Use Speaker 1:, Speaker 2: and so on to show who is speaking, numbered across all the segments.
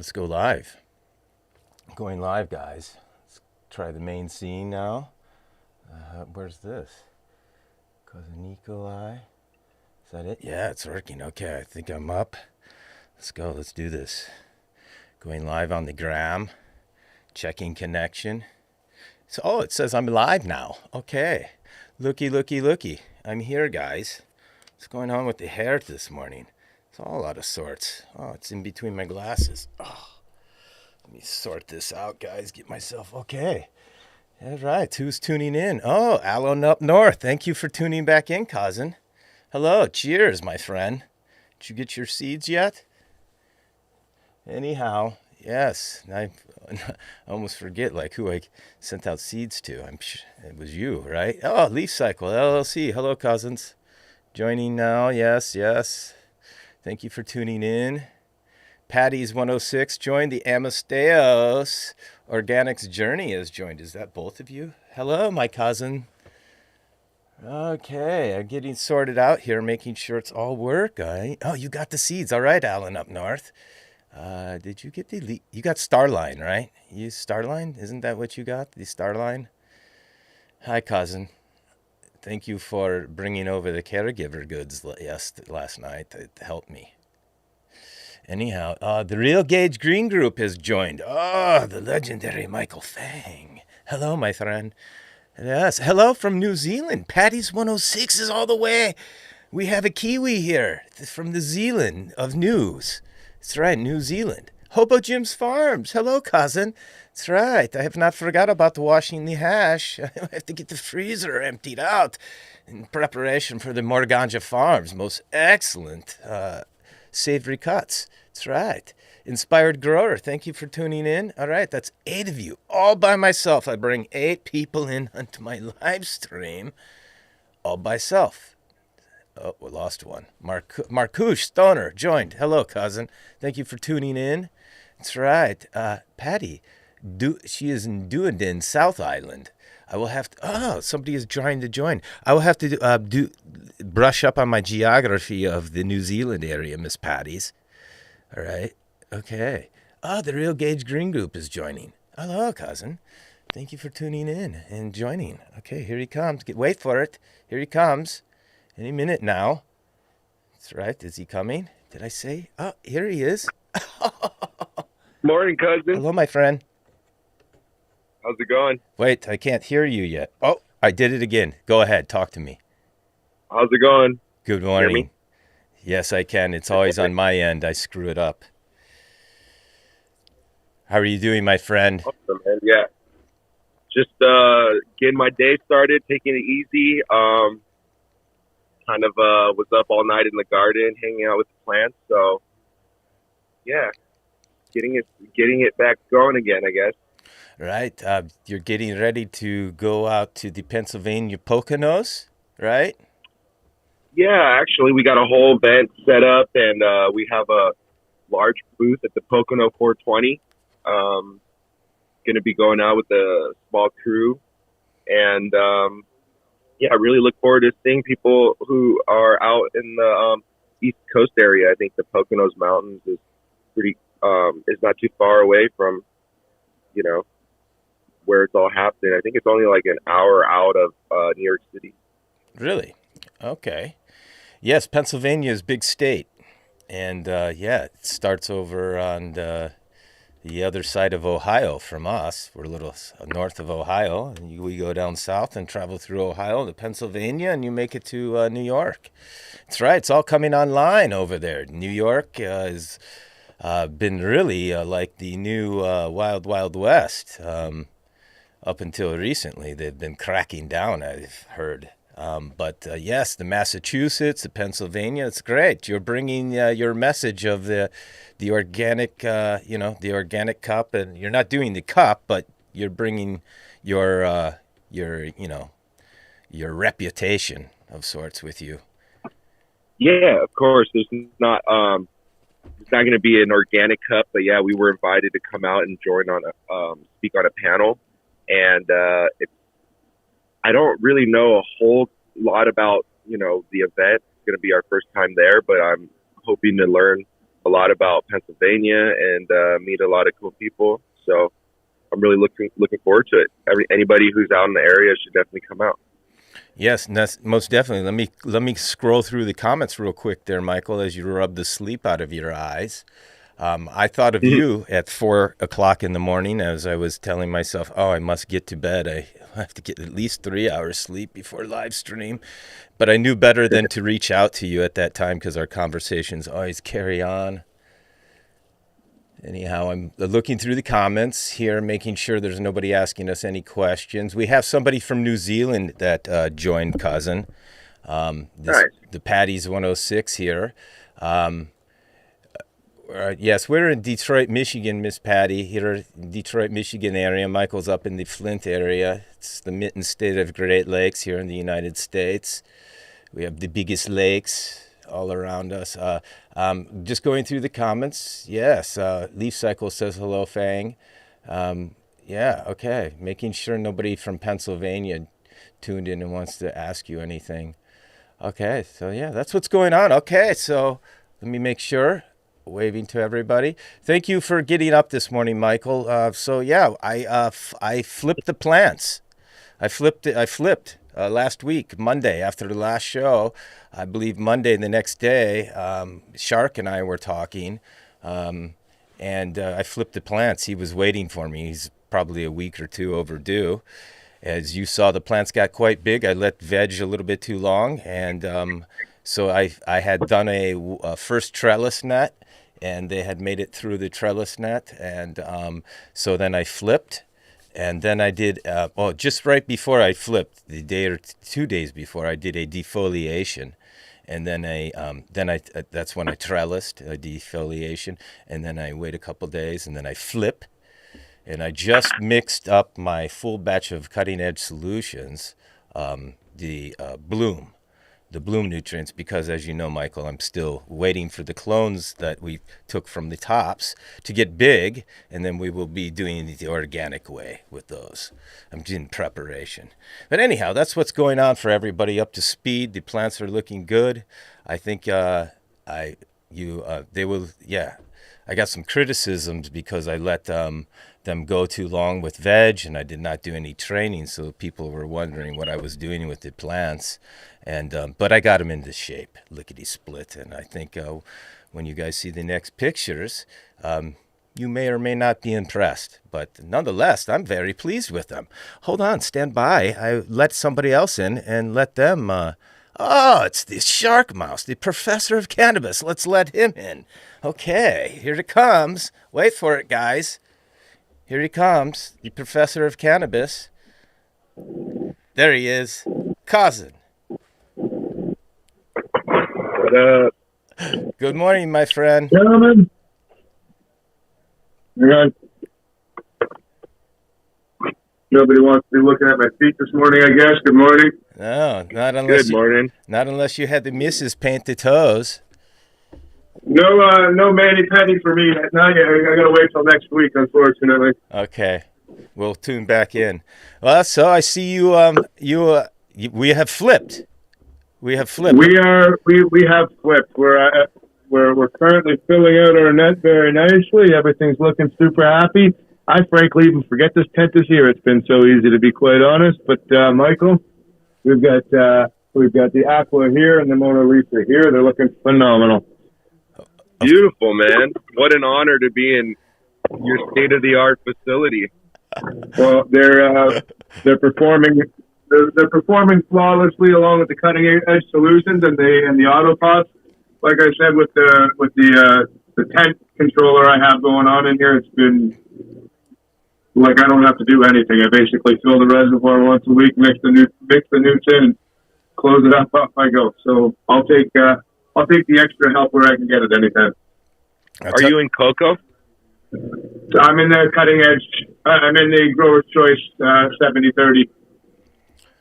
Speaker 1: Let's go live. Going live, guys. Let's try the main scene now. Where's this? Cousin Nikolai. Is that it? Yeah, it's working. Okay, I think I'm up. Let's go. Let's do this. Going live on the gram. Checking connection. So, it says I'm live now. Okay. Looky, looky, looky. I'm here, guys. What's going on with the hair this morning? It's all out of sorts. Oh, it's in between my glasses. Oh. Let me sort this out, guys. Get myself okay. All right. Who's tuning in? Oh, Alan up north. Thank you for tuning back in, cousin. Hello. Cheers, my friend. Did you get your seeds yet? Anyhow, yes. I almost forget who I sent out seeds to. I'm sure it was you, right? Oh, Leaf Cycle LLC. Hello, cousins. Joining now. Yes, yes. Thank you for tuning in. Patty's 106 joined. The Amasteos Organics Journey has joined. Is that both of you? Hello, my cousin. Okay, I'm getting sorted out here, making sure it's all work. Oh, you got the seeds. All right, Alan up north. Did you get you got Starline, right? You Starline? Isn't that what you got? The Starline? Hi, cousin. Thank you for bringing over the caregiver goods last night. It helped me. Anyhow, the Real Gauge Green Group has joined. Oh, the legendary Michael Fang. Hello, my friend. Yes, hello from New Zealand. Patty's 106 is all the way. We have a Kiwi here from New Zealand of news. That's right, New Zealand. Hobo Jim's Farms. Hello, cousin. That's right. I have not forgot about the washing the hash. I have to get the freezer emptied out in preparation for the Morganja Farms. Most excellent savory cuts. That's right. Inspired Grower, thank you for tuning in. All right, that's 8 of you, all by myself. I bring 8 people in onto my live stream, all by self. Oh, we lost one. Marcouche Stoner joined. Hello, cousin. Thank you for tuning in. That's right. Patty, she is in Dunedin, South Island. I will have to. Oh, somebody is trying to join. I will have to brush up on my geography of the New Zealand area, Miss Patty's. All right. Okay. The Real Gauge Green Group is joining. Hello, cousin. Thank you for tuning in and joining. Okay, here he comes. Wait for it. Here he comes. Any minute now. That's right. Is he coming? Did I say? Oh, here he is.
Speaker 2: Morning, cousin.
Speaker 1: Hello, my friend.
Speaker 2: How's it going?
Speaker 1: Wait, I can't hear you yet. Oh, I did it again. Go ahead. Talk to me.
Speaker 2: How's it going?
Speaker 1: Good morning. Yes, I can. It's always on my end. I screw it up. How are you doing, my friend?
Speaker 2: Awesome, man. Yeah. Just getting my day started, taking it easy. Was up all night in the garden, hanging out with the plants. So, yeah, getting it back going again, I guess.
Speaker 1: Right. You're getting ready to go out to the Pennsylvania Poconos, right?
Speaker 2: Yeah, actually, we got a whole event set up, and we have a large booth at the Pocono 420. Going to be going out with a small crew, and I really look forward to seeing people who are out in the East Coast area. I think the Poconos Mountains is is not too far away from, where it's all happening. I think it's only like an hour out of New York City.
Speaker 1: Really? Okay. Yes, Pennsylvania is a big state. And, it starts over on the other side of Ohio from us. We're a little north of Ohio. And we go down south and travel through Ohio to Pennsylvania, and you make it to New York. That's right. It's all coming online over there. New York has been really like the new Wild Wild West. Up until recently, they've been cracking down, I've heard. But yes, the Massachusetts, the Pennsylvania, it's great. You're bringing your message of the organic, the organic cup, and you're not doing the cup, but you're bringing your reputation of sorts with you.
Speaker 2: Yeah, of course. It's not going to be an organic cup, but yeah, we were invited to come out and join on speak on a panel. And I don't really know a whole lot about, the event. It's going to be our first time there, but I'm hoping to learn a lot about Pennsylvania and meet a lot of cool people. So I'm really looking forward to it. Anybody who's out in the area should definitely come out.
Speaker 1: Yes, most definitely. Let me scroll through the comments real quick there, Michael, as you rub the sleep out of your eyes. I thought of you at 4 o'clock in the morning as I was telling myself, oh, I must get to bed. I have to get at least 3 hours sleep before live stream. But I knew better than to reach out to you at that time because our conversations always carry on. Anyhow, I'm looking through the comments here, making sure there's nobody asking us any questions. We have somebody from New Zealand that joined, cousin.
Speaker 2: Nice.
Speaker 1: The Patty's 106 here. Yes, we're in Detroit, Michigan, Miss Patty. Here in Detroit, Michigan area. Michael's up in the Flint area. It's the mitten state of Great Lakes here in the United States. We have the biggest lakes all around us. Just going through the comments. Yes, Leaf Cycle says hello, Fang. Yeah, okay. Making sure nobody from Pennsylvania tuned in and wants to ask you anything. Okay, so yeah, that's what's going on. Okay, so let me make sure. Waving to everybody. Thank you for getting up this morning, Michael. So yeah, I flipped the plants. I flipped last week, Monday, after the last show. I believe Monday the next day, Shark and I were talking, and I flipped the plants. He was waiting for me. He's probably a week or two overdue. As you saw, the plants got quite big. I let veg a little bit too long, and so I had done a first trellis net, and they had made it through the trellis net, and so then I flipped, and then I did just right before I flipped, the day or 2 days before, I did a defoliation, and then that's when I trellised, a defoliation, and then I wait a couple days, and then I flip, and I just mixed up my full batch of cutting edge solutions, the bloom nutrients, because as you know, Michael, I'm still waiting for the clones that we took from the tops to get big, and then we will be doing it the organic way with those. I'm in preparation. But anyhow, that's what's going on for everybody, up to speed. The plants are looking good. I think they will, yeah. I got some criticisms because I let them go too long with veg, and I did not do any training, so people were wondering what I was doing with the plants. And but I got them into shape, lickety split. And I think when you guys see the next pictures, you may or may not be impressed. But nonetheless, I'm very pleased with them. Hold on, stand by. I let somebody else in and let them. It's the shark mouse, the professor of cannabis. Let's let him in. Okay, here it comes. Wait for it, guys. Here he comes, the professor of cannabis. There he is, cousin.
Speaker 2: What up?
Speaker 1: Good morning, my friend.
Speaker 3: Gentlemen, nobody wants to be looking at my feet this morning, I guess. Good morning.
Speaker 1: No, not unless
Speaker 2: Good morning.
Speaker 1: not unless you had the missus paint the toes.
Speaker 3: No mani-pedi for me. Not yet. I gotta wait till next week, unfortunately.
Speaker 1: Okay, we'll tune back in. Well, so I see you. We have flipped. We have flipped.
Speaker 3: We have flipped. We're currently filling out our net very nicely. Everything's looking super happy. I frankly even forget this tent is here. It's been so easy, to be quite honest. But Michael, we've got the Aqua here and the Mona Lisa here. They're looking phenomenal.
Speaker 2: Beautiful, man. What an honor to be in your state-of-the-art facility.
Speaker 3: Well, they're performing. They're performing flawlessly along with the cutting edge solutions and the autopots. Like I said, with the tent controller I have going on in here, it's been like I don't have to do anything. I basically fill the reservoir once a week, mix the newts in, and close it up. Off I go. So I'll take the extra help where I can get it anytime.
Speaker 2: Are you in Cocoa?
Speaker 3: So I'm in the cutting edge. I'm in the Grower's Choice 70/30.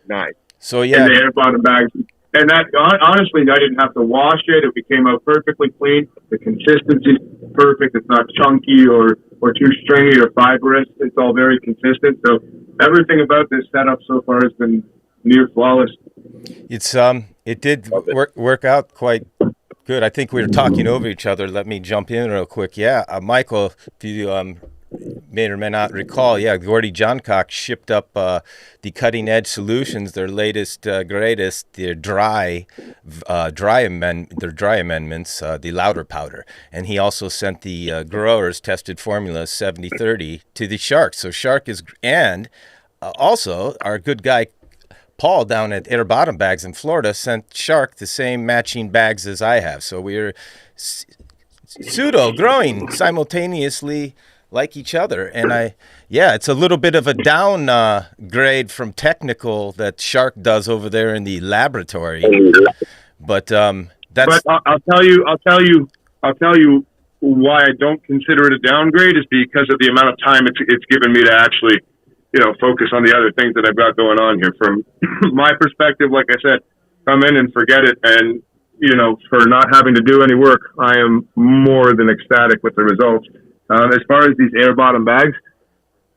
Speaker 2: Nice.
Speaker 1: So yeah,
Speaker 3: in the air bottom bags. And that honestly, I didn't have to wash it. It came out perfectly clean. The consistency's perfect. It's not chunky or too stringy or fibrous. It's all very consistent. So everything about this setup so far has been near flawless.
Speaker 1: it did work out quite Good. I think we were talking over each other. Let me jump in real quick. Yeah, Michael, if you may or may not recall, yeah, Gordy Johncock shipped up the Cutting Edge Solutions, their latest, greatest, their dry amendments, the louder powder, and he also sent the growers tested formula 70/30 to the Shark. So Shark is, and also our good guy Paul down at Air Bottom Bags in Florida sent Shark the same matching bags as I have. So we're pseudo growing simultaneously like each other. And yeah, it's a little bit of a down grade from technical that Shark does over there in the laboratory. But that's.
Speaker 3: But I'll tell you why I don't consider it a downgrade is because of the amount of time it's given me to actually, focus on the other things that I've got going on here. From my perspective, like I said, come in and forget it. And, for not having to do any work, I am more than ecstatic with the results. As far as these air bottom bags,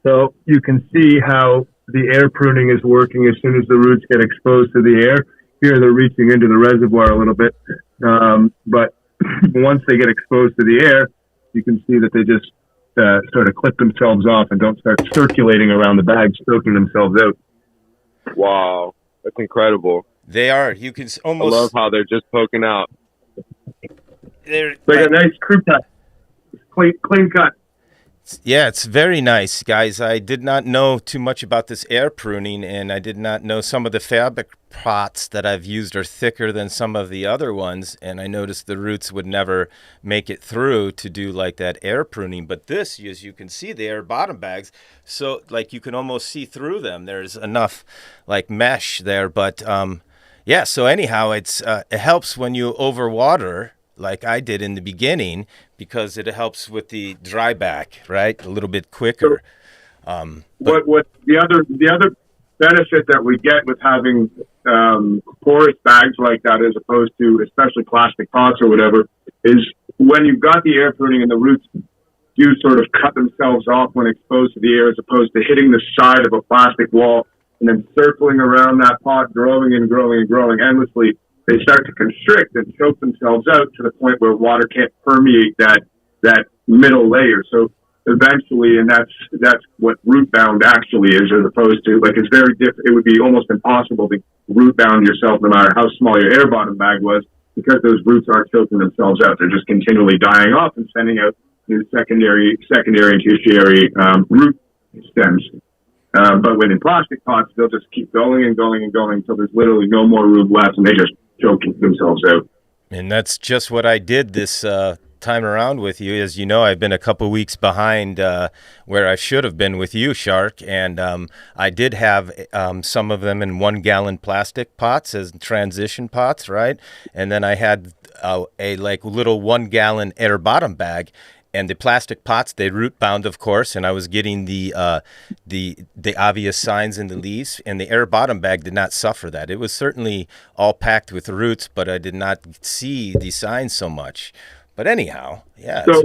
Speaker 3: so you can see how the air pruning is working as soon as the roots get exposed to the air. Here they're reaching into the reservoir a little bit. But once they get exposed to the air, you can see that they just sort of clip themselves off and don't start circulating around the bag, stroking themselves out.
Speaker 2: Wow, that's incredible.
Speaker 1: They are. You can almost.
Speaker 2: I love how they're just poking out.
Speaker 1: They're
Speaker 3: like a nice crew cut, clean cut.
Speaker 1: Yeah, it's very nice, guys. I did not know too much about this air pruning, and I did not know some of the fabric pots that I've used are thicker than some of the other ones, and I noticed the roots would never make it through to do like that air pruning. But this, as you can see, the air bottom bags, so like you can almost see through them. There's enough like mesh there, but yeah. So anyhow, it helps when you overwater, like I did in the beginning, because it helps with the dry back, right? A little bit quicker.
Speaker 3: What the other benefit that we get with having porous bags like that, as opposed to especially plastic pots or whatever, is when you've got the air pruning and the roots do sort of cut themselves off when exposed to the air, as opposed to hitting the side of a plastic wall and then circling around that pot, growing and growing and growing endlessly. They start to constrict and choke themselves out to the point where water can't permeate that middle layer. So eventually, and that's what root bound actually is, as opposed to, like, it's very different. It would be almost impossible to root bound yourself no matter how small your air bottom bag was, because those roots aren't choking themselves out. They're just continually dying off and sending out new secondary and tertiary root stems. But when in plastic pots, they'll just keep going and going and going until there's literally no more root left, and they just choke themselves out.
Speaker 1: And that's just what I did this time around with you. As you know, I've been a couple weeks behind where I should have been with you, Shark, and I did have some of them in 1 gallon plastic pots as transition pots, right? And then I had a like little 1 gallon air bottom bag. And the plastic pots, they root bound, of course, and I was getting the obvious signs in the leaves, and the air bottom bag did not suffer that. It was certainly all packed with roots, but I did not see the signs so much. But anyhow, yeah.
Speaker 3: So,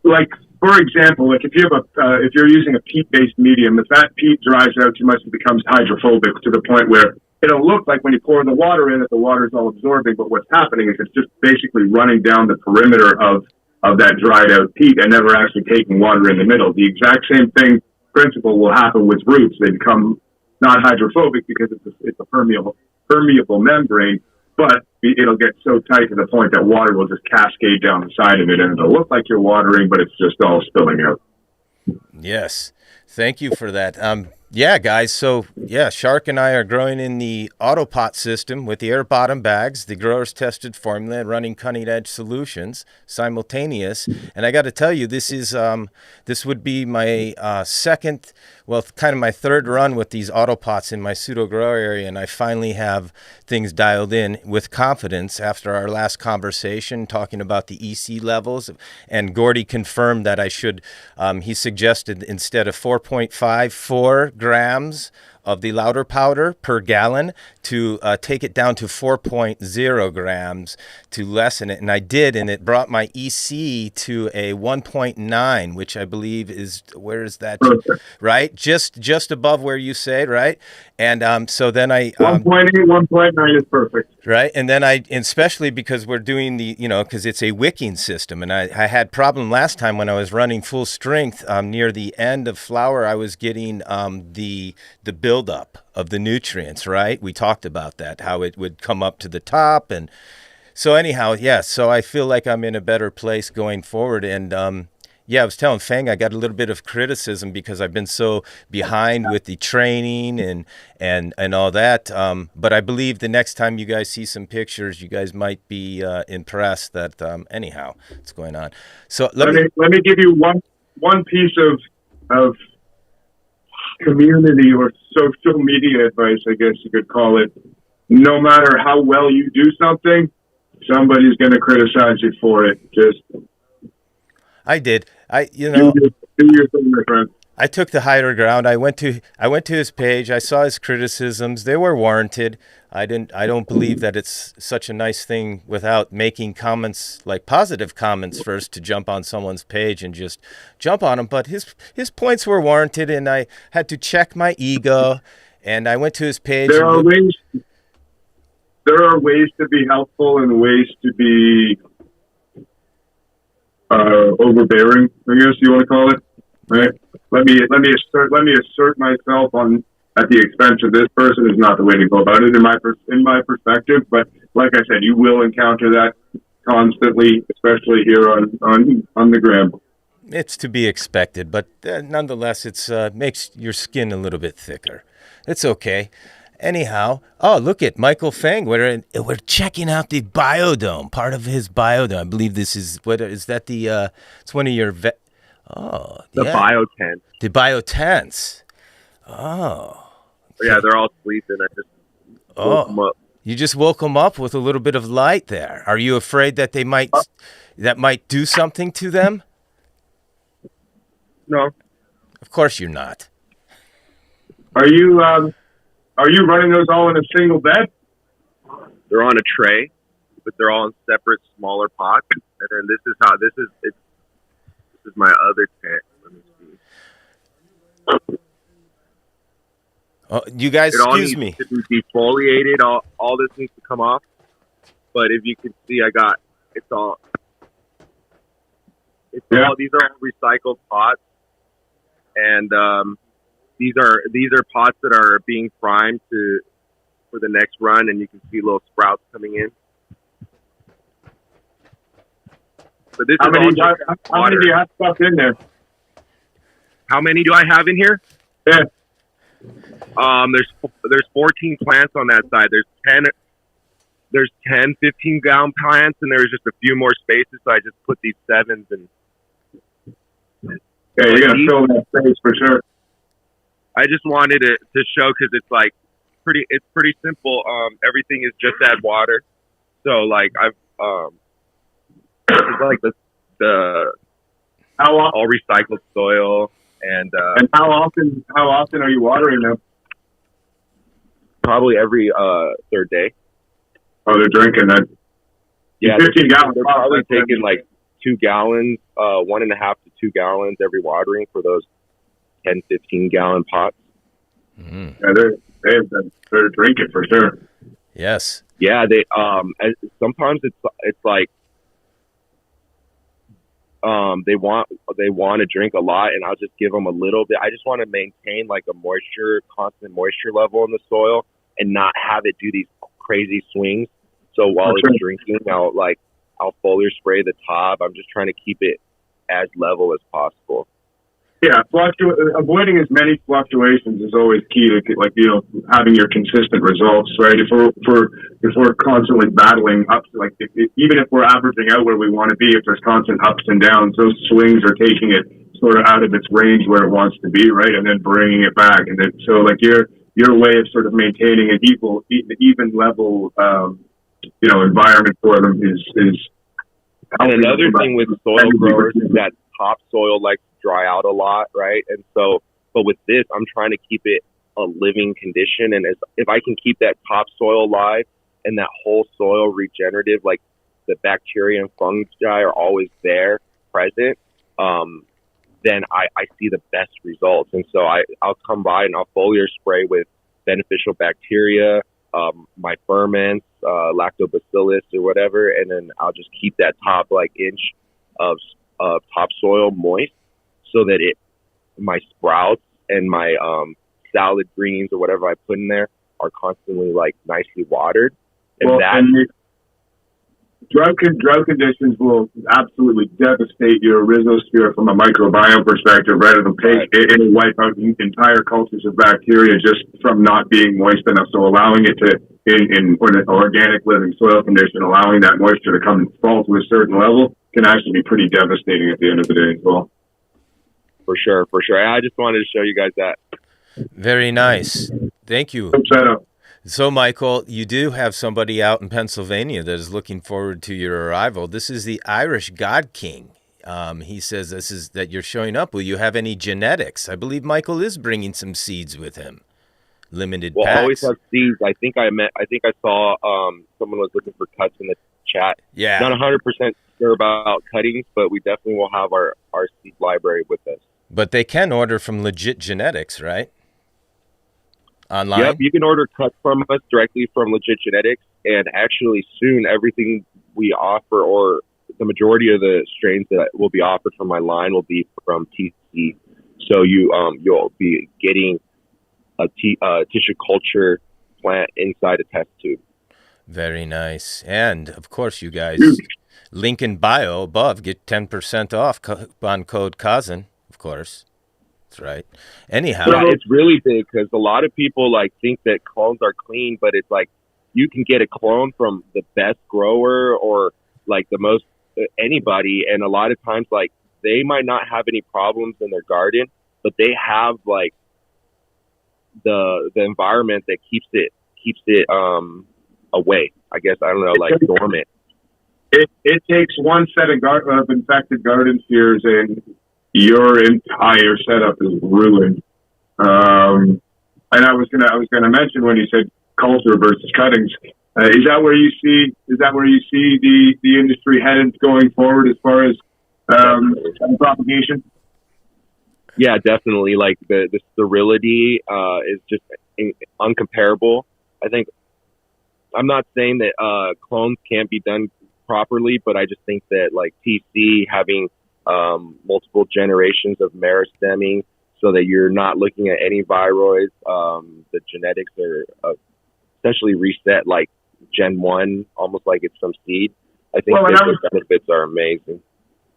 Speaker 3: like, for example, like if you're using a peat-based medium, if that peat dries out too much, it becomes hydrophobic to the point where it'll look like when you pour the water in that the water is all absorbing, but what's happening is it's just basically running down the perimeter of that dried out peat and never actually taking water in the middle. The exact same principle will happen with roots. They become not hydrophobic because it's a permeable membrane, but it'll get so tight to the point that water will just cascade down the side of it, and it'll look like you're watering, but it's just all spilling out.
Speaker 1: Yes. Thank you for that. Yeah, guys. So, yeah, Shark and I are growing in the Autopot system with the air bottom bags, the growers tested formula, running Cutting Edge Solutions simultaneous. And I got to tell you, this would be my second, well, kind of my third run with these Autopots in my pseudo grow area. And I finally have things dialed in with confidence after our last conversation talking about the EC levels. And Gordy confirmed that I should, he suggested instead of 4.54 grams of the louder powder per gallon to take it down to 4.0 grams to lessen it. And I did, and it brought my EC to a 1.9, which I believe is, where is that?
Speaker 3: Perfect.
Speaker 1: Right? Just above where you say, right? And so then I...
Speaker 3: 1.8, 1.9 is perfect.
Speaker 1: Right. And then and especially because we're doing because it's a wicking system. And I had problem last time when I was running full strength near the end of flower, I was getting the buildup of the nutrients. Right. We talked about that, how it would come up to the top. And so anyhow, yeah. So I feel like I'm in a better place going forward. And yeah, I was telling Fang I got a little bit of criticism because I've been so behind with the training and all that. But I believe the next time you guys see some pictures, you guys might be impressed that anyhow, what's going on. So
Speaker 3: let me give you one piece of community or social media advice, I guess you could call it. No matter how well you do something, somebody's going to criticize you for it. Just
Speaker 1: I did.
Speaker 3: do your thing, my friend.
Speaker 1: I took the higher ground. I went to his page. I saw his criticisms. They were warranted. I don't believe that it's such a nice thing without making comments, like positive comments first, to jump on someone's page and just jump on them. But his points were warranted, and I had to check my ego. And I went to his page.
Speaker 3: There are ways to be helpful and ways to be overbearing, I guess you want to call it, right? Let me assert myself at the expense of this person is not the way to go about it in my perspective. But like I said, you will encounter that constantly, especially here on the gram.
Speaker 1: It's to be expected, but nonetheless, it's makes your skin a little bit thicker. It's okay. Anyhow, look at Michael Fang. We're checking out the biodome, part of his biodome. I believe this is it's one of your the
Speaker 2: biotent.
Speaker 1: The biotents. Oh.
Speaker 2: Yeah, they're all sleeping. I just woke them up.
Speaker 1: You just woke them up with a little bit of light there. Are you afraid that that might do something to them?
Speaker 2: No.
Speaker 1: Of course you're not.
Speaker 3: Are you running those all in a single bed?
Speaker 2: They're on a tray, but they're all in separate, smaller pots. And then this is my other tent. Let me see.
Speaker 1: Oh, you guys, excuse me.
Speaker 2: It all needs to be defoliated. All this needs to come off. But if you can see, these are all recycled pots. And these are pots that are being primed for the next run, and you can see little sprouts coming in. But this
Speaker 3: how many do you have stuff in there?
Speaker 2: How many do I have in here?
Speaker 3: Yeah.
Speaker 2: There's 14 plants on that side. There's 10 15-gallon plants, and there's just a few more spaces, so I just put these 7s in.
Speaker 3: Yeah, you're going to fill that space for sure.
Speaker 2: I just wanted it to show because it's pretty simple. Everything is just add water. So like I've it's like the all recycled soil and
Speaker 3: how often are you watering them?
Speaker 2: Probably every third day.
Speaker 3: Oh, they're drinking that.
Speaker 2: Yeah,
Speaker 3: 15 gallons.
Speaker 2: They're probably taking like 2 gallons, 1.5 to 2 gallons every watering for those 10, 15-gallon pots.
Speaker 1: Mm.
Speaker 3: Yeah, they're drinking for sure.
Speaker 1: Yes.
Speaker 2: Yeah, they sometimes it's like they want to drink a lot, and I'll just give them a little bit. I just want to maintain like a constant moisture level in the soil, and not have it do these crazy swings. So while it's drinking, I'll foliar spray the top. I'm just trying to keep it as level as possible.
Speaker 3: Yeah, avoiding as many fluctuations is always key to having your consistent results, right? If we're constantly battling ups, even if we're averaging out where we want to be, if there's constant ups and downs, those swings are taking it sort of out of its range where it wants to be, right? And then bringing it back, and then so like your way of sort of maintaining an even level, environment for them is.
Speaker 2: And another thing with soil growers is that topsoil likes to dry out a lot, right? And so, but with this, I'm trying to keep it a living condition. And if I can keep that topsoil alive and that whole soil regenerative, like the bacteria and fungi are always there, present, then I see the best results. And so I'll come by and I'll foliar spray with beneficial bacteria, my ferments, lactobacillus or whatever, and then I'll just keep that top like inch of topsoil moist so that my sprouts and my salad greens or whatever I put in there are constantly like nicely watered. And
Speaker 3: drought conditions will absolutely devastate your rhizosphere from a microbiome perspective, rather than it'll wipe out entire cultures of bacteria just from not being moist enough. So allowing it to, in an organic living soil condition, allowing that moisture to come and fall to a certain level can actually be pretty devastating at the end of the day as well.
Speaker 2: For sure. I just wanted to show you guys that.
Speaker 1: Very nice. Thank you. So, Michael, you do have somebody out in Pennsylvania that is looking forward to your arrival. This is the Irish God King. He says that you're showing up. Will you have any genetics? I believe Michael is bringing some seeds with him. Limited packs.
Speaker 2: We'll always have seeds. I think I saw someone was looking for cuts in the chat.
Speaker 1: Yeah.
Speaker 2: Not 100% sure about cuttings, but we definitely will have our seed library with us.
Speaker 1: But they can order from Legit Genetics, right? Online?
Speaker 2: Yep, you can order cuts from us directly from Legit Genetics, and actually soon everything we offer, or the majority of the strains that will be offered from my line, will be from TC. So you'll be getting a tissue culture plant inside a test tube.
Speaker 1: Very nice. And of course, you guys, link in bio above, get 10% off on code Kazan, of course. That's right. Anyhow,
Speaker 2: yeah, it's really big because a lot of people like think that clones are clean, but it's like you can get a clone from the best grower or like the most anybody, and a lot of times like they might not have any problems in their garden, but they have like the environment that keeps it away. I guess I don't know, like dormant.
Speaker 3: It takes one set of infected garden shears and your entire setup is ruined. And I was gonna mention when you said culture versus cuttings, is that where you see the industry headed going forward as far as propagation?
Speaker 2: Yeah, definitely. Like the sterility is just uncomparable. I think I'm not saying that clones can't be done properly, but I just think that like TC having multiple generations of meristemming so that you're not looking at any viroids. The genetics are essentially reset like Gen 1, almost like it's from seed. I think the benefits are amazing.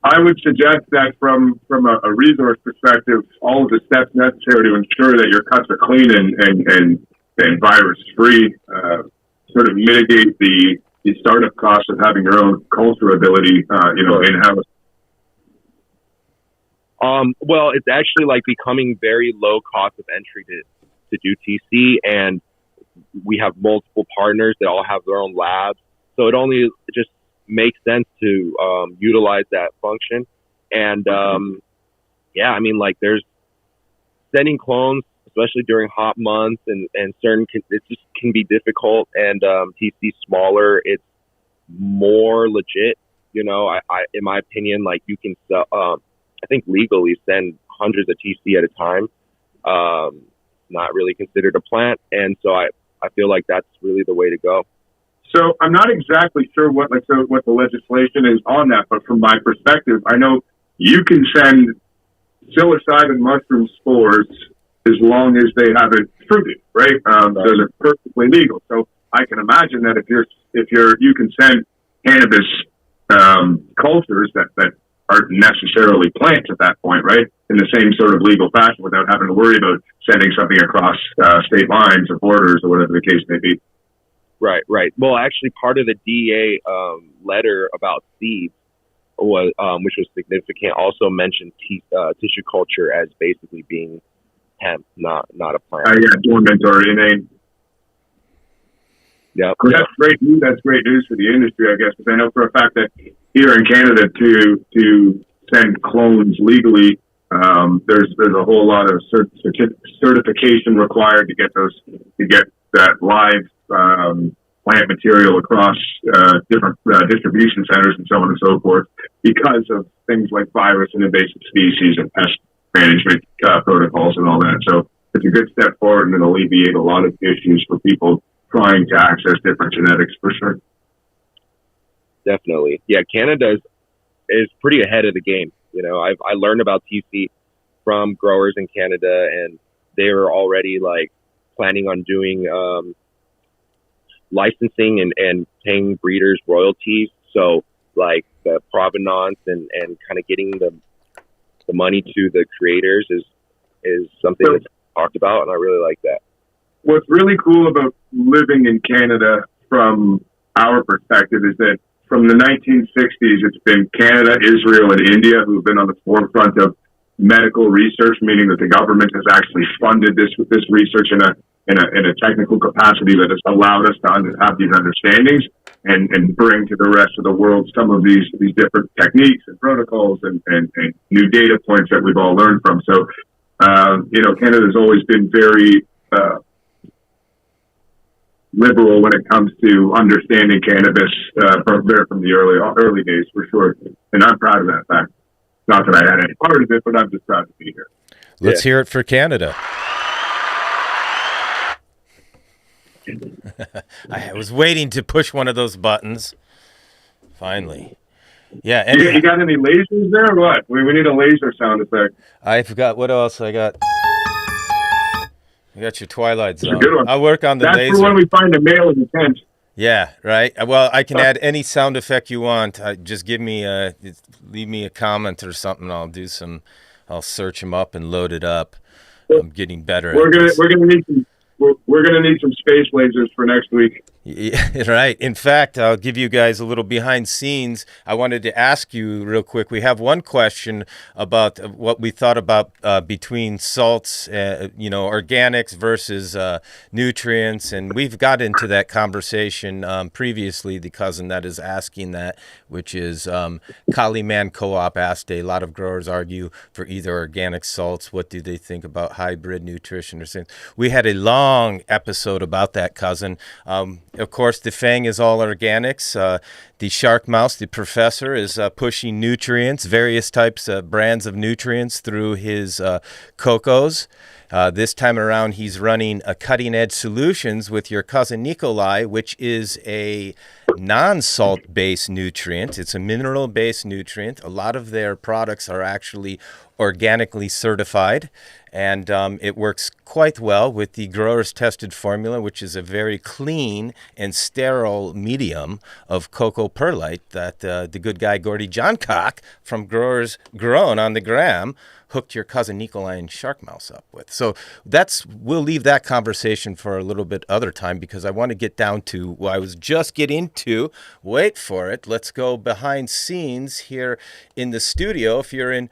Speaker 3: I would suggest that from a resource perspective, all of the steps necessary to ensure that your cuts are clean and virus free sort of mitigate the startup costs of having your own culture ability, in-house.
Speaker 2: Well, it's actually like becoming very low cost of entry to do TC, and we have multiple partners that all have their own labs. So it only just makes sense to utilize that function. And I mean, like there's sending clones, especially during hot months and certain, it just can be difficult. And TC smaller, it's more legit. You know, I in my opinion, like you can sell. I think legally send hundreds of TC at a time. Not really considered a plant, and so I feel like that's really the way to go.
Speaker 3: So I'm not exactly sure what the legislation is on that, but from my perspective, I know you can send psilocybin mushroom spores as long as they haven't fruited, right? So they're perfectly legal. So I can imagine that if you can send cannabis cultures that aren't necessarily plants at that point, right? In the same sort of legal fashion without having to worry about sending something across state lines or borders or whatever the case may be.
Speaker 2: Right. Well, actually, part of the DEA letter about seeds was, which was significant, also mentioned tissue culture as basically being hemp, not a plant.
Speaker 3: Dormant or inane.
Speaker 2: Yeah,
Speaker 3: that's great news. That's great news for the industry, I guess, because I know for a fact that here in Canada to send clones legally, there's a whole lot of certification required to get that live plant material across different distribution centers and so on and so forth, because of things like virus and invasive species and pest management protocols and all that. So it's a good step forward and it'll alleviate a lot of issues for people trying to access different genetics for sure.
Speaker 2: Definitely. Yeah, Canada is pretty ahead of the game. You know, I learned about TC from growers in Canada, and they were already like planning on doing licensing and paying breeders royalties. So like the provenance and kind of getting the money to the creators is something that's talked about, and I really like that.
Speaker 3: What's really cool about living in Canada from our perspective is that from the 1960s, it's been Canada, Israel, and India who've been on the forefront of medical research, meaning that the government has actually funded this research in a technical capacity that has allowed us to have these understandings and bring to the rest of the world some of these different techniques and protocols and new data points that we've all learned from. So, Canada's always been very liberal when it comes to understanding cannabis from the early days, for sure. And I'm proud of that fact. Not that I had any part of it, but I'm just proud to be here.
Speaker 1: Let's hear it for Canada. I was waiting to push one of those buttons. Finally. Yeah.
Speaker 3: You got any lasers there or what? We need a laser sound effect.
Speaker 1: I forgot. What else I got? You got your Twilight Zone.
Speaker 3: Good one.
Speaker 1: I'll work on the laser.
Speaker 3: That's for when we find a male in the tent.
Speaker 1: Yeah, right. Well, I can add any sound effect you want. Just leave me a comment or something. I'll search them up and load it up. I'm getting better.
Speaker 3: We're gonna need some space lasers for next week.
Speaker 1: Yeah, right. In fact, I'll give you guys a little behind scenes. I wanted to ask you real quick. We have one question about what we thought about between salts, organics versus nutrients, and we've got into that conversation previously. The cousin that is asking that, which is Kaliman Co-op asked a lot of growers argue for either organic salts. What do they think about hybrid nutrition or things? We had a long episode about that, cousin. Of course, the Fang is all organics. The Shark Mouse, the professor, is pushing nutrients, various types of brands of nutrients through his cocos. This time around, he's running a cutting-edge solutions with your cousin Nikolai, which is a non-salt-based nutrient. It's a mineral-based nutrient. A lot of their products are actually organically certified, and it works quite well with the growers tested formula, which is a very clean and sterile medium of cocoa perlite that the good guy Gordy Johncock from Growers Grown on the Gram hooked your cousin Nikolai and Shark Mouse up with. So we'll leave that conversation for a little bit other time, because I want to get down to what I was just getting to. Wait for it. Let's go behind scenes here in the studio. If you're on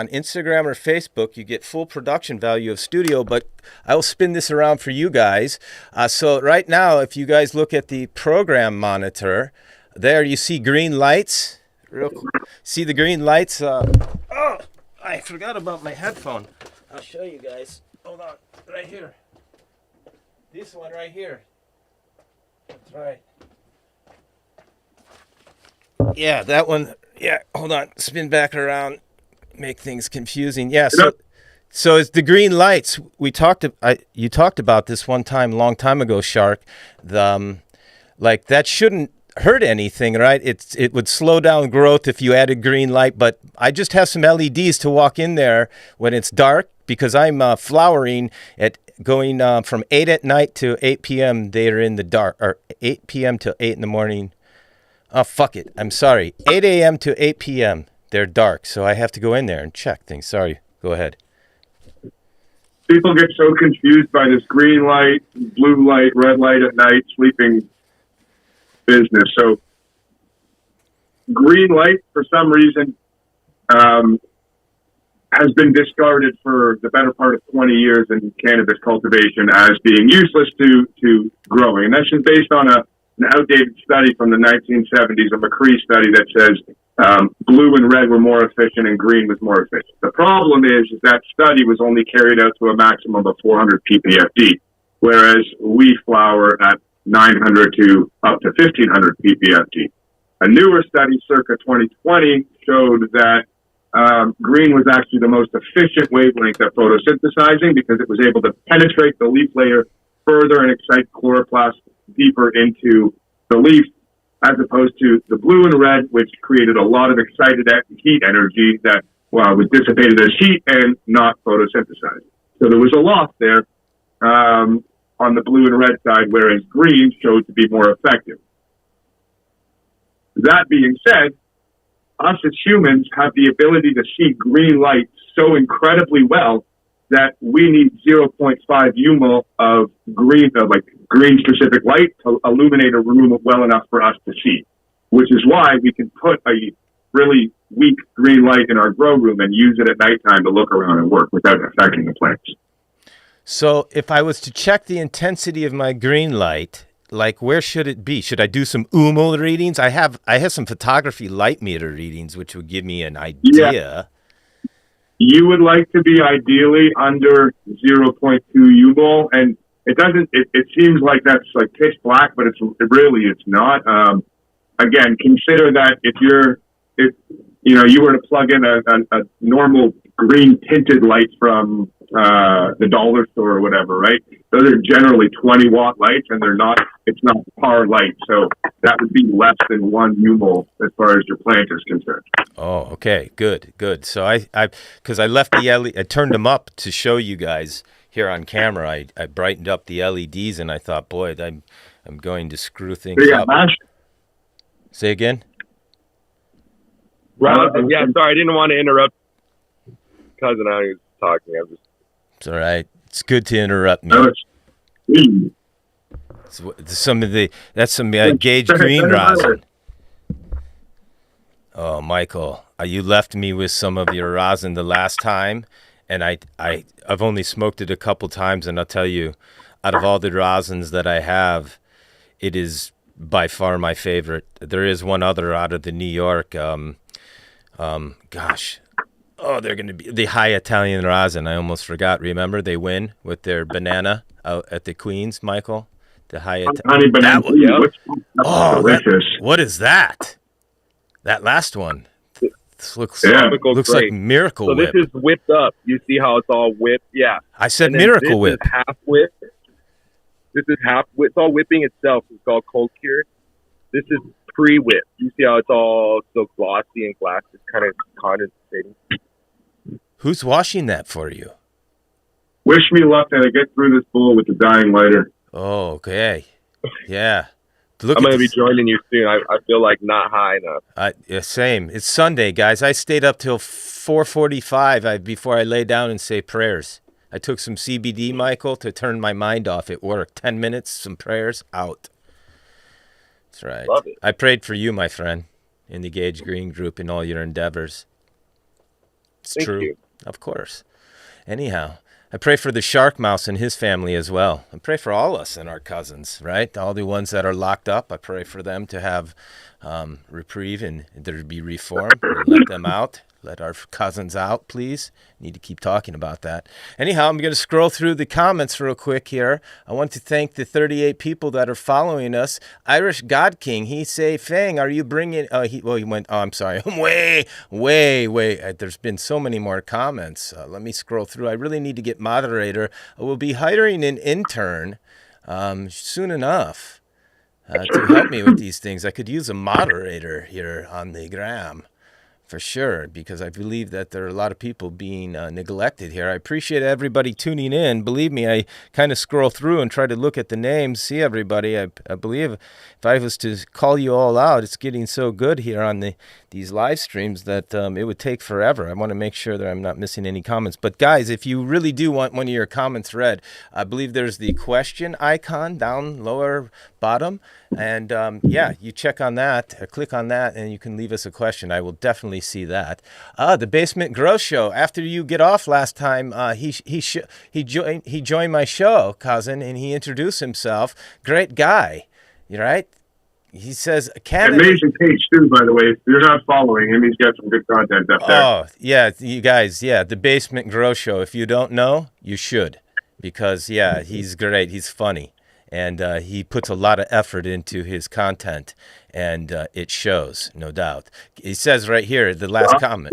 Speaker 1: Instagram or Facebook, you get full production value of studio, but I'll spin this around for you guys. So right now, if you guys look at the program monitor, there you see green lights. Real quick. See the green lights? I forgot about my headphone. I'll show you guys. Hold on. Right here. This one right here. That's right. Yeah, that one. Yeah, hold on. Spin back around. Make things confusing. Yeah, so it's the green lights. You talked about this one time, long time ago, Shark. That shouldn't hurt anything, right? It would slow down growth if you added green light, but I just have some LEDs to walk in there when it's dark, because I'm flowering at going from 8 at night to 8 p.m. They're in the dark, or 8 p.m. to 8 in the morning. Oh, fuck it. I'm sorry. 8 a.m. to 8 p.m. They're dark, so I have to go in there and check things. Sorry. Go ahead.
Speaker 3: People get so confused by this green light, blue light, red light at night, sleeping business. So green light, for some reason, has been discarded for the better part of 20 years in cannabis cultivation as being useless to growing. And that's just based on an outdated study from the 1970s, a McCree study that says blue and red were more efficient and green was more efficient. The problem is that study was only carried out to a maximum of 400 ppfd, whereas we flower at 900 to up to 1500 ppfd. A newer study, circa 2020, showed that green was actually the most efficient wavelength at photosynthesizing, because it was able to penetrate the leaf layer further and excite chloroplast deeper into the leaf, as opposed to the blue and red, which created a lot of excited heat energy that was dissipated as heat and not photosynthesized. So there was a loss there on the blue and red side, whereas green showed to be more effective. That being said, us as humans have the ability to see green light so incredibly well that we need 0.5 UMOL of green, green specific light to illuminate a room well enough for us to see, which is why we can put a really weak green light in our grow room and use it at nighttime to look around and work without affecting the plants.
Speaker 1: So if I was to check the intensity of my green light, like where should it be? Should I do some UMOL readings? I have some photography light meter readings, which would give me an idea. Yeah.
Speaker 3: You would like to be ideally under 0.2 UMOL, and it seems like that's like pitch black, but it's not. Again, consider that if you were to plug in a normal green tinted light from the dollar store or whatever, right? Those are generally 20 watt lights, and it's not par light. So that would be less than 1 UMOL as far as your plant is concerned.
Speaker 1: Oh, okay. Good. So because I left the LED, I turned them up to show you guys here on camera. I brightened up the LEDs, and I thought, boy, I'm going to screw things up. Say again?
Speaker 2: Yeah, sorry, I didn't want to interrupt cousin out here talking.
Speaker 1: It's all right. It's good to interrupt me. That's some Gage green rosin. Oh, Michael, you left me with some of your rosin the last time, and I've only smoked it a couple times, and I'll tell you, out of all the rosins that I have, it is by far my favorite. There is one other out of the New York. They're going to be the High Italian Rosin. I almost forgot. Remember, they win with their banana out at the Queens, Michael? The High
Speaker 3: Honey banana.
Speaker 1: What is that? That last one. This looks like Miracle Whip.
Speaker 2: So this is whipped up. You see how it's all whipped? Yeah.
Speaker 1: I said Miracle Whip.
Speaker 2: This is half whip. This is half whip. It's all whipping itself. It's called cold cure. This is pre-whip. You see how it's all so glossy and glass? It's kind of condensating.
Speaker 1: Who's washing that for you?
Speaker 3: Wish me luck that I get through this bowl with the dying lighter.
Speaker 1: Oh, okay. Yeah.
Speaker 2: I'm going to be joining you soon. I feel like not high enough.
Speaker 1: Yeah, same. It's Sunday, guys. I stayed up till 4:45 before I lay down and say prayers. I took some CBD, Michael, to turn my mind off at work. 10 minutes, some prayers, out. That's right.
Speaker 2: Love it.
Speaker 1: I prayed for you, my friend, in the Gage Green Group in all your endeavors.
Speaker 2: Thank you.
Speaker 1: Of course. Anyhow, I pray for the shark mouse and his family as well. I pray for all us and our cousins, right? All the ones that are locked up. I pray for them to have reprieve and there to be reform. Let them out. Let our cousins out, please. Need to keep talking about that. Anyhow, I'm going to scroll through the comments real quick here. I want to thank the 38 people that are following us. Irish God King, he say, Fang, are you bringing... he went... Oh, I'm sorry. way. There's been so many more comments. Let me scroll through. I really need to get moderator. We'll be hiring an intern soon enough to help me with these things. I could use a moderator here on the gram. For sure, because I believe that there are a lot of people being neglected here. I appreciate everybody tuning in. Believe me, I kind of scroll through and try to look at the names, see everybody. I believe if I was to call you all out, it's getting so good here on these live streams that it would take forever. I want to make sure that I'm not missing any comments. But guys, if you really do want one of your comments read, I believe there's the question icon down lower bottom. And you check on that, click on that, and you can leave us a question. I will definitely see that. The Basement Grow Show. After you get off last time, he joined my show, cousin, and he introduced himself. Great guy, you right? He says Cannabis.
Speaker 3: Amazing page too, by the way. If you're not following him, he's got some good content up there.
Speaker 1: Oh yeah, you guys, the Basement Grow Show. If you don't know, you should, because he's great. He's funny. And he puts a lot of effort into his content, and it shows, no doubt. He says right here, the last comment.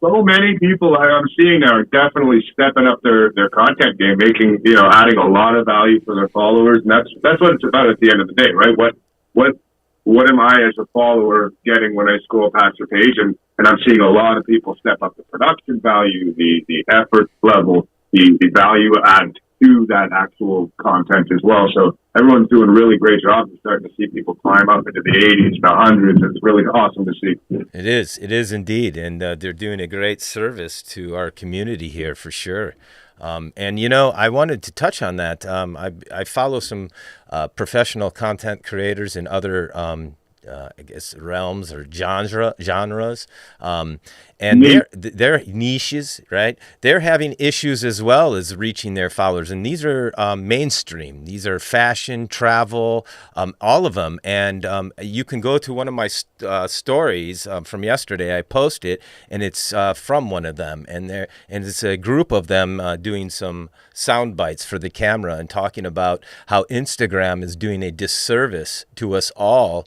Speaker 3: so many people I'm seeing now are definitely stepping up their content game, making, adding a lot of value for their followers. And that's what it's about at the end of the day, right? What am I as a follower getting when I scroll past your page? And I'm seeing a lot of people step up the production value, the effort level, the value add to that actual content as well. So everyone's doing a really great job. We're starting to see people climb up into the 80s, the 100s. It's really awesome to see.
Speaker 1: It is indeed. And they're doing a great service to our community here for sure. And, I wanted to touch on that. I follow some professional content creators in other, I guess, realms or genres. And their niches, right? They're having issues as well as reaching their followers. And these are mainstream. These are fashion, travel, all of them. And you can go to one of my stories from yesterday. I posted, and it's from one of them. And it's a group of them doing some sound bites for the camera and talking about how Instagram is doing a disservice to us all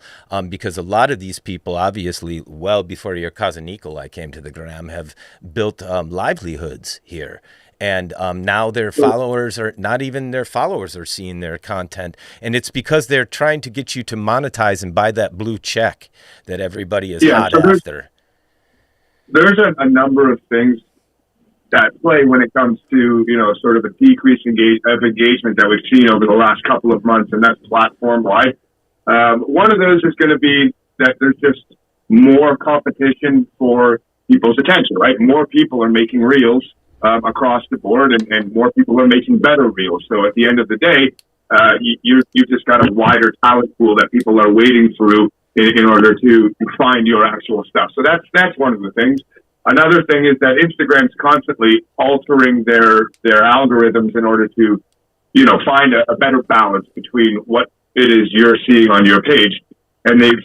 Speaker 1: because a lot of these people, obviously, well before your cousin Nikolai came to the gram, have built livelihoods here. And now their followers are not even their followers are seeing their content. And it's because they're trying to get you to monetize and buy that blue check that everybody is hot after.
Speaker 3: There's a number of things that play when it comes to, sort of a decrease of engagement that we've seen over the last couple of months, and that's platform-wide. One of those is going to be that there's just more competition for people's attention, right? More people are making reels across the board, and more people are making better reels. So at the end of the day, you've just got a wider talent pool that people are wading through in order to find your actual stuff. So that's one of the things. Another thing is that Instagram's constantly altering their algorithms in order to, find a better balance between what it is you're seeing on your page. And they've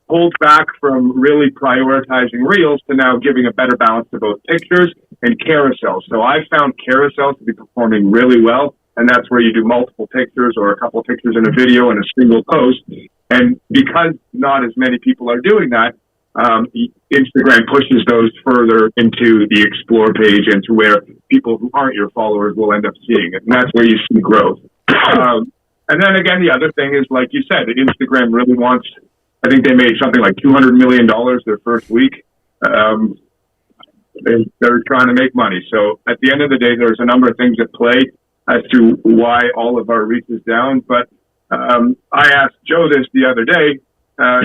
Speaker 3: pulled back from really prioritizing reels to now giving a better balance to both pictures and carousels. So I found carousels to be performing really well. And that's where you do multiple pictures or a couple of pictures in a video in a single post. And because not as many people are doing that, Instagram pushes those further into the explore page and to where people who aren't your followers will end up seeing it. And that's where you see growth. And then again, the other thing is, like you said, Instagram really wants, I think they made something like $200 million their first week. They're trying to make money. So at the end of the day, there's a number of things at play as to why all of our reach is down. But I asked Joe this the other day,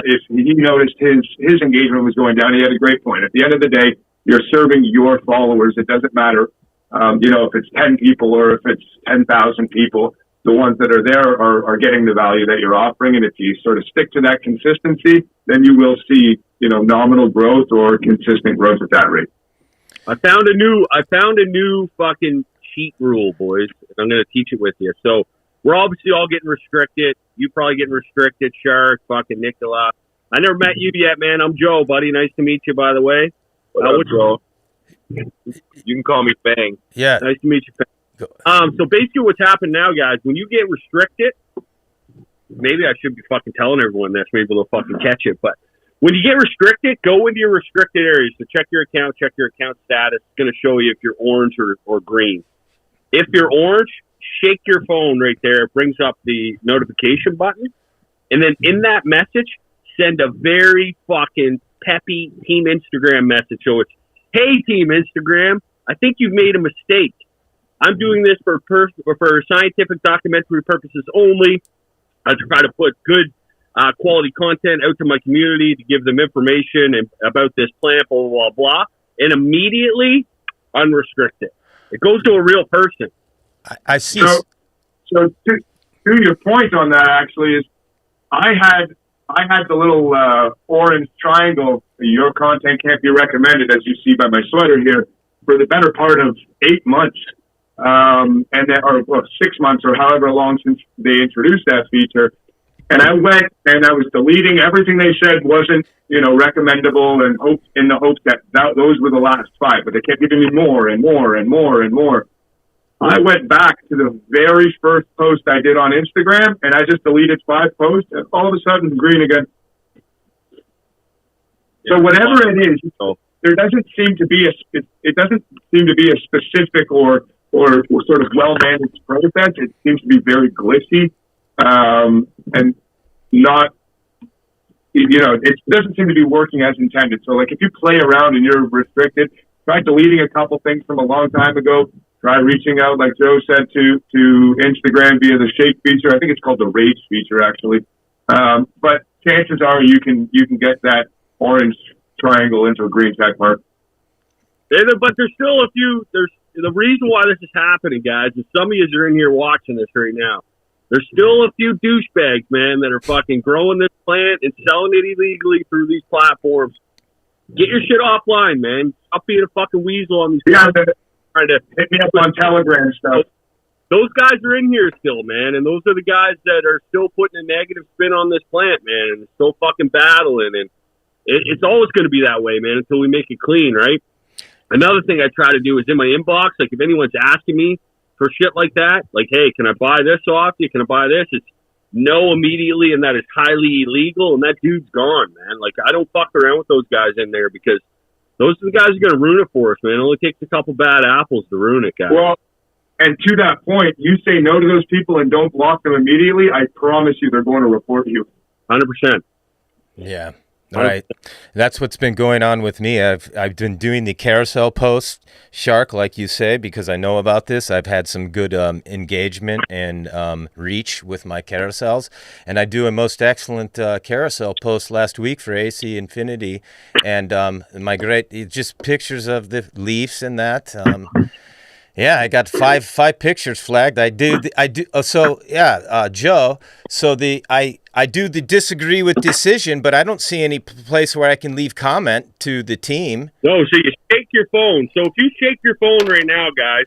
Speaker 3: if he noticed his engagement was going down. He had a great point. At the end of the day, you're serving your followers. It doesn't matter, if it's 10 people or if it's 10,000 people. The ones that are there are getting the value that you're offering. And if you sort of stick to that consistency, then you will see, nominal growth or consistent growth at that rate.
Speaker 4: I found a new fucking cheat rule, boys. And I'm going to teach it with you. So we're obviously all getting restricted. You probably getting restricted, Shark, fucking Nicola. I never met you yet, man. I'm Joe, buddy. Nice to meet you, by the way.
Speaker 2: What up, Joe? You can call me Fang.
Speaker 1: Yeah.
Speaker 4: Nice to meet you, Fang. So basically what's happened now, guys, when you get restricted, maybe I should be fucking telling everyone this. Maybe they'll fucking catch it. But when you get restricted, go into your restricted areas. So check your account status. It's going to show you if you're orange or green. If you're orange, shake your phone right there. It brings up the notification button. And then in that message, send a very fucking peppy Team Instagram message. So it's, hey, Team Instagram, I think you've made a mistake. I'm doing this for scientific documentary purposes only. I try to put good quality content out to my community to give them information about this plant, blah, blah, blah. And immediately unrestrict it. It goes to a real person.
Speaker 1: I see.
Speaker 3: So to your point on that, actually, is I had the little orange triangle. Your content can't be recommended, as you see by my sweater here, for the better part of 8 months. Or 6 months or however long since they introduced that feature. And I went and I was deleting everything they said wasn't, recommendable and in the hopes that those were the last 5, but they kept giving me more and more and more and more. I went back to the very first post I did on Instagram and I just deleted 5 posts and all of a sudden green again. So whatever it is, there doesn't seem to be it doesn't seem to be a specific or sort of well managed process. It seems to be very glitchy, and not, it doesn't seem to be working as intended. So like if you play around and you're restricted, try deleting a couple things from a long time ago. Try reaching out, like Joe said, to Instagram via the shake feature. I think it's called the rage feature, actually. But chances are you can get that orange triangle into a green check mark.
Speaker 4: But there's still a few. There's the reason why this is happening, guys. Is some of you are in here watching this right now. There's still a few douchebags, man, that are fucking growing this plant and selling it illegally through these platforms. Get your shit offline, man. Stop being a fucking weasel on these.
Speaker 3: Yeah, trying to hit me up on Telegram stuff.
Speaker 4: Those guys are in here still, man, and those are the guys that are still putting a negative spin on this plant, man, and still fucking battling. And it's always going to be that way, man, until we make it clean, right? Another thing I try to do is in my inbox, like if anyone's asking me for shit like that, like, hey, can I buy this off you? Can I buy this? It's no immediately, and that is highly illegal, and that dude's gone, man. Like, I don't fuck around with those guys in there because those are the guys who are going to ruin it for us, man. It only takes a couple bad apples to ruin it, guys.
Speaker 3: Well, and to that point, you say no to those people and don't block them immediately, I promise you they're going to report you.
Speaker 4: 100%.
Speaker 1: Yeah. Right. That's what's been going on with me. I've been doing the carousel post, Shark, like you say, because I know about this. I've had some good engagement and reach with my carousels. And I do a most excellent carousel post last week for AC Infinity. And just pictures of the Leafs and that. Yeah, I got five pictures flagged. Joe. So I do the disagree with decision, but I don't see any place where I can leave comment to the team.
Speaker 4: No, so you shake your phone. So if you shake your phone right now, guys,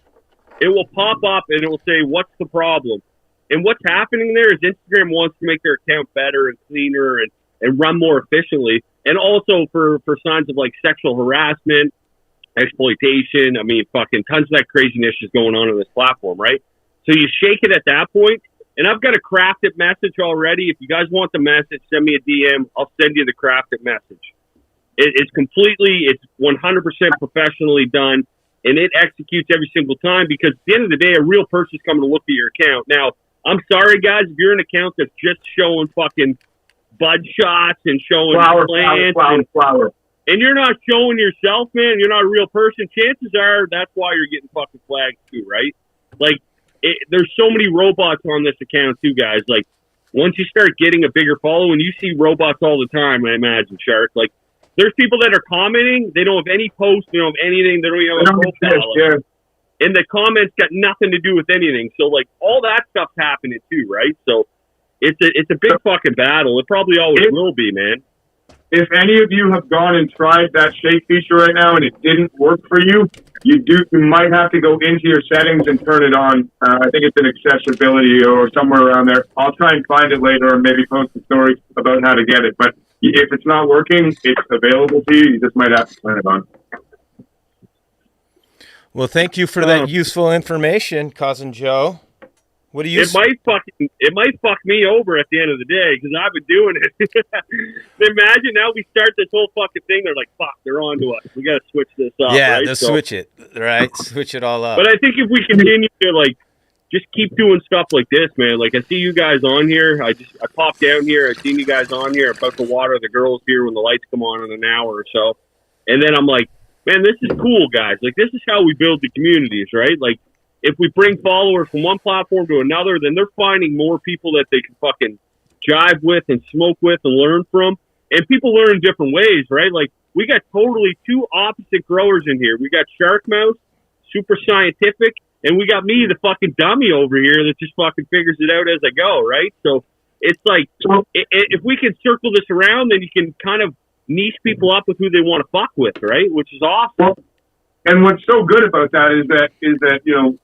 Speaker 4: it will pop up and it will say, "What's the problem?" And what's happening there is Instagram wants to make their account better and cleaner and run more efficiently, and also for signs of like sexual harassment, exploitation. I mean, fucking tons of that craziness is going on this platform, right? So you shake it at that point, and I've got a crafted message already. If you guys want the message, send me a DM. I'll send you the crafted message. It's 100% professionally done, and it executes every single time because at the end of the day, a real person's coming to look at your account. Now, I'm sorry, guys, if you're an account that's just showing fucking bud shots and showing
Speaker 3: flower.
Speaker 4: And you're not showing yourself, man, you're not a real person, chances are that's why you're getting fucking flagged too, right? Like, there's so many robots on this account too, guys. Like, once you start getting a bigger following, you see robots all the time, I imagine, Shark. Like, there's people that are commenting, they don't have any posts, they don't have anything, they don't even have a profile. And the comments got nothing to do with anything. So, like, all that stuff's happening too, right? So, it's a big fucking battle. It probably always will be, man.
Speaker 3: If any of you have gone and tried that shake feature right now and it didn't work for you, you might have to go into your settings and turn it on. I think it's in accessibility or somewhere around there. I'll try and find it later and maybe post a story about how to get it. But if it's not working, it's available to you. You just might have to turn it on.
Speaker 1: Well, thank you for that useful information, Cousin Joe. What do you?
Speaker 4: It might fuck me over at the end of the day because I've been doing it. Imagine now we start this whole fucking thing. They're like, "Fuck, they're on to us. We got to switch this up."
Speaker 1: Yeah,
Speaker 4: right?
Speaker 1: they'll switch it. Right, switch it all up.
Speaker 4: But I think if we continue to like just keep doing stuff like this, man. Like I see you guys on here. I popped down here. I seen you guys on here. I'm about to water the girls here when the lights come on in an hour or so, and then I'm like, man, this is cool, guys. Like this is how we build the communities, right? Like. If we bring followers from one platform to another, then they're finding more people that they can fucking jive with and smoke with and learn from. And people learn in different ways, right? Like, we got totally two opposite growers in here. We got Shark Mouth, super scientific, and we got me, the fucking dummy over here that just fucking figures it out as I go, right? So it's like, if we can circle this around, then you can kind of niche people up with who they want to fuck with, right? Which is awesome.
Speaker 3: Well, and what's so good about that is that you know,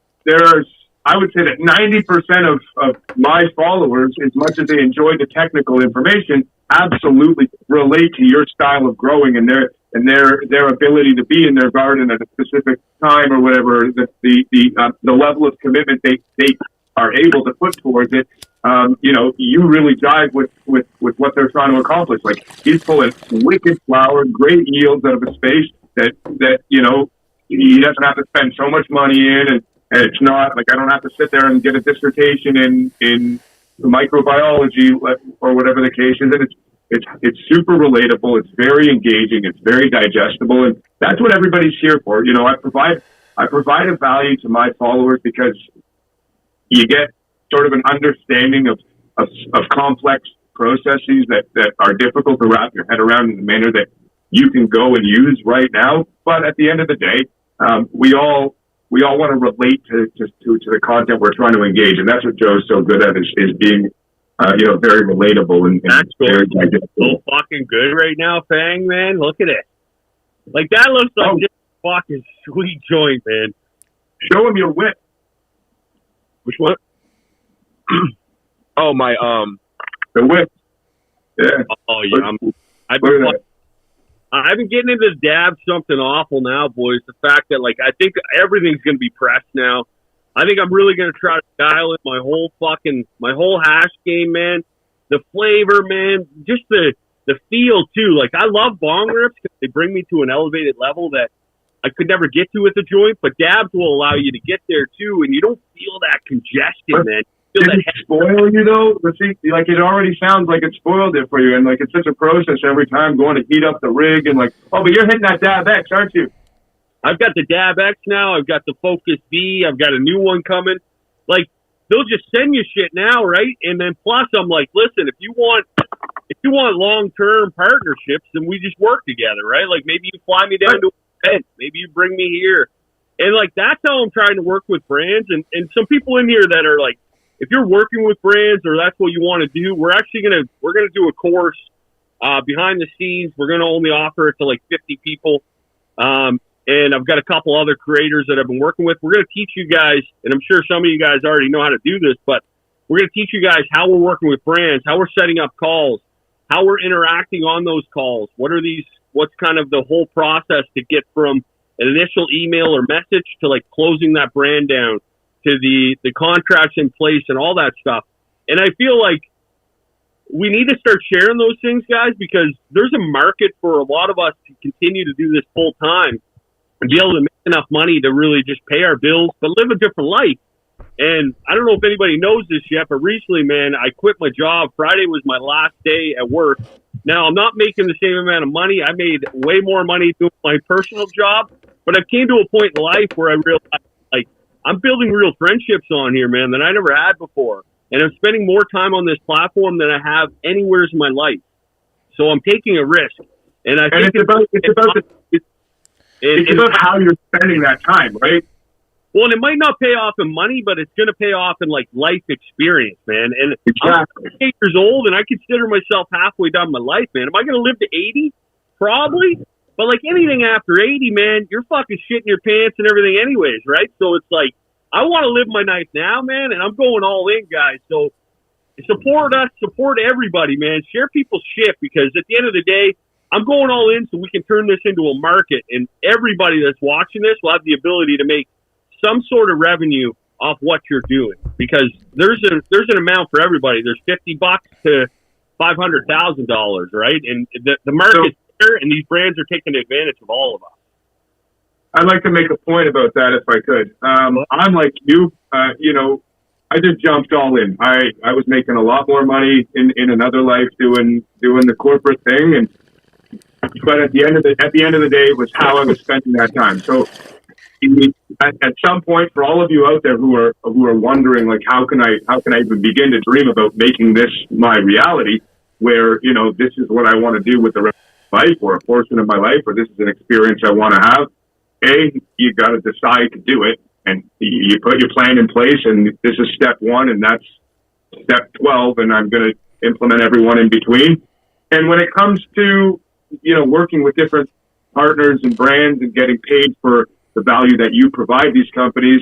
Speaker 3: I would say that 90% of my followers, as much as they enjoy the technical information, absolutely relate to your style of growing and their ability to be in their garden at a specific time or whatever. The level of commitment they are able to put towards it. You know, you really jive with what they're trying to accomplish. Like he's pulling wicked flowers, great yields out of a space. that he doesn't have to spend so much money in, and it's not like I don't have to sit there and get a dissertation in microbiology or whatever the case is. And it's super relatable. It's very engaging. It's very digestible, and that's what everybody's here for. I provide a value to my followers because you get sort of an understanding of complex processes that are difficult to wrap your head around in a manner that you can go and use right now. But at the end of the day, we all want to relate to the content we're trying to engage, and that's what Joe's so good at is being very relatable and
Speaker 4: that's
Speaker 3: very
Speaker 4: so fucking good right now, Fang, man. Look at it. Like that looks like just fucking sweet joint, man.
Speaker 3: Show him your whip.
Speaker 4: Which one?
Speaker 2: Oh, my
Speaker 3: the whip. Yeah.
Speaker 4: Oh yeah. I've been getting into the dab something awful now, boys. The fact that I think everything's gonna be pressed now. I think I'm really gonna try to dial in my whole hash game, man. The flavor, man. Just the feel too. I love bong rips because they bring me to an elevated level that I could never get to with a joint. But dabs will allow you to get there too, and you don't feel that congestion, man.
Speaker 3: Did it spoil you though? It already sounds like it spoiled it for you, and it's such a process every time going to heat up the rig and but you're hitting that Dab X, aren't you?
Speaker 4: I've got the Dab X now. I've got the Focus V. I've got a new one coming. They'll just send you shit now, right? And then plus, I'm like, listen, if you want long-term partnerships, then we just work together, right? Maybe you fly me down to an event, maybe you bring me here, and that's how I'm trying to work with brands. And some people in here that are if you're working with brands or that's what you want to do, we're gonna do a course behind the scenes. We're gonna only offer it to 50 people. And I've got a couple other creators that I've been working with. We're going to teach you guys, and I'm sure some of you guys already know how to do this, but we're going to teach you guys how we're working with brands, how we're setting up calls, how we're interacting on those calls. What's kind of the whole process to get from an initial email or message to closing that brand down to the contracts in place and all that stuff. And I feel we need to start sharing those things, guys, because there's a market for a lot of us to continue to do this full time and be able to make enough money to really just pay our bills, but live a different life. And I don't know if anybody knows this yet, but recently, man, I quit my job. Friday was my last day at work. Now, I'm not making the same amount of money. I made way more money doing my personal job, but I came to a point in life where I realized, I'm building real friendships on here, man, than I never had before. And I'm spending more time on this platform than I have anywhere in my life. So I'm taking a risk. And I think
Speaker 3: it's about how you're spending that time, right?
Speaker 4: Well, and it might not pay off in money, but it's going to pay off in life experience, man. And
Speaker 3: exactly.
Speaker 4: I'm 8 years old, and I consider myself halfway done my life, man. Am I going to live to 80? Probably. But anything after 80, man, you're fucking shitting your pants and everything anyways, right? So it's I want to live my life now, man, and I'm going all in, guys. So support us, support everybody, man. Share people's shit because at the end of the day, I'm going all in so we can turn this into a market, and everybody that's watching this will have the ability to make some sort of revenue off what you're doing because there's an amount for everybody. There's $50 to $500,000, right? And the market's there, and these brands are taking advantage of all of us.
Speaker 3: I'd like to make a point about that if I could. I'm like you, I just jumped all in. I was making a lot more money in another life doing the corporate thing, but at the end of the day, it was how I was spending that time. So at some point, for all of you out there who are wondering how can I even begin to dream about making this my reality, where this is what I want to do with the rest of my life or a portion of my life, or this is an experience I want to have. You got to decide to do it, and you put your plan in place, and this is step 1, and that's step 12, and I'm going to implement everyone in between. And when it comes to, working with different partners and brands and getting paid for the value that you provide these companies,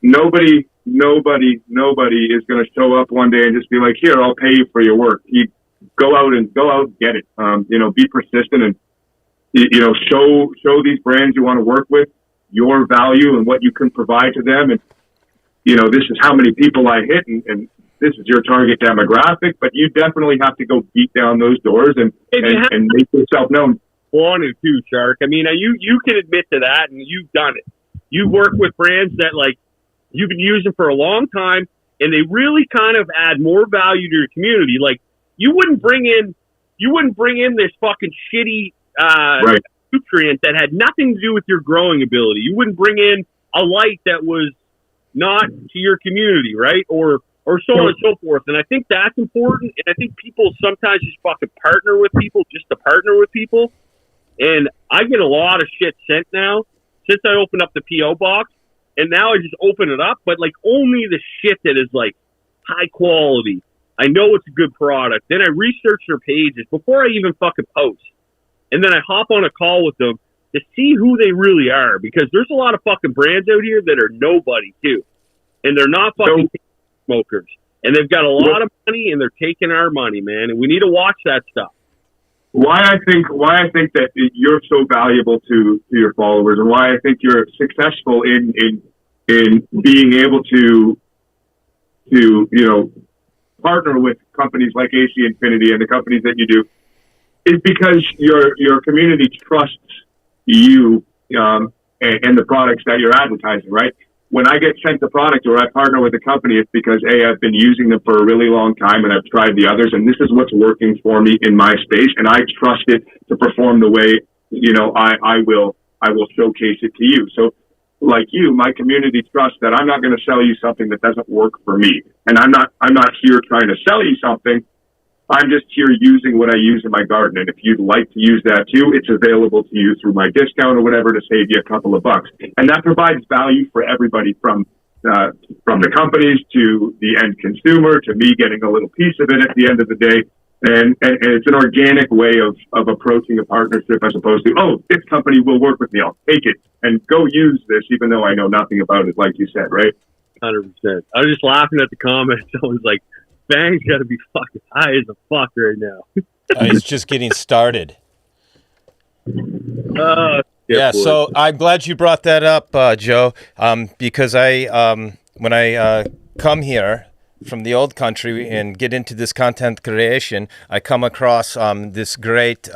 Speaker 3: nobody is going to show up one day and just be like, here, I'll pay you for your work. You go out and get it. Be persistent and, show these brands you want to work with your value and what you can provide to them. And, this is how many people I hit and this is your target demographic, but you definitely have to go beat down those doors and make yourself known.
Speaker 4: want to too, Shark. I mean, you can admit to that, and you've done it. You've worked with brands that like you've been using for a long time, and they really kind of add more value to your community. Like you wouldn't bring in this fucking shitty
Speaker 3: Right.
Speaker 4: nutrient that had nothing to do with your growing ability. You wouldn't bring in a light that was not to your community, right? Or so on and so forth. And I think that's important. And I think people sometimes just fucking partner with people just to partner with people. And I get a lot of shit sent now since I opened up the P.O. box. And now I just open it up, but like only the shit that is like high quality. I know it's a good product. Then I research their pages before I even fucking post. And then I hop on a call with them to see who they really are, because there's a lot of fucking brands out here that are nobody too. And they're not fucking smokers. And they've got a lot of money and they're taking our money, man. And we need to watch that stuff.
Speaker 3: Why I think that you're so valuable to your followers, and why I think you're successful in being able to partner with companies like AC Infinity and the companies that you do, is because your community trusts you and the products that you're advertising, right? When I get sent the product or I partner with a company, it's because I've been using them for a really long time and I've tried the others, and this is what's working for me in my space, and I trust it to perform the way I will showcase it to you. So, like you, my community trusts that I'm not going to sell you something that doesn't work for me, and I'm not here trying to sell you something. I'm just here using what I use in my garden. And if you'd like to use that too, it's available to you through my discount or whatever to save you a couple of bucks. And that provides value for everybody from the companies to the end consumer to me getting a little piece of it at the end of the day. And it's an organic way of approaching a partnership as opposed to, oh, this company will work with me. I'll take it and go use this, even though I know nothing about it, like you said, right?
Speaker 4: 100%. I was just laughing at the comments. I was like, Bang's got to be fucking high as a fuck right now.
Speaker 1: He's just getting started. Yeah, so I'm glad you brought that up, Joe, because when I come here from the old country and get into this content creation, I come across this great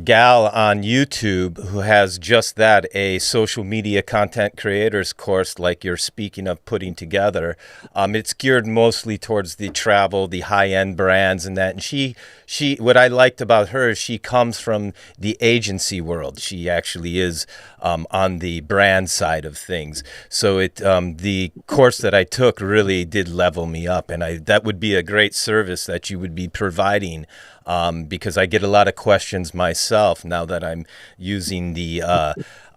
Speaker 1: gal on YouTube who has just that, a social media content creators course like you're speaking of putting together. It's geared mostly towards the travel, the high-end brands and that. And she what I liked about her is she comes from the agency world. She actually is on the brand side of things. So the course that I took really did level me up, and that would be a great service that you would be providing. Because I get a lot of questions myself now that I'm using the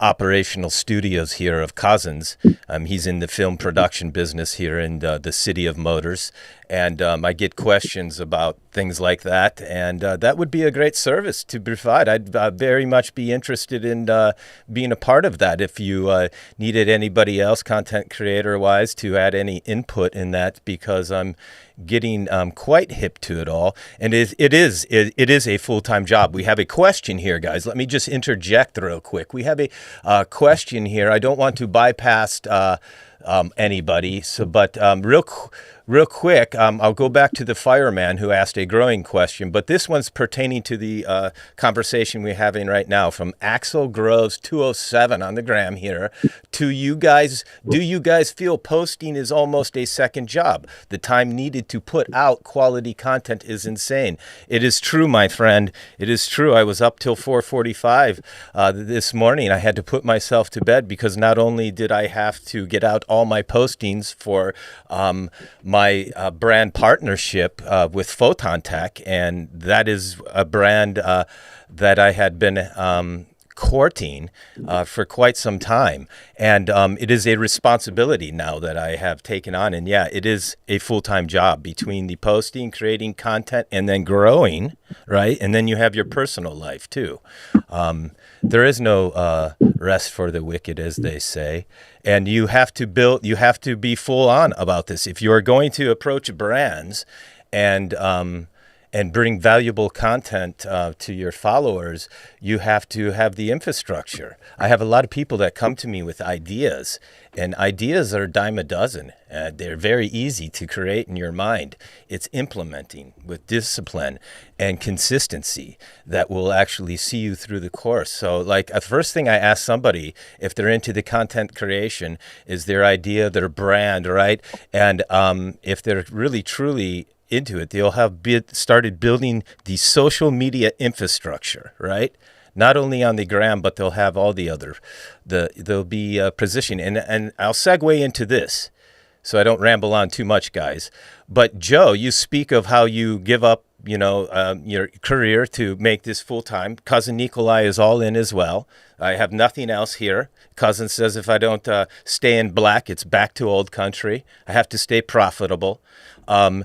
Speaker 1: operational studios here of Cousins. He's in the film production business here in the city of Motors. And I get questions about things like that. And that would be a great service to provide. I'd very much be interested in being a part of that if you needed anybody else, content creator-wise, to add any input in that, because I'm getting quite hip to it all. And it is a full-time job. We have a question here, guys. Let me just interject real quick. We have a question here. I don't want to bypass anybody, but real quick, I'll go back to the fireman who asked a growing question, but this one's pertaining to the conversation we're having right now, from Axel Groves 207 on the gram here. Do you guys feel posting is almost a second job? The time needed to put out quality content is insane. It is true, my friend. It is true. I was up till 4:45 this morning. I had to put myself to bed because not only did I have to get out all my postings for my brand partnership with Photon Tech, and that is a brand that I had been courting for quite some time. And it is a responsibility now that I have taken on. And yeah, it is a full-time job between the posting, creating content, and then growing, right? And then you have your personal life too. There is no rest for the wicked, as they say. And you have to be full on about this. If you are going to approach brands and and bring valuable content to your followers, you have to have the infrastructure. I have a lot of people that come to me with ideas, and ideas are a dime a dozen. They're very easy to create in your mind. It's implementing with discipline and consistency that will actually see you through the course. So like the first thing I ask somebody, if they're into the content creation, is their idea, their brand, right? And if they're really, truly into it, they'll have started building the social media infrastructure, right? Not only on the gram, but they'll have all the other, they'll be positioning. And I'll segue into this so I don't ramble on too much, guys. But Joe, you speak of how you give up, your career to make this full time. Cousin Nikolai is all in as well. I have nothing else here. Cousin says if I don't stay in black, it's back to old country. I have to stay profitable.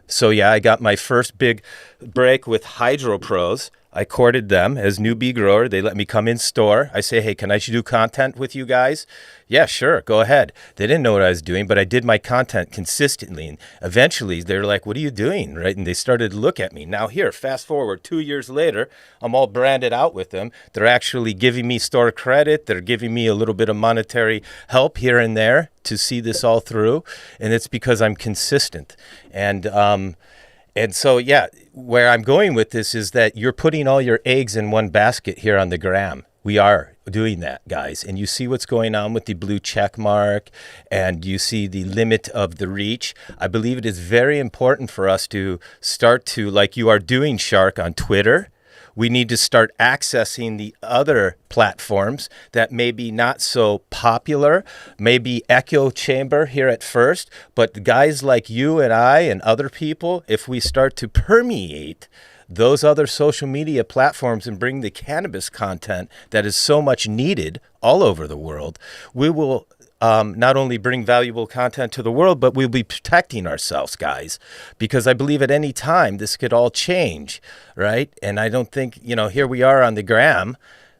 Speaker 1: So yeah, I got my first big break with Hydro Pros. I courted them as newbie grower. They let me come in store. I say, hey, can I do content with you guys? Yeah, sure, go ahead. They didn't know what I was doing, but I did my content consistently. And eventually, they're like, what are you doing, right? And they started to look at me. Now here, fast forward 2 years later, I'm all branded out with them. They're actually giving me store credit. They're giving me a little bit of monetary help here and there to see this all through. And it's because I'm consistent. And so, yeah, where I'm going with this is that you're putting all your eggs in one basket here on the gram. We are doing that, guys. And you see what's going on with the blue check mark, and you see the limit of the reach. I believe it is very important for us to start to, like you are doing, Shark, on Twitter. We need to start accessing the other platforms that may be not so popular, maybe echo chamber here at first, but guys like you and I and other people, if we start to permeate those other social media platforms and bring the cannabis content that is so much needed all over the world, we will not only bring valuable content to the world, but we'll be protecting ourselves, guys, because I believe at any time this could all change, right? And I don't think, here we are on the gram.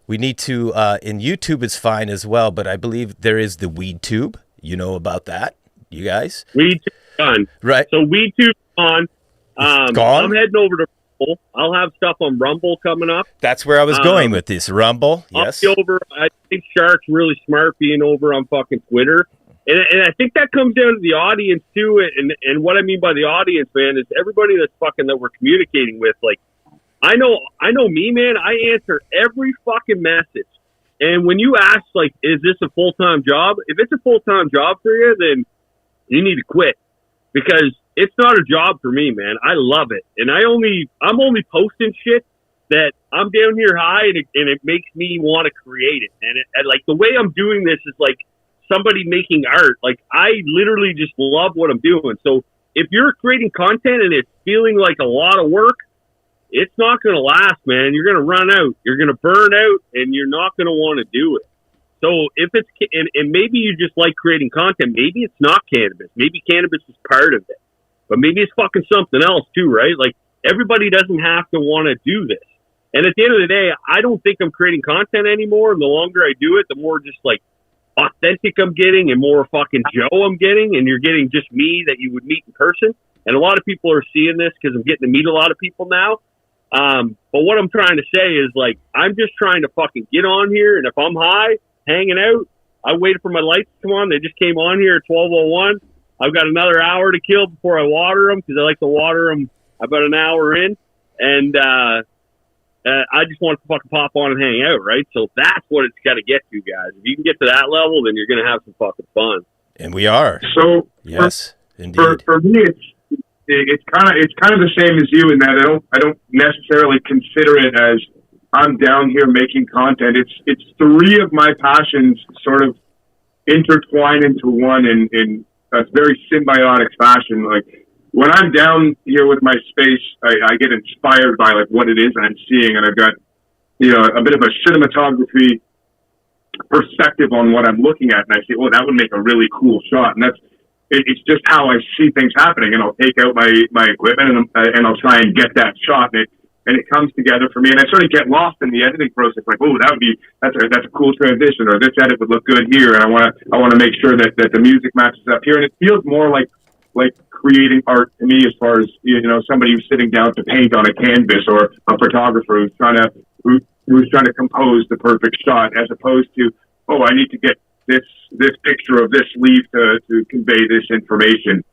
Speaker 1: We need to, in YouTube is fine as well, but I believe there is the Weed Tube. You know about that, you guys?
Speaker 4: Weed Tube on.
Speaker 1: Right.
Speaker 4: So Weed Tube on.
Speaker 1: Gone?
Speaker 4: I'm heading over to Rumble. I'll have stuff on Rumble coming up.
Speaker 1: That's where I was going with this. Rumble, yes.
Speaker 4: I'll be over. I think Shark's really smart being over on fucking Twitter. And I think that comes down to the audience, too. And what I mean by the audience, man, is everybody that we're communicating with. Like, I know me, man. I answer every fucking message. And when you ask, like, is this a full-time job? If it's a full-time job for you, then you need to quit. Because it's not a job for me, man. I love it. And I'm only posting shit that I'm down here high and it makes me want to create it. And like the way I'm doing this is like somebody making art. Like I literally just love what I'm doing. So if you're creating content and it's feeling like a lot of work, it's not going to last, man. You're going to run out. You're going to burn out and you're not going to want to do it. So if it's, and maybe you just like creating content, maybe it's not cannabis. Maybe cannabis is part of it. But maybe it's fucking something else too, right? Like everybody doesn't have to want to do this. And at the end of the day, I don't think I'm creating content anymore. And the longer I do it, the more just like authentic I'm getting and more fucking Joe I'm getting. And you're getting just me that you would meet in person. And a lot of people are seeing this because I'm getting to meet a lot of people now. But what I'm trying to say is like, I'm just trying to fucking get on here. And if I'm high, hanging out, I waited for my lights to come on. They just came on here at 12:01. I've got another hour to kill before I water them because I like to water them about an hour in. And I just want to fucking pop on and hang out, right? So that's what it's got to get to, guys. If you can get to that level, then you're going to have some fucking fun.
Speaker 1: And we are.
Speaker 3: So
Speaker 1: yes, indeed.
Speaker 3: For me, it's kind of the same as you in that I don't necessarily consider it as I'm down here making content. It's three of my passions sort of intertwine into one in a very symbiotic fashion. Like when I'm down here with my space, I get inspired by like what it is I'm seeing, and I've got a bit of a cinematography perspective on what I'm looking at, and I say, oh, that would make a really cool shot, and it's just how I see things happening, and I'll take out my equipment and I'll try and get that shot, and it comes together for me, and I sort of get lost in the editing process. Like, oh, that's a cool transition, or this edit would look good here, and I want to make sure that the music matches up here, and it feels more like creating art to me, as far as, you know, somebody who's sitting down to paint on a canvas, or a photographer who's trying to compose the perfect shot, as opposed to, oh, I need to get this picture of this leaf to convey this information.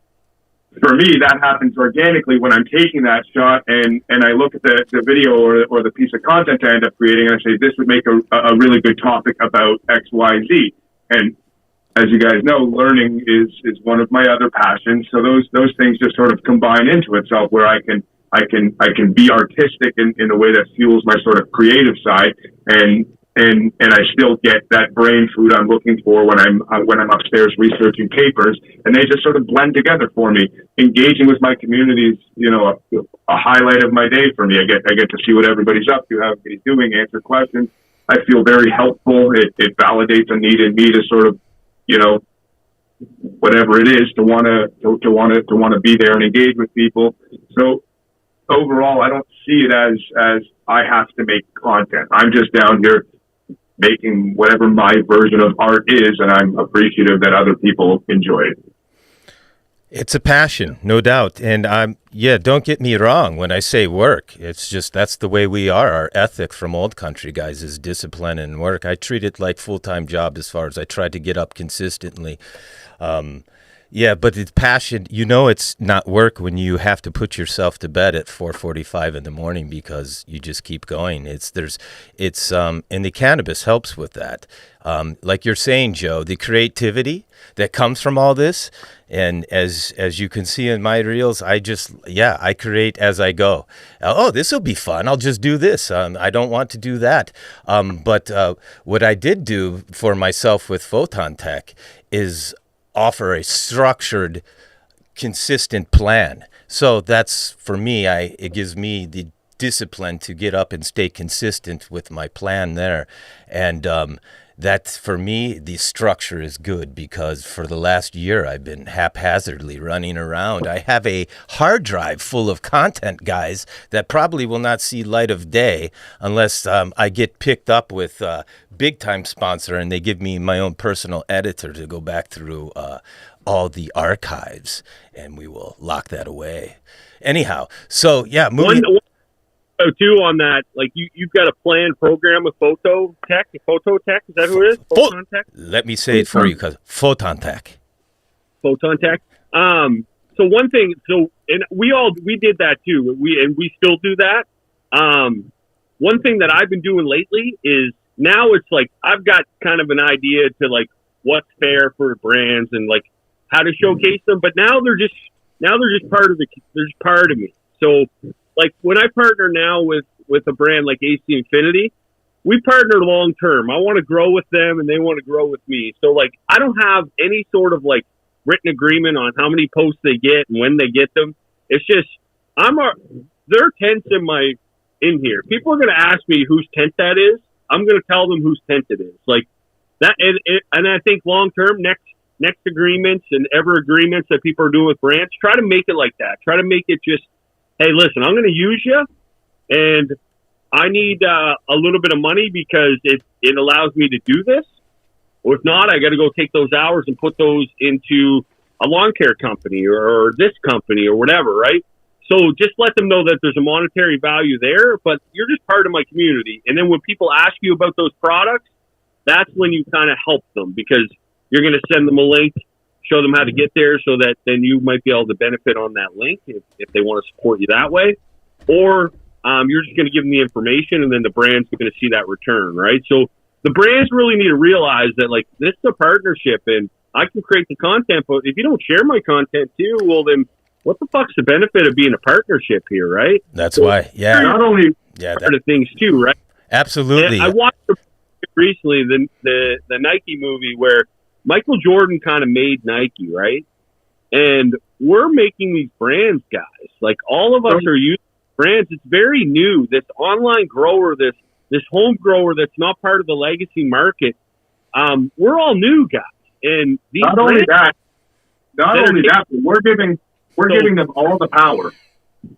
Speaker 3: For me, that happens organically when I'm taking that shot and I look at the video or the piece of content I end up creating, and I say, this would make a really good topic about X, Y, Z. And as you guys know, learning is one of my other passions. So those things just sort of combine into itself, where I can be artistic in a way that fuels my sort of creative side, and I still get that brain food I'm looking for when I'm upstairs researching papers, and they just sort of blend together for me. Engaging with my community is, you know, a highlight of my day for me. I get to see what everybody's up to, how everybody's doing, answer questions. I feel very helpful. It validates a need in me to sort of, you know, whatever it is, to want to be there and engage with people. So overall, I don't see it as I have to make content. I'm just down here making whatever my version of art is, and I'm appreciative that other people enjoy it.
Speaker 1: It's a passion, no doubt. And don't get me wrong when I say work. It's just, that's the way we are. Our ethic from old country guys is discipline and work. I treat it like full-time job, as far as I try to get up consistently. But it's passion. You know, it's not work when you have to put yourself to bed at 4:45 in the morning because you just keep going. And the cannabis helps with that. Like you're saying, Joe, the creativity that comes from all this. And as you can see in my reels, I create as I go. Oh, this will be fun. I'll just do this. I don't want to do that. But what I did do for myself with Photon Tech is offer a structured, consistent plan. So that's, for me, it gives me the discipline to get up and stay consistent with my plan there. And that, for me, the structure is good, because for the last year I've been haphazardly running around. I have a hard drive full of content, guys, that probably will not see light of day unless I get picked up with a big-time sponsor and they give me my own personal editor to go back through all the archives, and we will lock that away. Anyhow, so yeah, moving...
Speaker 4: Too on that, like you've got a planned program with Photon Tech. Is that who it is? Photon Tech.
Speaker 1: Let me say it for you, because Photon Tech.
Speaker 4: Photon Tech. So one thing. So, and we did that too. We still do that. One thing that I've been doing lately is, now it's like I've got kind of an idea to like what's fair for brands and like how to showcase them. But now they're just part of me. So, like when I partner now with a brand like AC Infinity, we partner long term. I want to grow with them and they want to grow with me. So like I don't have any sort of like written agreement on how many posts they get and when they get them. It's just there are tents in here. People are going to ask me whose tent that is. I'm going to tell them whose tent it is. Like that, and I think long term, next agreements and ever agreements that people are doing with brands, try to make it like that. Try to make it just, hey, listen, I'm going to use you, and I need a little bit of money because it allows me to do this. Or if not, I got to go take those hours and put those into a lawn care company or this company or whatever, right? So just let them know that there's a monetary value there, but you're just part of my community. And then when people ask you about those products, that's when you kind of help them, because you're going to send them a link, show them how to get there, so that then you might be able to benefit on that link if they want to support you that way. Or you're just going to give them the information, and then the brand's going to see that return, right? So the brands really need to realize that, like, this is a partnership, and I can create the content, but if you don't share my content too, well, then what the fuck's the benefit of being a partnership here, right?
Speaker 1: That's why, yeah.
Speaker 4: Not only part of things too, right?
Speaker 1: Absolutely.
Speaker 4: And I watched recently the Nike movie where Michael Jordan kind of made Nike, right? And we're making these brands, guys. Like, all of us are using brands. It's very new. This online grower, this home grower that's not part of the legacy market. We're all new, guys. And these
Speaker 3: not only that, but we're giving them all the power.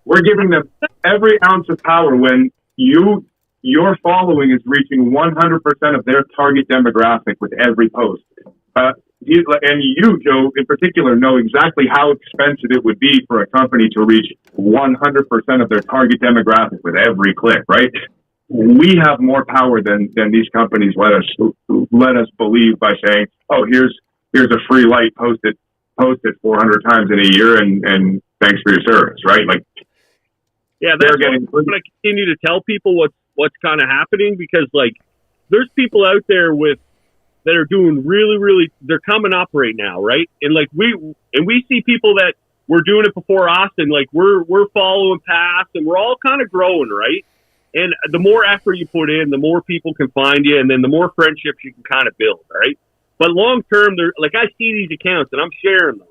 Speaker 3: We're giving them every ounce of power when your following is reaching 100% of their target demographic with every post. and you, Joe, in particular, know exactly how expensive it would be for a company to reach 100% of their target demographic with every click, right? We have more power than these companies let us believe by saying, "Oh, here's a free light, post it 400 times in a year, and thanks for your service," right? Like,
Speaker 4: yeah, that's what I'm going to continue to tell people what's kind of happening, because like there's people out there that are doing really, they're coming up right now, right? And like we see people that were doing it before us, and like we're following past, and we're all kind of growing, right? And the more effort you put in, the more people can find you, and then the more friendships you can kind of build, right? But long term, they're like, I see these accounts and I'm sharing them,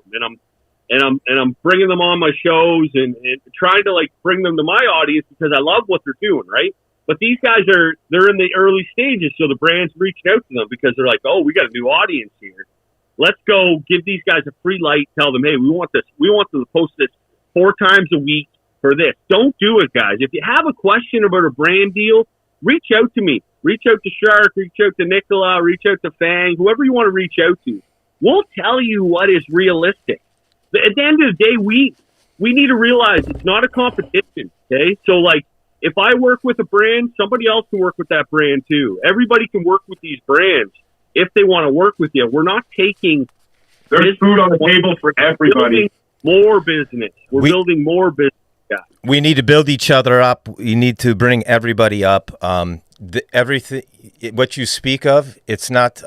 Speaker 4: and I'm bringing them on my shows and trying to like bring them to my audience because I love what they're doing, right? But these guys they're in the early stages, so the brand's reaching out to them because they're like, oh, we got a new audience here. Let's go give these guys a free light. Tell them, hey, we want them to post this 4 times a week for this. Don't do it, guys. If you have a question about a brand deal, reach out to me. Reach out to Shark, reach out to Nicola, reach out to Fang, whoever you want to reach out to. We'll tell you what is realistic. At the end of the day, we need to realize it's not a competition, okay? So, like, if I work with a brand, somebody else can work with that brand too. Everybody can work with these brands if they want to work with you. We're not taking...
Speaker 3: There's food on the table for everybody.
Speaker 4: More business. We're building more business.
Speaker 1: We need to build each other up. We need to bring everybody up. Everything, what you speak of, it's not,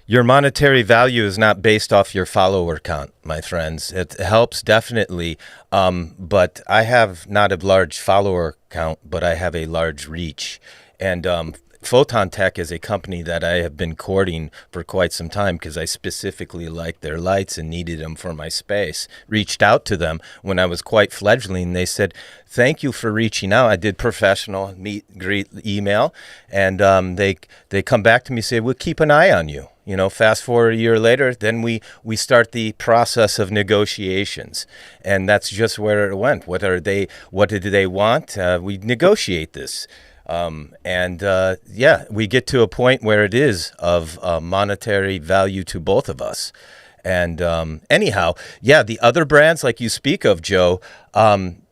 Speaker 1: your monetary value is not based off your follower count, my friends. It helps definitely, but I have not a large follower count, but I have a large reach. And Photon Tech is a company that I have been courting for quite some time because I specifically liked their lights and needed them for my space. Reached out to them when I was quite fledgling. They said, thank you for reaching out. I did professional meet, greet, email, and they come back to me and say, we'll keep an eye on you. You know, fast forward a year later, then we start the process of negotiations, and that's just where it went. What did they want? We negotiate this. We get to a point where it is of monetary value to both of us. And the other brands like you speak of, Joe,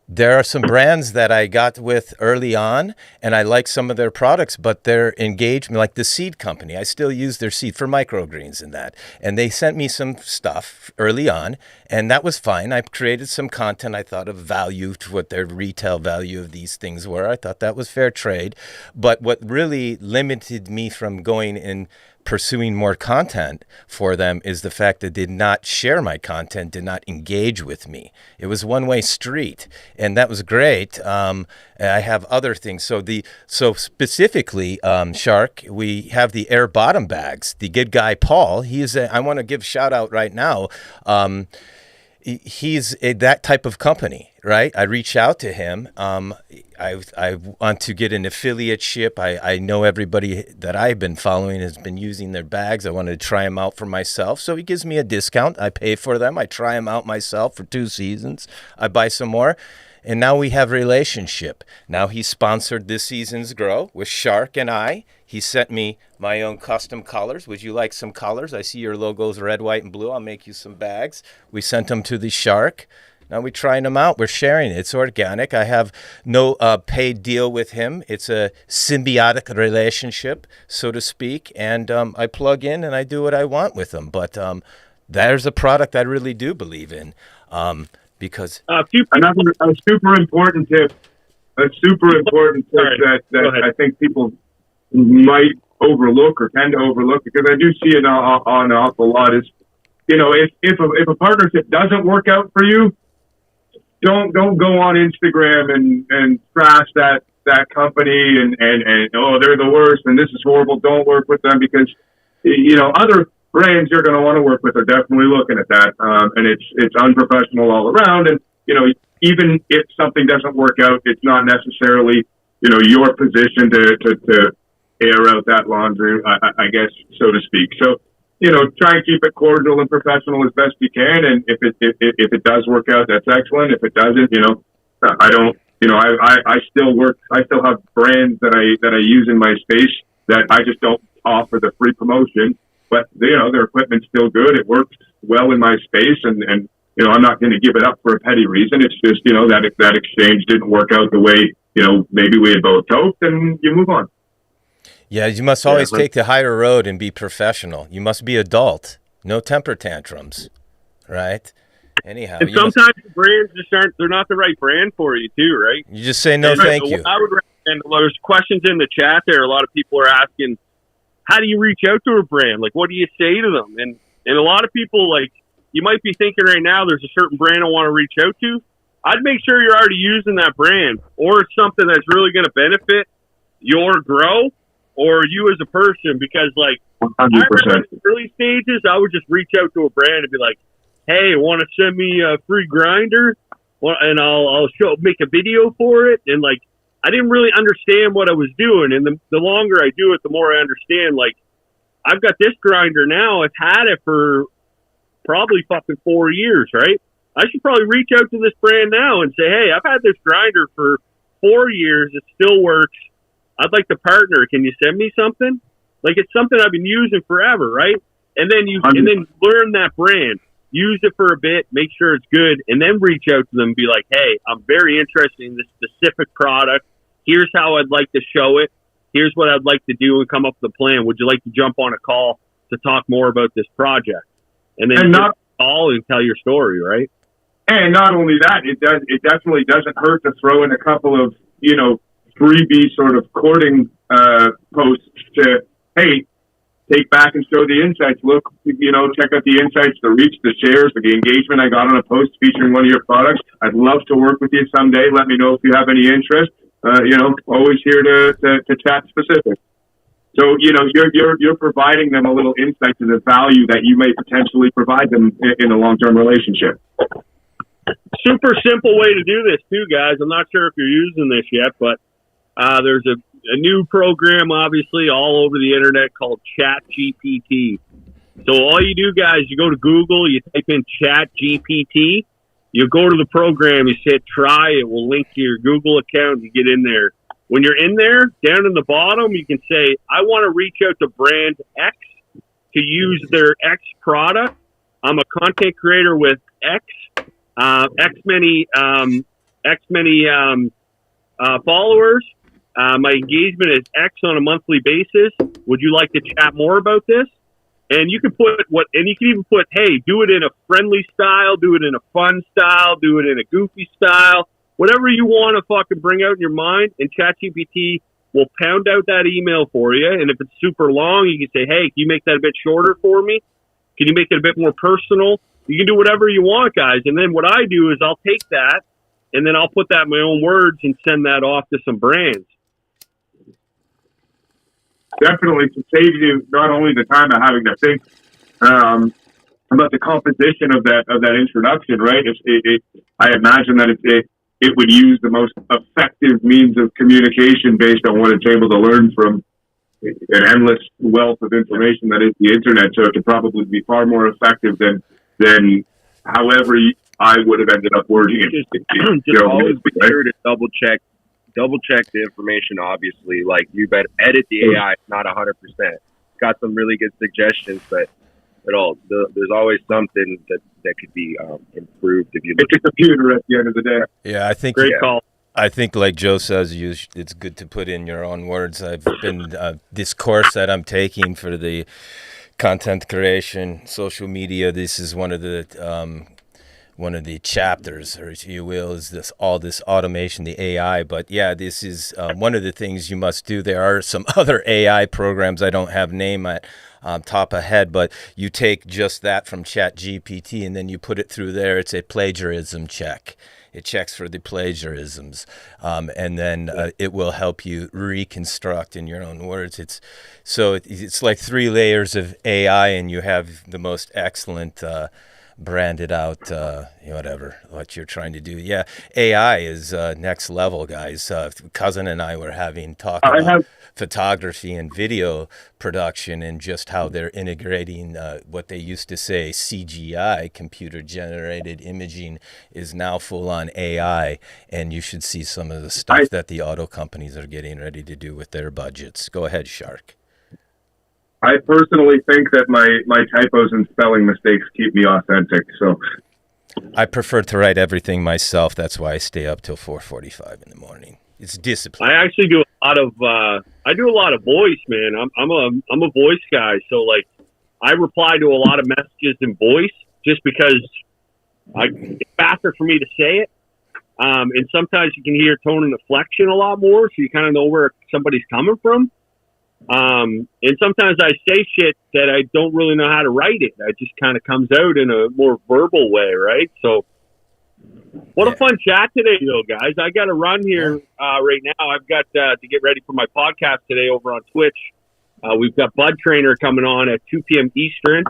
Speaker 1: there are some brands that I got with early on, and I like some of their products, but their engagement, like the seed company, I still use their seed for microgreens and that. And they sent me some stuff early on, and that was fine. I created some content I thought of value to what their retail value of these things were. I thought that was fair trade. But what really limited me from going and pursuing more content for them is the fact that they did not share my content, did not engage with me. It was one-way street, and that was great. I have other things. So specifically, Shark, we have the Air Bottom bags. The good guy Paul, I want to give a shout out right now. He's that type of company, right? I reach out to him. I want to get an affiliateship. I know everybody that I've been following has been using their bags. I wanted to try them out for myself. So he gives me a discount. I pay for them. I try them out myself for 2 seasons. I buy some more. And now we have a relationship. Now he sponsored this season's grow with Shark and I. He sent me my own custom colors. Would you like some colors? I see your logo's red, white, and blue. I'll make you some bags. We sent them to the Shark. Now we're trying them out. We're sharing it. It's organic. I have no paid deal with him. It's a symbiotic relationship, so to speak. And I plug in and I do what I want with them. But there's a product I really do believe in. Because
Speaker 3: a super important tip that I think people might overlook or tend to overlook, because I do see it on an awful lot, is, you know, if a partnership doesn't work out for you, don't go on Instagram and trash that company and oh, they're the worst and this is horrible. Don't work with them, because, you know, other brands you're going to want to work with are definitely looking at that. And it's unprofessional all around. And, you know, even if something doesn't work out, it's not necessarily, you know, your position to air out that laundry, I guess, so to speak. So, you know, try and keep it cordial and professional as best you can. And if it does work out, that's excellent. If it doesn't, you know, I still have brands that I use in my space that I just don't offer the free promotion. but their equipment's still good. It works well in my space, and I'm not going to give it up for a petty reason. It's just that exchange didn't work out the way maybe we had both hoped, and you move on.
Speaker 1: Yeah, you must always take the higher road and be professional. You must be adult. No temper tantrums, right? Anyhow,
Speaker 4: and sometimes brands just they're not the right brand for you too, right?
Speaker 1: You just say no, thank you.
Speaker 4: I would recommend, there's questions in the chat there. A lot of people are asking, how do you reach out to a brand? Like, what do you say to them? And a lot of people, like, you might be thinking right now, there's a certain brand I want to reach out to. I'd make sure you're already using that brand, or it's something that's really going to benefit your grow or you as a person. Because, like,
Speaker 3: 100%.
Speaker 4: I remember in the early stages, I would just reach out to a brand and be like, hey, want to send me a free grinder? Well, and I'll make a video for it. And, like, I didn't really understand what I was doing. And the longer I do it, the more I understand. Like, I've got this grinder now. I've had it for probably fucking 4 years, right? I should probably reach out to this brand now and say, hey, I've had this grinder for 4 years. It still works. I'd like to partner. Can you send me something? Like, it's something I've been using forever, right? And then and then learn that brand. Use it for a bit, make sure it's good, and then reach out to them and be like, hey, I'm very interested in this specific product. Here's how I'd like to show it. Here's what I'd like to do, and come up with a plan. Would you like to jump on a call to talk more about this project? And then call and tell your story, right?
Speaker 3: And not only that, it definitely doesn't hurt to throw in a couple of, freebie sort of courting posts to, hey, take back and show the insights. Look, check out the insights, the reach, the shares, the engagement I got on a post featuring one of your products. I'd love to work with you someday. Let me know if you have any interest. Always here to chat specific. So, you're providing them a little insight to the value that you may potentially provide them in a long-term relationship.
Speaker 4: Super simple way to do this too, guys. I'm not sure if you're using this yet, but there's a new program, obviously, all over the internet called ChatGPT. So all you do, guys, you go to Google, you type in ChatGPT, you go to the program, you hit try, it will link to your Google account, you get in there. When you're in there, down in the bottom, you can say, I want to reach out to brand X to use their X product. I'm a content creator with X many followers. My engagement is X on a monthly basis. Would you like to chat more about this? And you can you can even put, hey, do it in a friendly style, do it in a fun style, do it in a goofy style, whatever you want to fucking bring out in your mind. And ChatGPT will pound out that email for you. And if it's super long, you can say, hey, can you make that a bit shorter for me? Can you make it a bit more personal? You can do whatever you want, guys. And then what I do is I'll take that and then I'll put that in my own words and send that off to some brands.
Speaker 3: Definitely to save you not only the time of having to think about the composition of that introduction, right? I imagine that it would use the most effective means of communication based on what it's able to learn from an endless wealth of information that is the internet. So it could probably be far more effective than however I would have ended up wording it.
Speaker 2: Just always be sure to double check the information. Obviously, like, you better edit the AI. It's not 100%. It's got some really good suggestions, but there's always something that could be improved if you look
Speaker 3: at the computer at the end of the day.
Speaker 1: Yeah, I think
Speaker 4: great call.
Speaker 1: I think, like Joe says, it's good to put in your own words. I've been this course that I'm taking for the content creation, social media. This is one of the chapters, or if you will, is this automation, the AI. But yeah, this is one of the things you must do. There are some other AI programs I don't have name at top of head, but you take just that from ChatGPT and then you put it through there. It's a plagiarism check. It checks for the plagiarisms, and then it will help you reconstruct in your own words. It's like 3 layers of AI, and you have the most excellent branded out what you're trying to do. Yeah, AI is next level, guys. Cousin and I were having talk about photography and video production and just how they're integrating what they used to say CGI, computer generated imaging, is now full on AI, and you should see some of the stuff that the auto companies are getting ready to do with their budgets. Go ahead, Shark.
Speaker 3: I personally think that my typos and spelling mistakes keep me authentic. So
Speaker 1: I prefer to write everything myself. That's why I stay up till 4:45 in the morning. It's discipline.
Speaker 4: I actually do a lot of voice, man. I'm a voice guy, so like I reply to a lot of messages in voice just because it's faster for me to say it. And sometimes you can hear tone and inflection a lot more, so you kind of know where somebody's coming from. And sometimes I say shit that I don't really know how to write it. It just kind of comes out in a more verbal way, right? So, what a fun chat today, though, guys. I got to run here right now. I've got to get ready for my podcast today over on Twitch. We've got Bud Trainer coming on at 2 p.m. Eastern.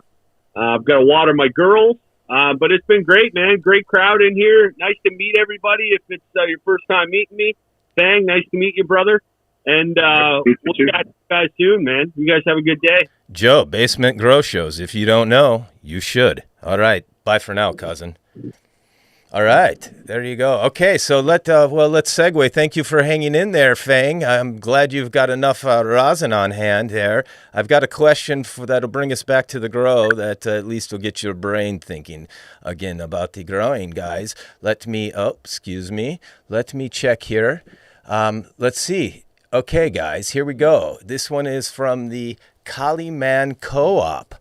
Speaker 4: I've got to water my girls. But it's been great, man. Great crowd in here. Nice to meet everybody. If it's your first time meeting me, Fang, nice to meet you, brother. And we'll chat you guys soon, man. You guys have a good day.
Speaker 1: Joe, Basement Grow Shows. If you don't know, you should. All right. Bye for now, cousin. All right. There you go. Okay, so let's segue. Thank you for hanging in there, Fang. I'm glad you've got enough rosin on hand there. I've got a question that'll bring us back to the grow that at least will get your brain thinking again about the growing, guys. Let me check here. Let's see. Okay, guys, here we go. This one is from the Kaliman Co-op.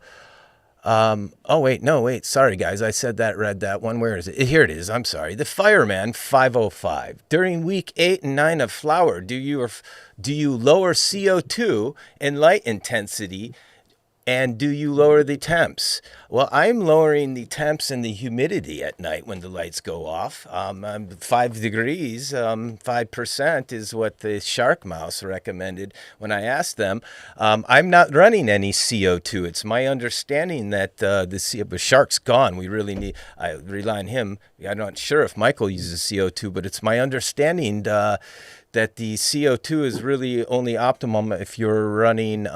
Speaker 1: Sorry, guys. I read that one. Where is it? Here it is. I'm sorry. The Fireman 505. During week 8 and 9 of flower, do you lower CO2 and light intensity? And do you lower the temps? Well, I'm lowering the temps and the humidity at night when the lights go off. 5 degrees, 5% is what the Shark Mouse recommended when I asked them. I'm not running any CO2. It's my understanding that the Shark's gone. I rely on him. I'm not sure if Michael uses CO2, but it's my understanding that the CO2 is really only optimum if you're running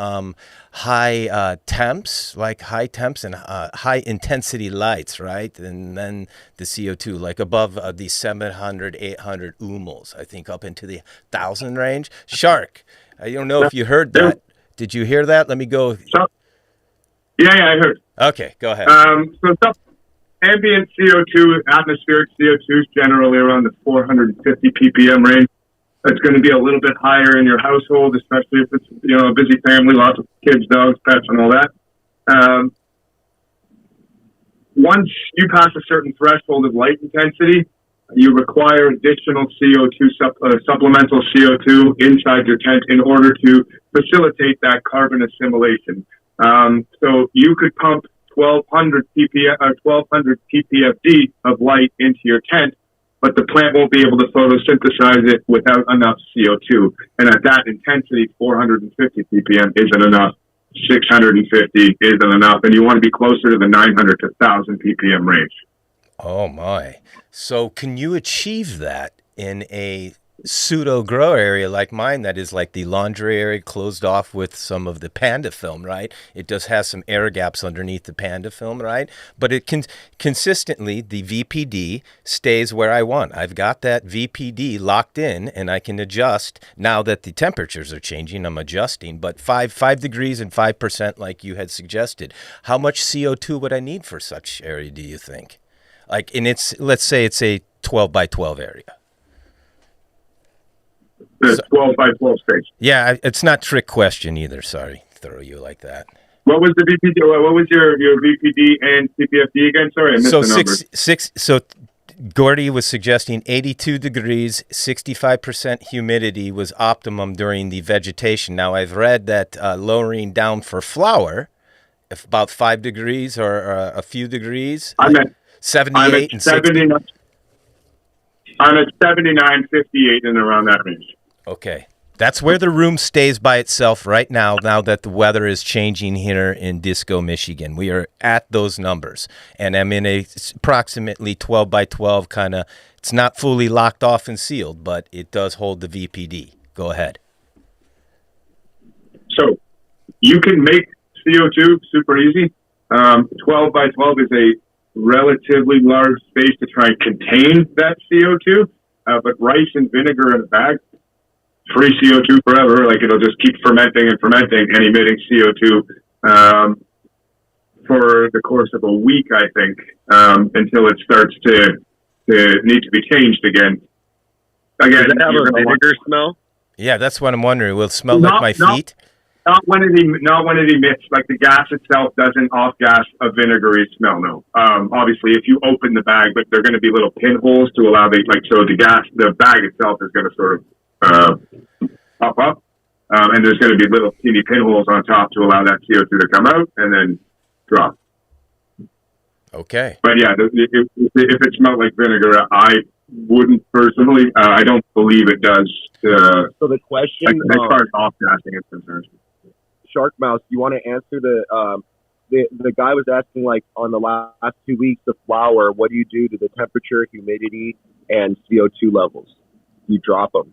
Speaker 1: high temps and high intensity lights, right? And then the CO2, like above the 700, 800 ohms, I think up into the 1,000 range. Shark, I don't know if you heard that. Did you hear that? Let me go.
Speaker 3: Yeah, I heard.
Speaker 1: Okay, go ahead.
Speaker 3: Ambient CO2, atmospheric CO2 is generally around the 450 ppm range. It's going to be a little bit higher in your household, especially if it's a busy family, lots of kids, dogs, pets, and all that. Once you pass a certain threshold of light intensity, you require additional CO2, supplemental CO2 inside your tent in order to facilitate that carbon assimilation. So you could pump 1,200 ppfd of light into your tent, but the plant won't be able to photosynthesize it without enough CO2. And at that intensity, 450 ppm isn't enough. 650 isn't enough. And you want to be closer to the 900 to 1,000 ppm range.
Speaker 1: Oh, my. So can you achieve that in a pseudo grow area like mine that is like the laundry area closed off with some of the Panda film, right? It does have some air gaps underneath the Panda film, right? But it can consistently, the VPD stays where I want. I've got that VPD locked in and I can adjust. Now that the temperatures are changing, I'm adjusting, but 5 degrees and 5% like you had suggested. How much CO2 would I need for such area, do you think? Like, let's say it's a 12 by 12 area.
Speaker 3: The 12 by 12 space.
Speaker 1: Yeah, it's not trick question either. Sorry, throw you like that.
Speaker 3: What was the VPD? What was your VPD and CPFD again? Sorry, I missed the numbers.
Speaker 1: So Gordy was suggesting 82 degrees, 65% humidity was optimum during the vegetation. Now I've read that lowering down for flower, if about 5 degrees or a few degrees.
Speaker 3: I'm at
Speaker 1: 78 and 60.
Speaker 3: I'm at 79, 58, and around that range.
Speaker 1: Okay. That's where the room stays by itself right now that the weather is changing here in Disco, Michigan. We are at those numbers. And I'm in a approximately 12 by 12 kind of, it's not fully locked off and sealed, but it does hold the VPD. Go ahead.
Speaker 3: So you can make CO2 super easy. 12 by 12 is a relatively large space to try and contain that CO2. But rice and vinegar in a bag, free CO2 forever. Like, it'll just keep fermenting and emitting CO2 for the course of a week, I think, until it starts to need to be changed again.
Speaker 4: Does it have a vinegar smell?
Speaker 1: Yeah, that's what I'm wondering. Will it smell like my feet?
Speaker 3: Not when it emits. Like the gas itself doesn't off-gas a vinegary smell. No. Obviously, if you open the bag, but they're going to be little pinholes to allow the bag itself is going to sort of pop up, and there's going to be little teeny pinholes on top to allow that CO2 to come out and then drop.
Speaker 1: Okay.
Speaker 3: But yeah, if it smelled like vinegar, I wouldn't personally. I don't believe it does.
Speaker 4: So the question,
Speaker 3: as far as off-gassing is concerned.
Speaker 4: Shark Mouse, you want to answer the guy was asking, like, on the last 2 weeks, the flower, what do you do to the temperature, humidity, and CO2 levels? You drop them.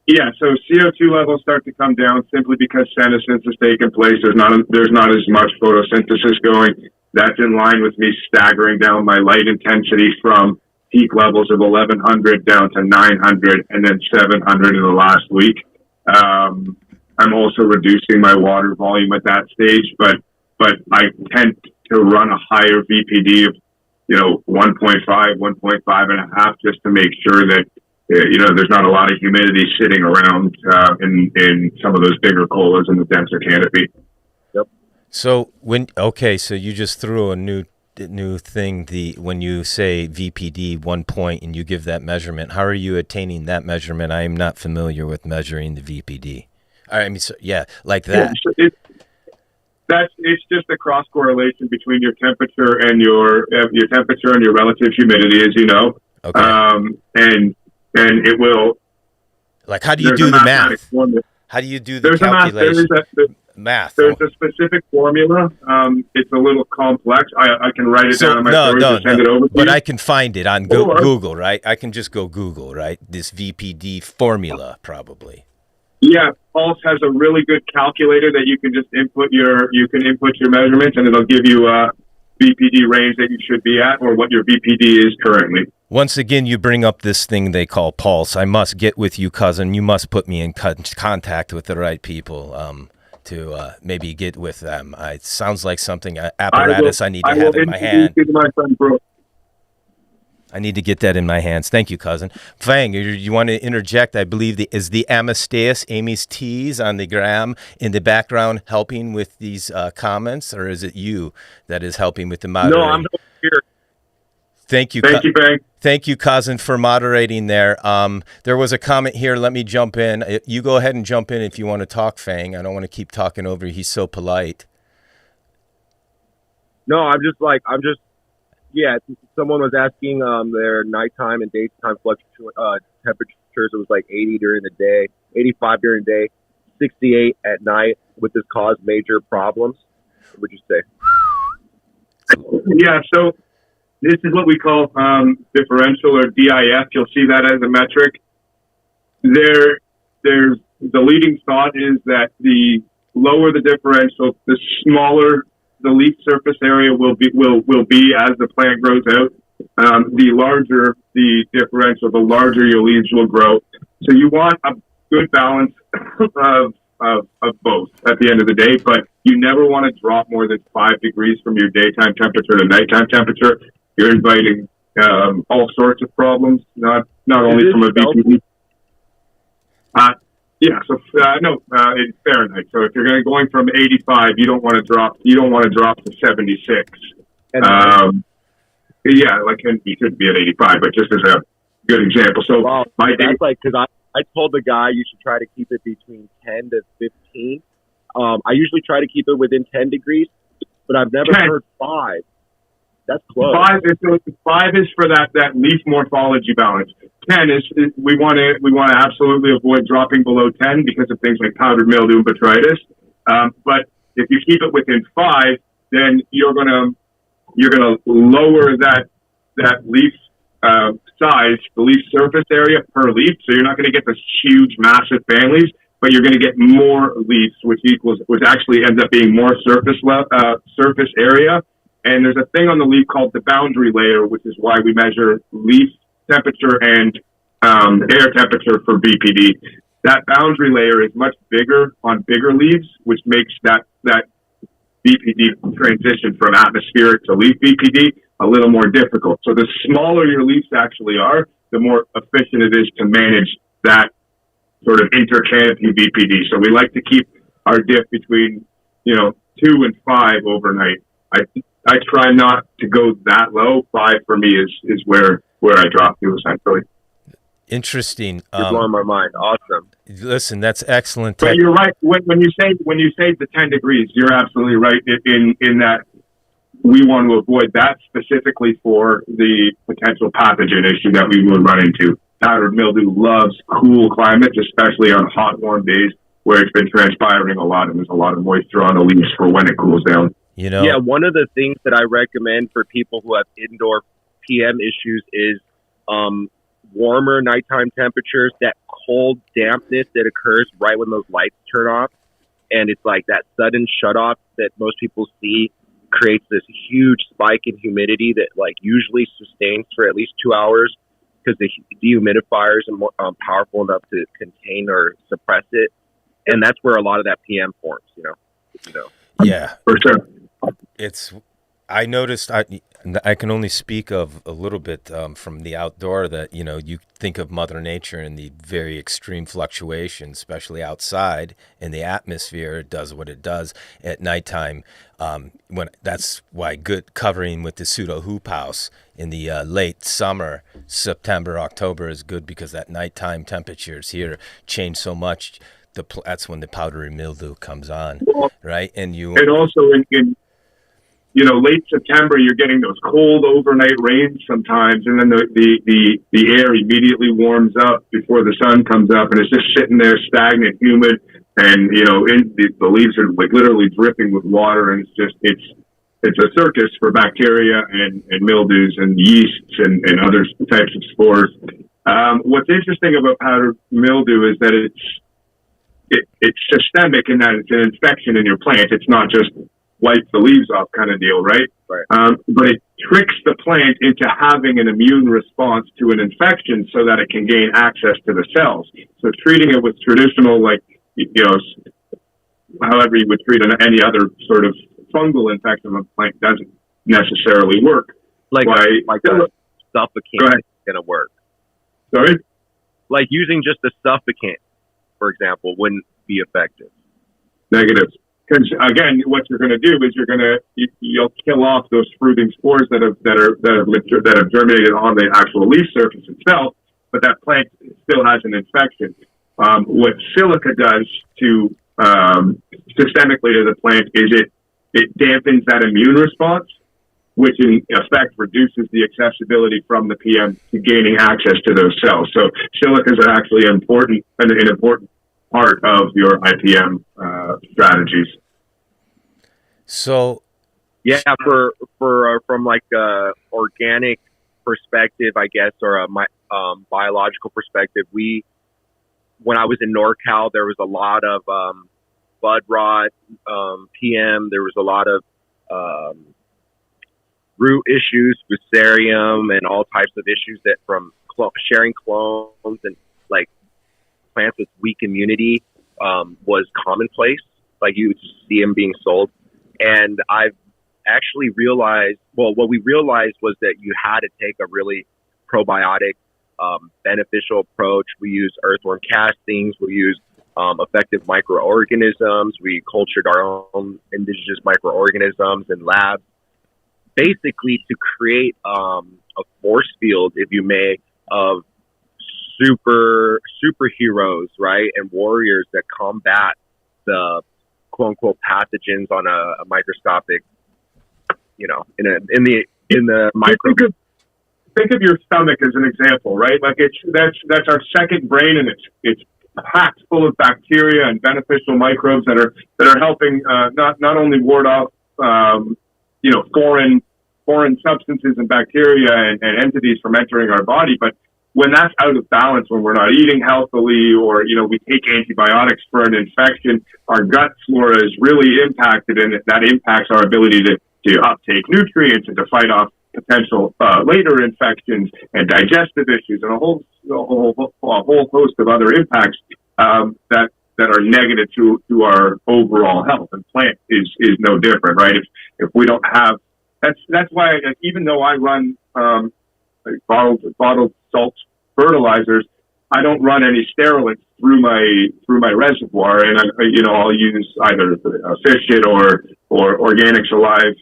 Speaker 3: Yeah, so CO2 levels start to come down simply because senescence has taken place. There's not as much photosynthesis going. That's in line with me staggering down my light intensity from peak levels of 1100 down to 900 and then 700 in the last week. I'm also reducing my water volume at that stage, but I tend to run a higher VPD of 1.5, 1.5 and a half, just to make sure that there's not a lot of humidity sitting around in some of those bigger colas in the denser canopy.
Speaker 4: Yep.
Speaker 1: So so you just threw a new thing. When you say VPD 1 point and you give that measurement, how are you attaining that measurement? I am not familiar with measuring the VPD. I mean, like that.
Speaker 3: It's just a cross correlation between your temperature and your relative humidity, as you know.
Speaker 1: Okay.
Speaker 3: And it will.
Speaker 1: Like, how do you do the math? How do you do the calculation? Math.
Speaker 3: There's a specific formula. It's a little complex. I can write it down on my phone and send it over to you.
Speaker 1: But I can find it on Google, right? I can just go Google, right? This VPD formula, probably.
Speaker 3: Yeah, Pulse has a really good calculator that you can just input your measurements, and it'll give you a VPD range that you should be at, or what your VPD is currently.
Speaker 1: Once again, you bring up this thing they call Pulse. I must get with you, cousin. You must put me in contact with the right people to maybe get with them. It sounds like something apparatus I need to have in my hand.
Speaker 3: You to my friend Brooke.
Speaker 1: I need to get that in my hands. Thank you, cousin. Fang, you want to interject? I believe is the Amasteus, Amy's Teas on the gram in the background helping with these comments, or is it you that is helping with the moderating?
Speaker 4: No, I'm here.
Speaker 1: Thank you.
Speaker 3: Thank you, Fang.
Speaker 1: Thank you, cousin, for moderating there. There was a comment here. Let me jump in. You go ahead and jump in if you want to talk, Fang. I don't want to keep talking over you. He's so polite.
Speaker 4: No, yeah, someone was asking their nighttime and daytime temperatures. It was like 80 during the day, 85 during the day, 68 at night. Would this cause major problems? What would you say?
Speaker 3: Yeah, so this is what we call differential, or DIF. You'll see that as a metric. There's the leading thought is that the lower the differential, the smaller the leaf surface area will be as the plant grows out. The larger the differential, the larger your leaves will grow. So you want a good balance of both at the end of the day, but you never want to drop more than 5 degrees from your daytime temperature to nighttime temperature. You're inviting all sorts of problems, not only from a VPD. Yeah, so in Fahrenheit. So if you're going from 85, you don't want to drop to 76. Yeah, like you could be at 85, but just as a good example. So
Speaker 4: that's like, because I told the guy you should try to keep it between 10 to 15. I usually try to keep it within 10 degrees, but I've never heard 5. That's close. 5 is for that leaf morphology balance. 10 is we want to absolutely avoid dropping below 10 because of things like powdered mildew and botrytis. But if you keep it within 5, then you're gonna lower that leaf size, the leaf surface area per leaf. So you're not going to get this huge, massive families, but you're going to get more leaves, which actually ends up being more surface area. And there's a thing on the leaf called the boundary layer, which is why we measure leaf temperature and air temperature for VPD. That boundary layer is much bigger on bigger leaves, which makes that
Speaker 3: BPD transition from atmospheric to leaf BPD a little more difficult. So the smaller your leaves actually are, the more efficient it is to manage that sort of intercanopy BPD. So we like to keep our diff between, 2 and 5 overnight. I try not to go that low. 5 for me is where I drop to, essentially.
Speaker 1: Interesting.
Speaker 4: You're blowing my mind. Awesome.
Speaker 1: Listen, that's excellent.
Speaker 3: But you're right. When you say the 10 degrees, you're absolutely right in that we want to avoid that specifically for the potential pathogen issue that we would run into. Powdered mildew loves cool climates, especially on hot, warm days where it's been transpiring a lot and there's a lot of moisture on the leaves for when it cools down.
Speaker 4: Yeah, one of the things that I recommend for people who have indoor PM issues is warmer nighttime temperatures, that cold dampness that occurs right when those lights turn off. And it's like that sudden shut off that most people see creates this huge spike in humidity that like usually sustains for at least 2 hours because the dehumidifiers are more, powerful enough to contain or suppress it. And that's where a lot of that PM forms,
Speaker 1: Yeah.
Speaker 3: For sure.
Speaker 1: I noticed, I can only speak of a little bit from the outdoor that, you think of Mother Nature and the very extreme fluctuations, especially outside in the atmosphere. It does what it does at nighttime. That's why good covering with the pseudo hoop house in the late summer, September, October is good because that nighttime temperatures here change so much. That's when the powdery mildew comes on, right? And
Speaker 3: also in late September, you're getting those cold overnight rains sometimes, and then the air immediately warms up before the sun comes up, and it's just sitting there stagnant, humid, and the leaves are like literally dripping with water, and it's a circus for bacteria and mildews and yeasts and other types of spores. What's interesting about powdered mildew is that it's systemic in that it's an infection in your plant. It's not just wipe the leaves off kind of deal, right? But it tricks the plant into having an immune response to an infection so that it can gain access to the cells. So treating it with traditional, however you would treat any other sort of fungal infection of a plant doesn't necessarily work.
Speaker 4: Like a suffocant is going to work.
Speaker 3: Sorry?
Speaker 4: Like using just a suffocant, for example, wouldn't be effective.
Speaker 3: Negative. Because again, what you're going to do is you'll kill off those fruiting spores that have germinated on the actual leaf surface itself, but that plant still has an infection. What silica does to systemically to the plant is it dampens that immune response, which in effect reduces the accessibility from the PM to gaining access to those cells. So silicas are actually an important part of your IPM strategies.
Speaker 1: So,
Speaker 4: yeah, from like a organic perspective, I guess, or a biological perspective, when I was in NorCal, there was a lot of bud rot, PM. There was a lot of root issues, fusarium, and all types of issues that from sharing clones and like plants with weak immunity was commonplace. Like you would see them being sold. And I've actually realized, what we realized was that you had to take a really probiotic, beneficial approach. We used earthworm castings. We used effective microorganisms. We cultured our own indigenous microorganisms in labs, basically to create a force field, if you may, of superheroes, right, and warriors that combat the quote unquote pathogens on a microscopic, in the micro.
Speaker 3: Think of your stomach as an example, right? Like that's our second brain, and it's packed full of bacteria and beneficial microbes that are helping not only ward off foreign substances and bacteria and entities from entering our body, but when that's out of balance, when we're not eating healthily, or we take antibiotics for an infection, our gut flora is really impacted, and that impacts our ability to uptake nutrients and to fight off potential later infections and digestive issues and a whole host of other impacts that that are negative to our overall health. And plant is no different, right? If we don't have, that's why, even though I run like bottled salt fertilizers, I don't run any sterilants through my reservoir, and I'll use either fish it or Organics Alive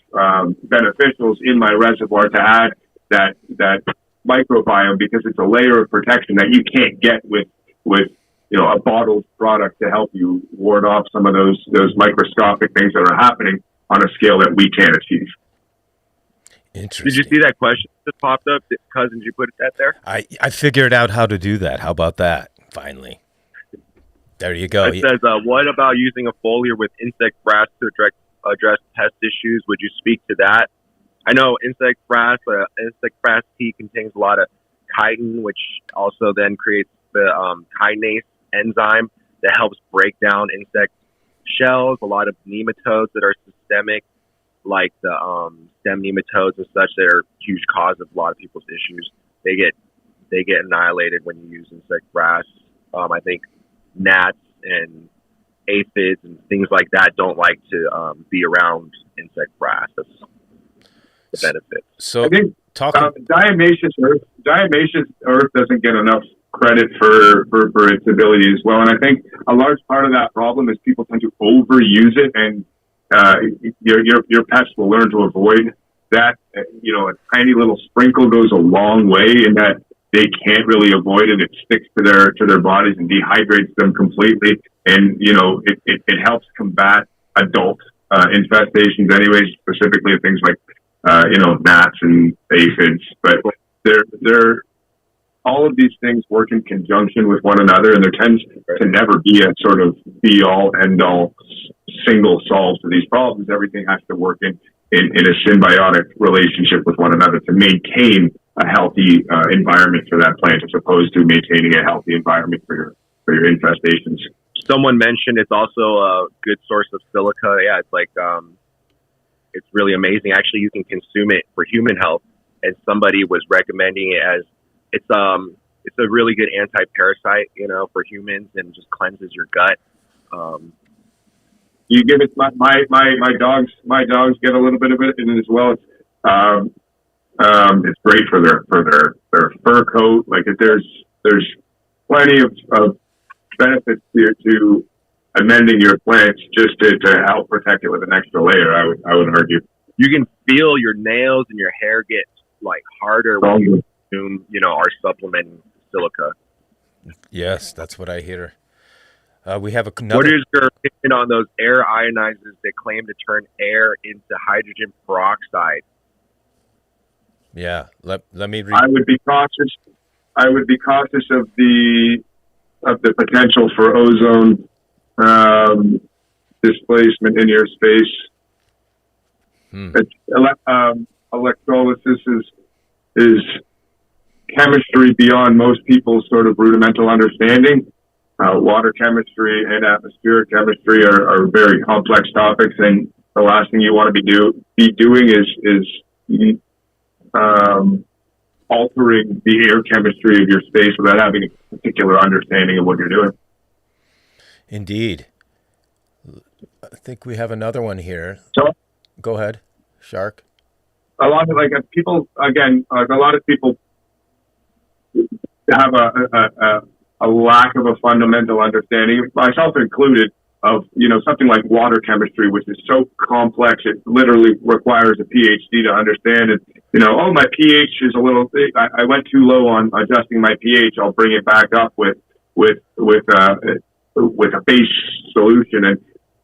Speaker 3: beneficials in my reservoir to add that microbiome, because it's a layer of protection that you can't get with a bottled product to help you ward off some of those microscopic things that are happening on a scale that we can't achieve.
Speaker 1: Interesting.
Speaker 2: Did you see that question that popped up? Cousins, you put that there?
Speaker 1: I figured out how to do that. How about that? Finally. There you go.
Speaker 2: It says, what about using a foliar with insect frass to address pest issues? Would you speak to that? I know insect frass tea contains a lot of chitin, which also then creates the kinase enzyme that helps break down insect shells. A lot of nematodes that are systemic, like the stem nematodes and such, that are huge cause of a lot of people's issues. They get annihilated when you use insect frass. I think gnats and aphids and things like that don't like to be around insect frass. That's the benefit.
Speaker 1: So
Speaker 3: I think
Speaker 1: talking
Speaker 3: diatomaceous earth doesn't get enough credit for its ability as well, and I think a large part of that problem is people tend to overuse it, and your pets will learn to avoid that. A tiny little sprinkle goes a long way in that they can't really avoid it. It sticks to their bodies and dehydrates them completely, and it helps combat adult infestations, anyways, specifically things like gnats and aphids. But they're all of these things work in conjunction with one another, and there tends to never be a sort of be-all, end-all single solve to these problems. Everything has to work in a symbiotic relationship with one another to maintain a healthy environment for that plant, as opposed to maintaining a healthy environment for your infestations.
Speaker 2: Someone mentioned it's also a good source of silica. Yeah, it's like it's really amazing. Actually, you can consume it for human health, and somebody was recommending it as it's a really good anti-parasite, for humans, and just cleanses your gut.
Speaker 3: You give it my dogs get a little bit of it in it as well. It's great for their fur coat. Like there's plenty of benefits here to amending your plants just to help protect it with an extra layer. I would argue.
Speaker 2: You can feel your nails and your hair get like harder when you consume, our supplement silica.
Speaker 1: Yes, that's what I hear. We have another.
Speaker 2: What is your opinion on those air ionizers that claim to turn air into hydrogen peroxide?
Speaker 1: Yeah, let me read.
Speaker 3: I would be cautious. I would be cautious of the potential for ozone displacement in your space. Electrolysis is chemistry beyond most people's sort of rudimental understanding. Water chemistry and atmospheric chemistry are very complex topics, and the last thing you want to be doing is altering the air chemistry of your space without having a particular understanding of what you're doing.
Speaker 1: Indeed. I think we have another one here.
Speaker 3: So,
Speaker 1: go ahead, Shark.
Speaker 3: A lot of people have a lack of a fundamental understanding, myself included, of something like water chemistry, which is so complex it literally requires a PhD to understand it. My pH is a little. I went too low on adjusting my pH. I'll bring it back up with a base solution, and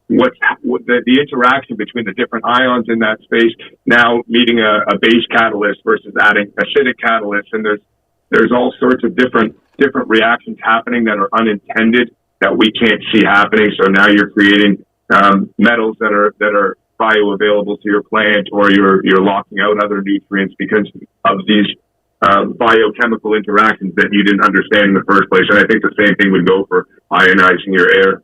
Speaker 3: the interaction between the different ions in that space. Now meeting a base catalyst versus adding acidic catalyst, and there's all sorts of different reactions happening that are unintended that we can't see happening. So now you're creating metals that are bioavailable to your plant, or you're locking out other nutrients because of these biochemical interactions that you didn't understand in the first place. And I think the same thing would go for ionizing your air.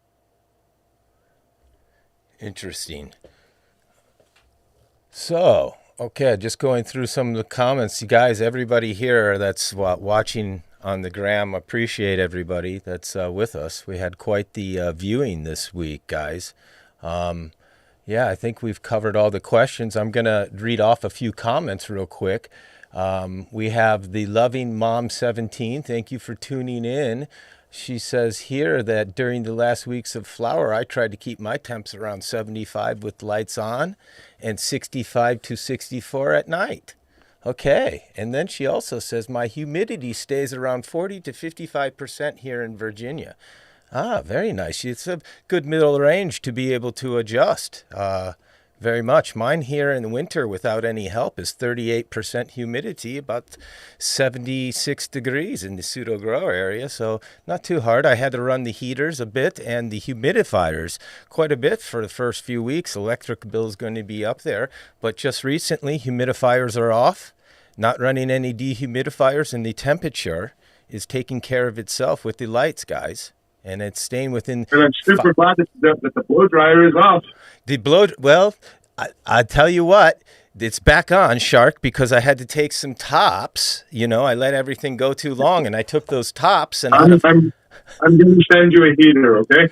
Speaker 1: Interesting. So, okay, just going through some of the comments. You guys, everybody here that's watching on the gram. Appreciate everybody that's with us. We had quite the viewing this week, guys. Yeah, I think we've covered all the questions. I'm going to read off a few comments real quick. We have the loving Mom 17. Thank you for tuning in. She says here that during the last weeks of flower, I tried to keep my temps around 75 with lights on and 65 to 64 at night. Okay. And then she also says my humidity stays around 40 to 55% here in Virginia. Ah, very nice. It's a good middle range to be able to adjust. Very much. Mine here in the winter without any help is 38% humidity, about 76 degrees in the pseudo-grower area, so not too hard. I had to run the heaters a bit and the humidifiers quite a bit for the first few weeks. Electric bill is going to be up there, but just recently humidifiers are off, not running any dehumidifiers, and the temperature is taking care of itself with the lights, guys. And it's staying within.
Speaker 3: And I'm super glad that the blow dryer is off.
Speaker 1: The blow, well, I tell you what, it's back on, Shark, because I had to take some tops. You know, I let everything go too long, and I took those tops. And
Speaker 3: I'm going to send you a heater, okay?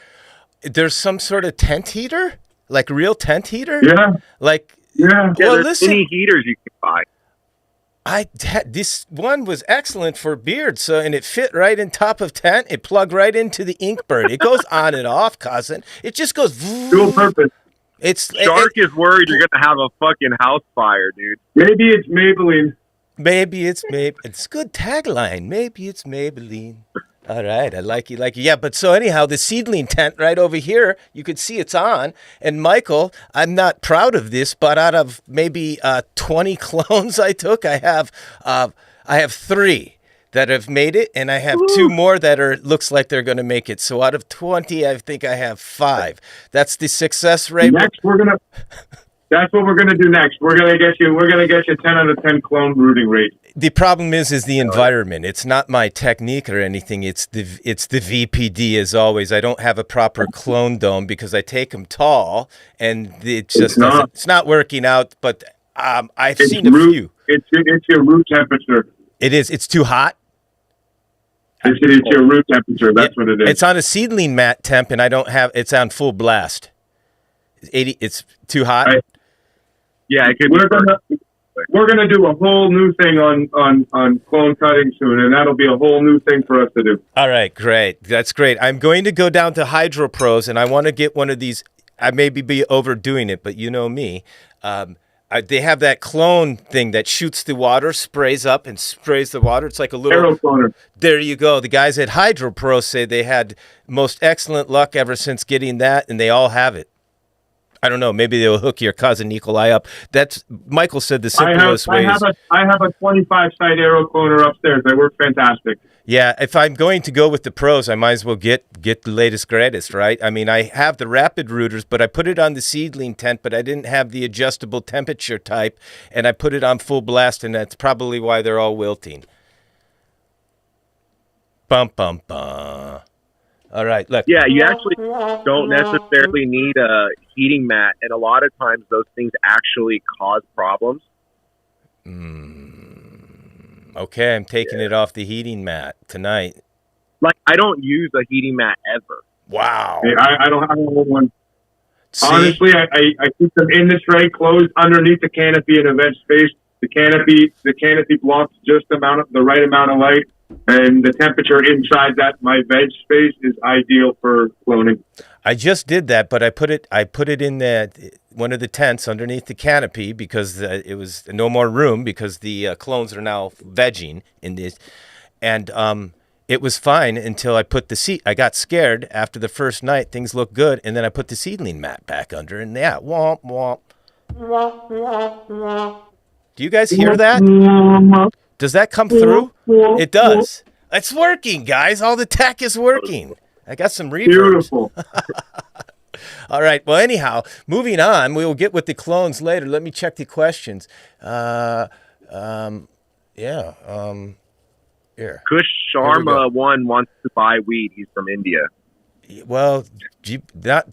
Speaker 1: There's some sort of tent heater, like real tent heater.
Speaker 3: Yeah.
Speaker 1: Like
Speaker 3: yeah.
Speaker 1: Well,
Speaker 4: there's
Speaker 1: listen.
Speaker 4: any heaters you can buy.
Speaker 1: This one was excellent for beard, so and it fit right in top of tent. It plugged right into the Inkbird. It goes on and off, cousin. It just goes.
Speaker 3: Dual purpose.
Speaker 4: Shark is worried you're gonna have a fucking house fire, dude.
Speaker 3: Maybe it's Maybelline.
Speaker 1: Maybe it's It's a good tagline. Maybe it's Maybelline. All right, I like you. Yeah, but so anyhow, the seedling tent right over here, you could see it's on. And Michael, I'm not proud of this, but out of maybe 20 clones I took, I have 3 that have made it, and I have 2 more that looks like they're going to make it. So out of 20, I think I have 5. That's the success rate.
Speaker 3: That's what we're gonna do next. We're gonna get you 10 out of 10 clone brooding rate.
Speaker 1: The problem is the environment. It's not my technique or anything. It's the VPD as always. I don't have a proper clone dome because I take them tall, and it's not working out. But I've seen a few.
Speaker 3: It's your root temperature.
Speaker 1: It is. It's too hot.
Speaker 3: It's your root temperature. That's what it is.
Speaker 1: It's on a seedling mat temp, and I don't have. It's on full blast. 80. It's too hot.
Speaker 4: Yeah,
Speaker 3: we're gonna do a whole new thing on clone cutting soon, and that'll be a whole new thing for us to do.
Speaker 1: All right, great. That's great. I'm going to go down to Hydro Pros, and I want to get one of these. I may be overdoing it, but you know me. They have that clone thing that shoots the water, sprays up and sprays the water. It's like a little
Speaker 3: aero cloner.
Speaker 1: There you go. The guys at Hydro Pro say they had most excellent luck ever since getting that, and they all have it. I don't know. Maybe they'll hook your cousin Nikolai up. That's Michael said the simplest way.
Speaker 3: I have a 25 site aero cloner upstairs. They work fantastic.
Speaker 1: Yeah, if I'm going to go with the pros, I might as well get the latest greatest, right? I mean, I have the rapid rooters, but I put it on the seedling tent, but I didn't have the adjustable temperature type, and I put it on full blast, and that's probably why they're all wilting. Bum bum bum. All right, look.
Speaker 4: Yeah, you actually don't necessarily need a heating mat, and a lot of times those things actually cause problems.
Speaker 1: Okay, I'm taking it off the heating mat tonight.
Speaker 4: Like, I don't use a heating mat ever.
Speaker 1: Wow.
Speaker 3: Hey, I don't have one.
Speaker 1: See?
Speaker 3: Honestly, I keep them in the tray, closed underneath the canopy in a veg space. The canopy blocks just the right amount of light. And the temperature inside my veg space is ideal for cloning.
Speaker 1: I just did that, but I put it in one of the tents underneath the canopy because it was no more room because the clones are now vegging in this, and it was fine until I put the seed. I got scared after the first night. Things looked good, and then I put the seedling mat back under, and yeah, womp womp. Do you guys hear that? Does that come through? It does. It's working, guys. All the tech is working. I got some reverb.
Speaker 3: Beautiful.
Speaker 1: All right. Well, anyhow, moving on. We will get with the clones later. Let me check the questions. Here.
Speaker 4: Kush Sharma one wants to buy weed. He's from India.
Speaker 1: Well,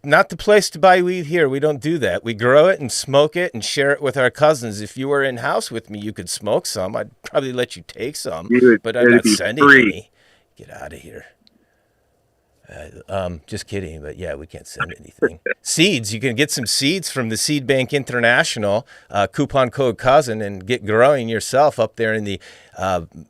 Speaker 1: not the place to buy weed here. We don't do that. We grow it and smoke it and share it with our cousins. If you were in house with me, you could smoke some. I'd probably let you take some,
Speaker 4: Dude,
Speaker 1: but I'm not sending any. Get out of here. Just kidding, but yeah, we can't send anything. Seeds, you can get some seeds from the Seed Bank International, coupon code cousin, and get growing yourself up there in the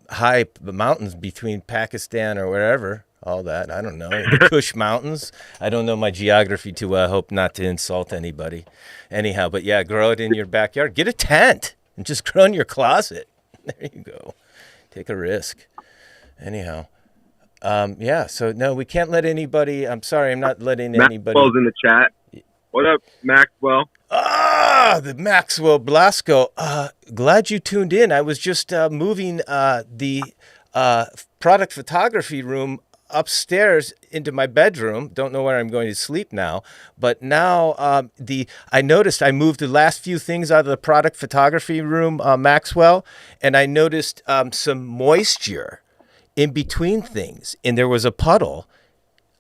Speaker 1: high mountains between Pakistan or wherever. All that, I don't know. The Kush Mountains. I don't know my geography too well. I hope not to insult anybody. Anyhow, but yeah, grow it in your backyard. Get a tent and just grow in your closet. There you go. Take a risk. Anyhow. Yeah, so no, we can't let anybody. I'm sorry, I'm not letting anybody.
Speaker 2: Maxwell's in the chat. What up, Maxwell?
Speaker 1: The Maxwell Blasco. Glad you tuned in. I was just moving the product photography room upstairs into my bedroom. Don't know where I'm going to sleep now, but now I noticed I moved the last few things out of the product photography room, Maxwell, and I noticed some moisture in between things, and there was a puddle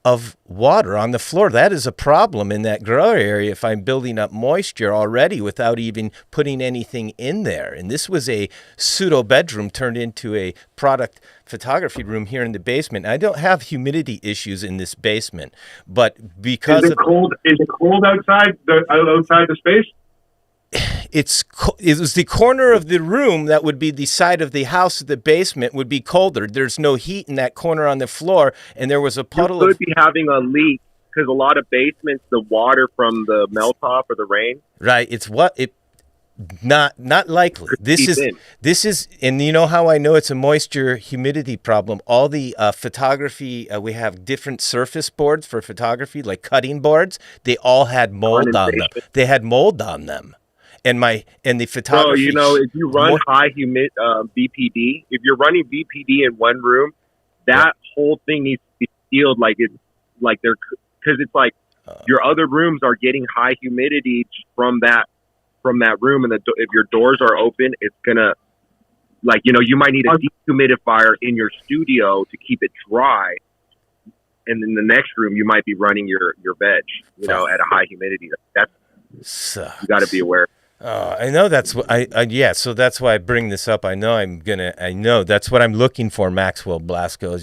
Speaker 1: of water on the floor. That is a problem in that grow area if I'm building up moisture already without even putting anything in there. And this was a pseudo bedroom turned into a product photography room here in the basement. I don't have humidity issues in this basement, but because
Speaker 3: is it cold outside the space?
Speaker 1: It was the corner of the room that would be the side of the house. The basement would be colder. There's no heat in that corner on the floor, and there was a puddle.
Speaker 2: You could be having a leak because a lot of basements, the water from the melt off or the rain.
Speaker 1: Right. Not likely. This is, and you know how I know it's a moisture humidity problem? All the photography, we have different surface boards for photography, like cutting boards. They all had mold on them. They had mold on them. And the photography.
Speaker 2: So, if you run high humid BPD, if you're running BPD in one room, that whole thing needs to be sealed because it's like your other rooms are getting high humidity from that room, and if your doors are open, it's gonna you might need a dehumidifier in your studio to keep it dry, and in the next room you might be running your veg at a high humidity. You got to be aware.
Speaker 1: I know that's what so that's why I bring this up. I know that's what I'm looking for, Maxwell Blasco.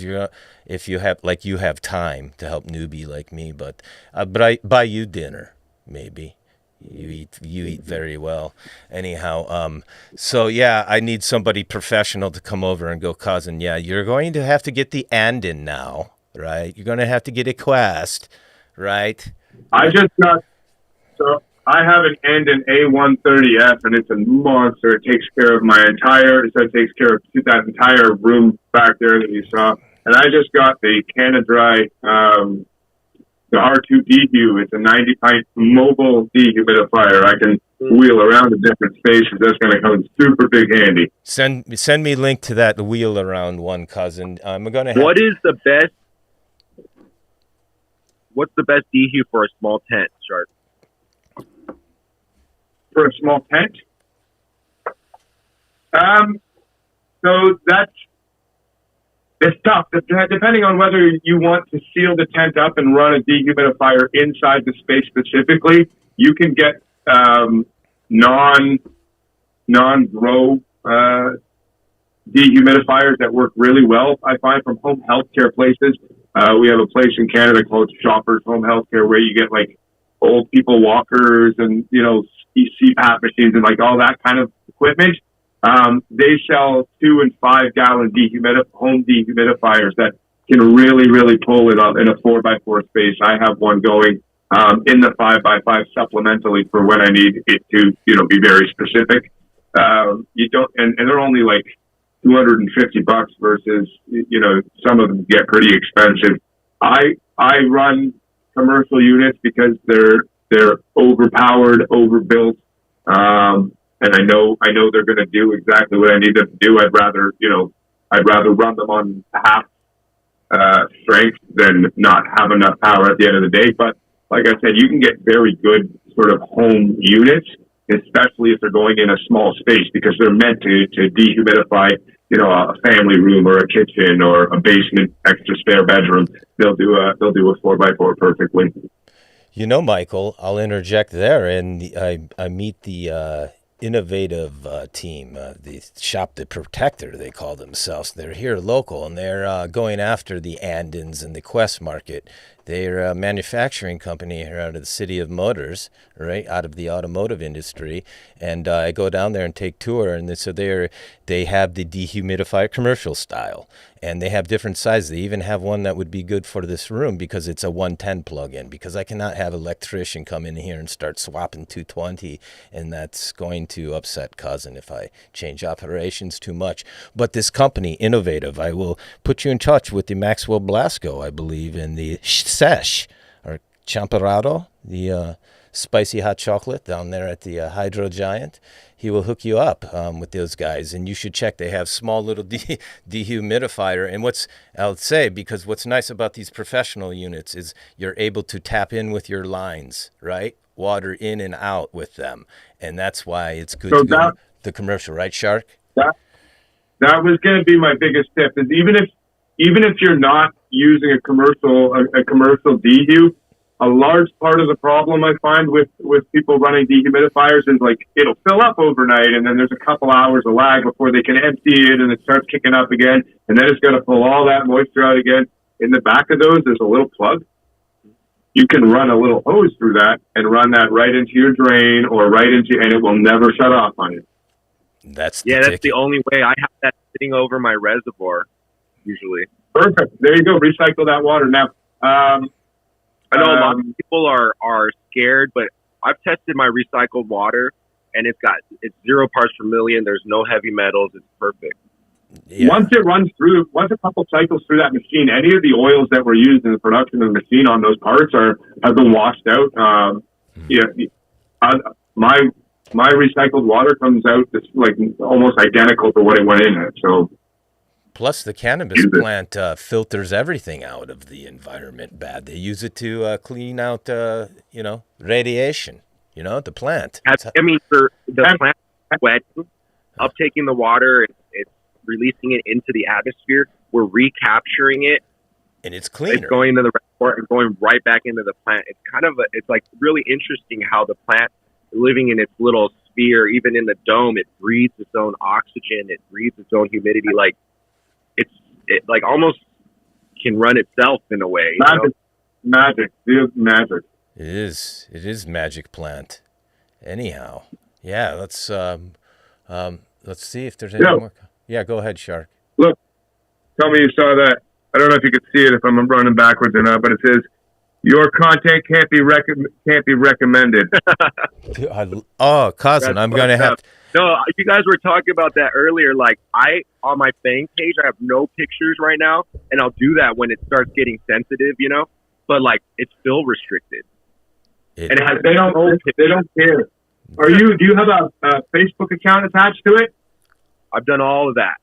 Speaker 1: If you have time to help newbie like me, but I buy you dinner, maybe. You eat very well. Anyhow, so yeah, I need somebody professional to come over and go, cousin. Yeah, you're going to have to get the Andin now, right? You're going to have to get a Quest, right?
Speaker 3: I have an Andin A130F, and it's a monster. It takes care of it takes care of that entire room back there that you saw. And I just got the Canadry, the R2 dehu. It's a 90-pint mobile dehumidifier. I can wheel around in different spaces. That's going to come in super big handy.
Speaker 1: Send me a link to that wheel around one, cousin.
Speaker 2: What's the best dehu for a small tent, Shark?
Speaker 3: For a small tent? So it's tough. Depending on whether you want to seal the tent up and run a dehumidifier inside the space specifically, you can get non-grow dehumidifiers that work really well, I find, from home healthcare places. We have a place in Canada called Shoppers Home Healthcare where you get old people walkers and, CPAP machines and all that kind of equipment. They sell 2 and 5 gallon home dehumidifiers that can really, really pull it up in a 4x4 space. I have one going in the 5x5 supplementally for when I need it to, be very specific. And they're only $250 versus, some of them get pretty expensive. I run commercial units because they're overpowered, overbuilt, and I know they're going to do exactly what I need them to do. I'd rather run them on half strength than not have enough power at the end of the day. But like I said, you can get very good sort of home units, especially if they're going in a small space, because they're meant to dehumidify, a family room or a kitchen or a basement, extra spare bedroom. They'll do a 4x4 perfectly.
Speaker 1: Michael, I'll interject there, and I meet the innovative team, the Shop the Protector, they call themselves. They're here local, and they're going after the Andens and the Quest market. They're a manufacturing company here out of the city of Motors, right, out of the automotive industry. And I go down there and take tour, and so they have the dehumidifier commercial style, and they have different sizes. They even have one that would be good for this room because it's a 110 plug-in, because I cannot have an electrician come in here and start swapping 220, and that's going to upset Cousin if I change operations too much. But this company, Innovative, I will put you in touch with the Maxwell Blasco, I believe, in the Sesh or Champorado, the spicy hot chocolate down there at the Hydro Giant. He will hook you up with those guys, and you should check. They have small little dehumidifier. And I'll say, because what's nice about these professional units is you're able to tap in with your lines, right? Water in and out with them, and that's why it's good to go the commercial, right, Shark?
Speaker 3: That was going to be my biggest tip. Is even if you're not using a commercial dehu, a large part of the problem I find with people running dehumidifiers is like it'll fill up overnight, and then there's a couple hours of lag before they can empty it, and it starts kicking up again, and then it's got to pull all that moisture out again. In the back of those, there's a little plug. You can run a little hose through that and run that right into your drain or right into, and it will never shut off on you.
Speaker 1: That's
Speaker 4: the only way. I have that sitting over my reservoir usually.
Speaker 3: Perfect. There you go. Recycle that water. Now,
Speaker 4: I know a lot of people are scared, but I've tested my recycled water, and it's 0 parts per million. There's no heavy metals. It's perfect.
Speaker 3: Yeah. Once a couple cycles through that machine, any of the oils that were used in the production of the machine on those parts have been washed out. My recycled water comes out like almost identical to what it went in at. So,
Speaker 1: plus the cannabis plant filters everything out of the environment bad. They use it to clean out, radiation. The plant.
Speaker 4: For the plant wetting, uptaking the water, it's releasing it into the atmosphere. We're recapturing it,
Speaker 1: and it's cleaner.
Speaker 4: It's going into the reservoir and going right back into the plant. It's it's like really interesting how the plant, living in its little sphere, even in the dome, it breathes its own oxygen. It breathes its own humidity. Like it like almost can run itself in a way.
Speaker 3: Magic. It
Speaker 1: is magic plant. Anyhow, yeah. Let's see if there's any more. Yeah, go ahead, Shark.
Speaker 3: Look, tell me you saw that. I don't know if you could see it if I'm running backwards or not, but it says your content can't be recommended.
Speaker 1: Cousin, I'm gonna have.
Speaker 4: No, you guys were talking about that earlier. Like on my fan page, I have no pictures right now, and I'll do that when it starts getting sensitive, But like, it's still restricted.
Speaker 3: They don't care. Do you have a Facebook account attached to it?
Speaker 4: I've done all of that.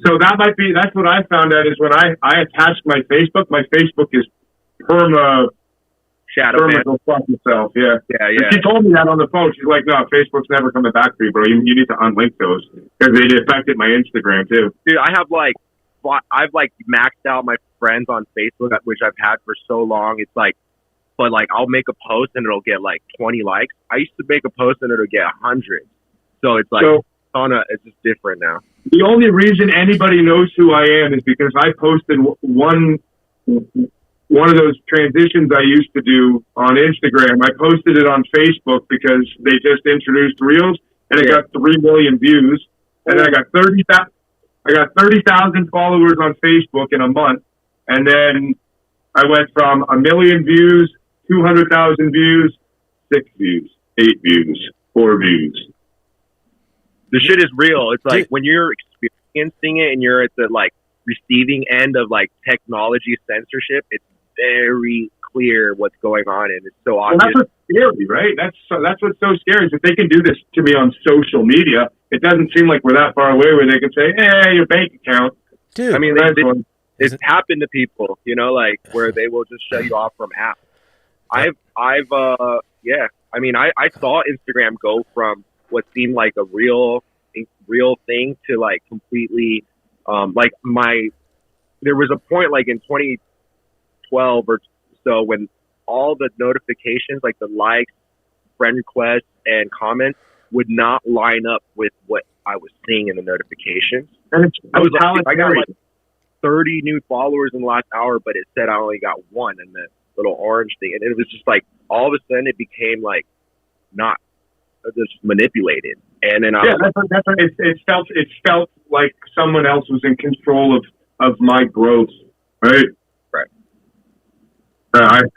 Speaker 3: So that's what I found out is when I attached my Facebook is
Speaker 4: shadow
Speaker 3: go fuck yourself. Yeah.
Speaker 4: Yeah.
Speaker 3: She told me that on the phone. She's like, no, Facebook's never coming back for you, bro. You need to unlink those because they affected my Instagram too.
Speaker 4: Dude, I've maxed out my friends on Facebook, which I've had for so long. It's like, but like I'll make a post and it'll get like 20 likes. I used to make a post and it'll get 100. So it's like, it's just different now.
Speaker 3: The only reason anybody knows who I am is because I posted one of those transitions I used to do on Instagram. I posted it on Facebook because they just introduced Reels, and it got 3 million views. And then I got 30,000 followers on Facebook in a month, and then I went from 1 million views, 200,000 views, 6 views, 8 views, 4 views.
Speaker 4: The shit is real. It's like when you're experiencing it and you're at the like receiving end of like technology censorship, it's very clear what's going on, and it's so obvious.
Speaker 3: Well, that's what's scary, right? That's what's so scary is if they can do this to me on social media, it doesn't seem like we're that far away where they can say, "Hey, your bank account."
Speaker 1: Dude,
Speaker 4: I mean, it's happened to people, like where they will just shut you off from apps. I saw Instagram go from what seemed like a real thing to like completely, there was a point like in 2012 or so when all the notifications, like the likes, friend requests, and comments
Speaker 2: would not line up with what I was seeing in the notifications.
Speaker 3: And it's
Speaker 2: I was like, I got
Speaker 3: totalitarian.
Speaker 2: like 30 new followers in the last hour, but it said I only got one in the little orange thing. And it was just like, all of a sudden it became like not just manipulated. And then
Speaker 3: that's what it felt like someone else was in control of my growth, right?
Speaker 2: Right.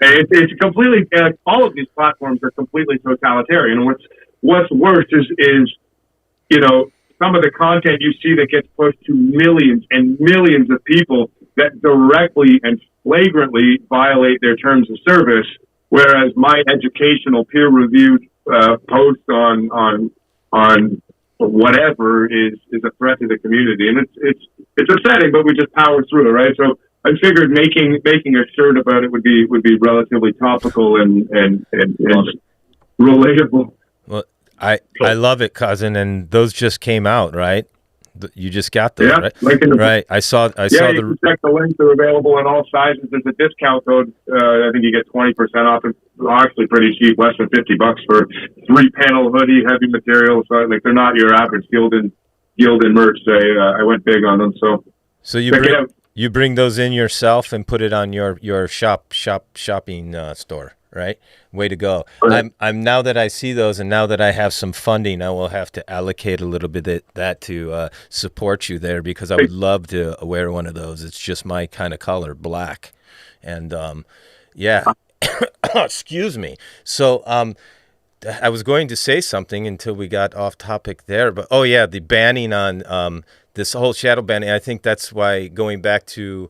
Speaker 3: It's completely, all of these platforms are completely totalitarian. And what's worse is, you know, some of the content you see that gets pushed to millions and millions of people that directly and flagrantly violate their terms of service, whereas my educational peer-reviewed post on whatever is a threat to the community, and it's upsetting, but we just power through it, right? So I figured making a shirt about it would be relatively topical and relatable.
Speaker 1: Well, I love it, cousin, and those just came out, right? You just got those, right? Right. I saw
Speaker 3: you can check the links. They're available in all sizes. There's a discount code. I think you get 20% off. It's actually pretty cheap, less than $50 for 3-panel hoodie, heavy material. So like they're not your average Gildan merch. I went big on them. So
Speaker 1: you bring those in yourself and put it on your shopping store. Right? Way to go. I'm now that I see those and now that I have some funding, I will have to allocate a little bit of that to support you there, because I would love to wear one of those. It's just my kind of color, black. And yeah, excuse me. So I was going to say something until we got off topic there, but oh yeah, the banning on this whole shadow banning. I think that's why, going back to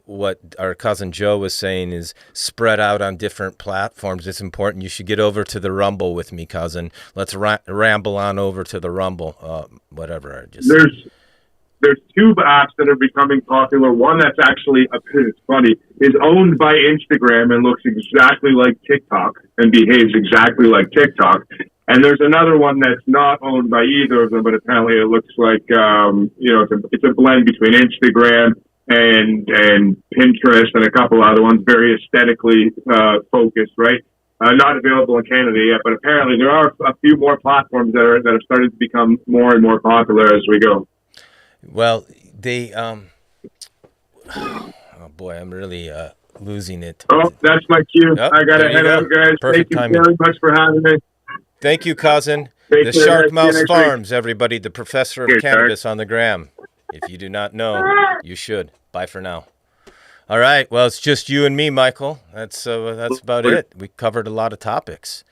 Speaker 1: what our cousin Joe was saying, is spread out on different platforms. It's important. You should get over to the Rumble with me, cousin. Let's ramble on over to the Rumble. Whatever.
Speaker 3: There's two apps that are becoming popular. One that's actually, it's funny, is owned by Instagram and looks exactly like TikTok and behaves exactly like TikTok. And there's another one that's not owned by either of them, but apparently it looks like, it's a blend between Instagram and Pinterest and a couple other ones, very aesthetically focused, right? Not available in Canada yet, but apparently there are a few more platforms that are starting to become more and more popular as we go.
Speaker 1: Well, they, oh boy, I'm really losing it.
Speaker 3: Oh, that's my cue.
Speaker 1: Oh,
Speaker 3: I got to head out, guys.
Speaker 1: Perfect
Speaker 3: Thank
Speaker 1: timing.
Speaker 3: you very much for having me.
Speaker 1: Thank you, cousin.
Speaker 3: Take
Speaker 1: The
Speaker 3: care,
Speaker 1: Shark
Speaker 3: guys.
Speaker 1: Mouse
Speaker 3: See you next
Speaker 1: Farms, everybody. The professor of
Speaker 2: Cheers,
Speaker 1: cannabis on the gram. If you do not know, you should. Bye for now. All right. Well, it's just you and me, Michael. That's about it. We covered a lot of topics.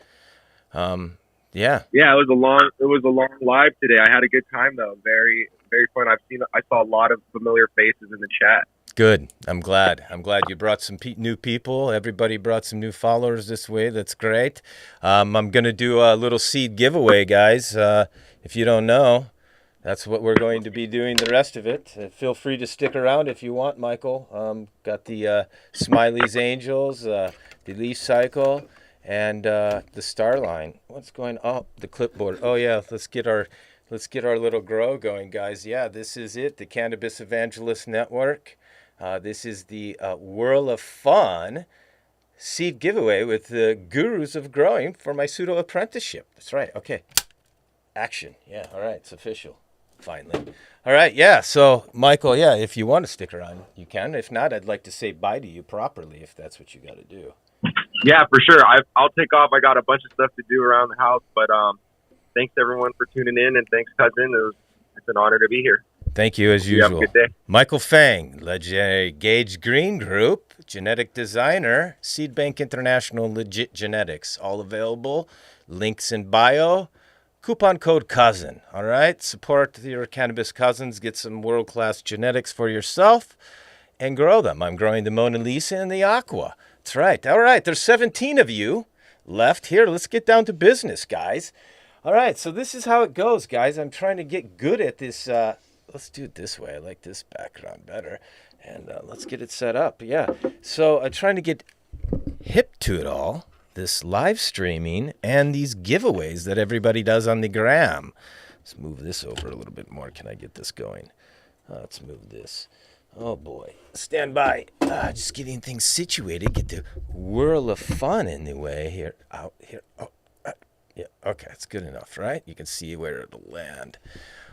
Speaker 1: Yeah.
Speaker 2: Yeah, it was a long live today. I had a good time though. Very, very fun. I saw a lot of familiar faces in the chat.
Speaker 1: Good. I'm glad you brought some new people. Everybody brought some new followers this way. That's great. I'm going to do a little seed giveaway, guys. If you don't know, that's what we're going to be doing the rest of it. Feel free to stick around if you want, Michael. Got the Smiley's Angels, the Leaf Cycle, and the Starline. What's going on? Oh, the clipboard. Oh, yeah. Let's get our little grow going, guys. Yeah, this is it, the Cannabis Evangelist Network. This is the Whirl of Fun seed giveaway with the gurus of growing for my pseudo-apprenticeship. That's right. Okay. Action. Yeah. All right. It's official. Finally. All right. Yeah. So, Michael, yeah, if you want to stick around, you can. If not, I'd like to say bye to you properly if that's what you got to do.
Speaker 2: Yeah, for sure. I'll take off. I got a bunch of stuff to do around the house, but thanks everyone for tuning in, and thanks, cousin. It's an honor to be here.
Speaker 1: Thank you, as usual.
Speaker 2: Have a good day.
Speaker 1: Michael Fang, legendary Gage Green Group, genetic designer, Seed Bank International, Legit Genetics, all available. Links in bio. Coupon code COUSIN. All right, support your cannabis cousins. Get some world-class genetics for yourself and grow them. I'm growing the Mona Lisa and the Aqua. That's right. All right, there's 17 of you left here. Let's get down to business, guys. All right, so this is how it goes, guys. I'm trying to get good at this. Let's do it this way. I like this background better. And let's get it set up. Yeah. So I'm trying to get hip to it all. This live streaming and these giveaways that everybody does on the gram. Let's move this over a little bit more. Can I get this going? Let's move this. Oh, boy. Stand by. Just getting things situated. Get the whirl of fun in the way here. Out here. Oh. Yeah, okay, it's good enough, right? You can see where it'll land.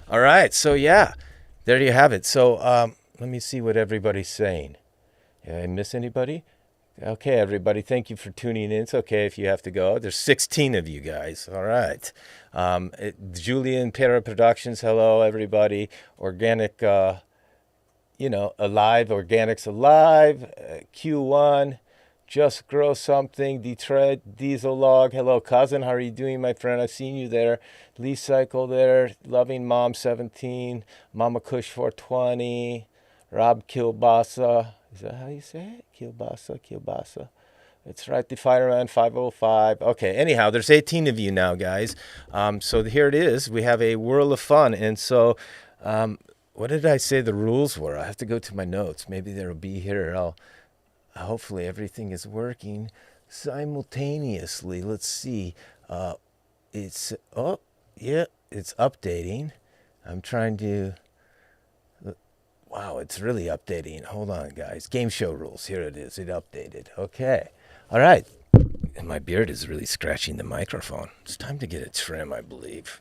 Speaker 1: All right, so yeah, there you have it. So let me see what everybody's saying. Did I miss anybody? Okay, everybody, thank you for tuning in. It's okay if you have to go. There's 16 of you guys. All right. Julian Para Productions, hello, everybody. Organic, Alive, Organics Alive, Q1, Just Grow Something, Detroit, Diesel Log, hello, cousin, how are you doing, my friend? I've seen you there. Lee Cycle there, Loving Mom 17, Mama Kush 420, Rob Kilbasa. Is that how you say it? Kielbasa. It's right, the Fireman 505. Okay, anyhow, there's 18 of you now, guys. So here it is. We have a Whirl of Fun. And so, what did I say the rules were? I have to go to my notes. Maybe they'll be here. Hopefully everything is working simultaneously. Let's see. It's updating. I'm trying to... Wow, it's really updating. Hold on, guys. Game show rules. Here it is. It updated. Okay. All right. And my beard is really scratching the microphone. It's time to get a trim, I believe.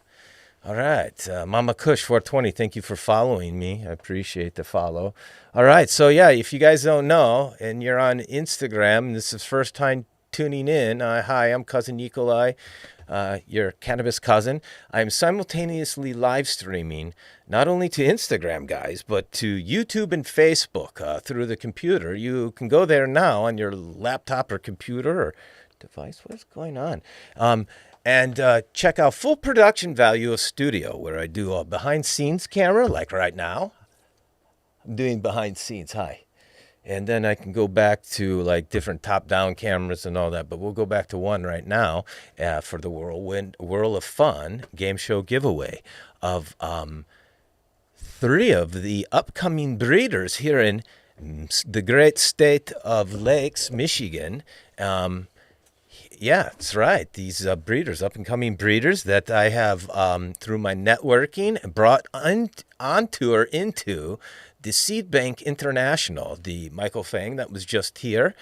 Speaker 1: All right. Mama Kush 420, thank you for following me. I appreciate the follow. All right. So, yeah, if you guys don't know and you're on Instagram, this is first time tuning in. Hi, I'm Cousin Nikolai. Your cannabis cousin. I'm simultaneously live streaming not only to Instagram, guys, but to YouTube and Facebook through the computer. You can go there now on your laptop or computer or device. What's going on? And check out full production value of studio, where I do a behind-scenes camera, like right now. I'm doing behind scenes. Hi. And then I can go back to like different top-down cameras and all that. But we'll go back to one right now for the Whirl of Fun Game Show Giveaway of 3 of the upcoming breeders here in the great state of Lakes, Michigan. Yeah, that's right. These breeders, up-and-coming breeders that I have, through my networking, brought onto or into the Seed Bank International, the Michael Fang that was just here.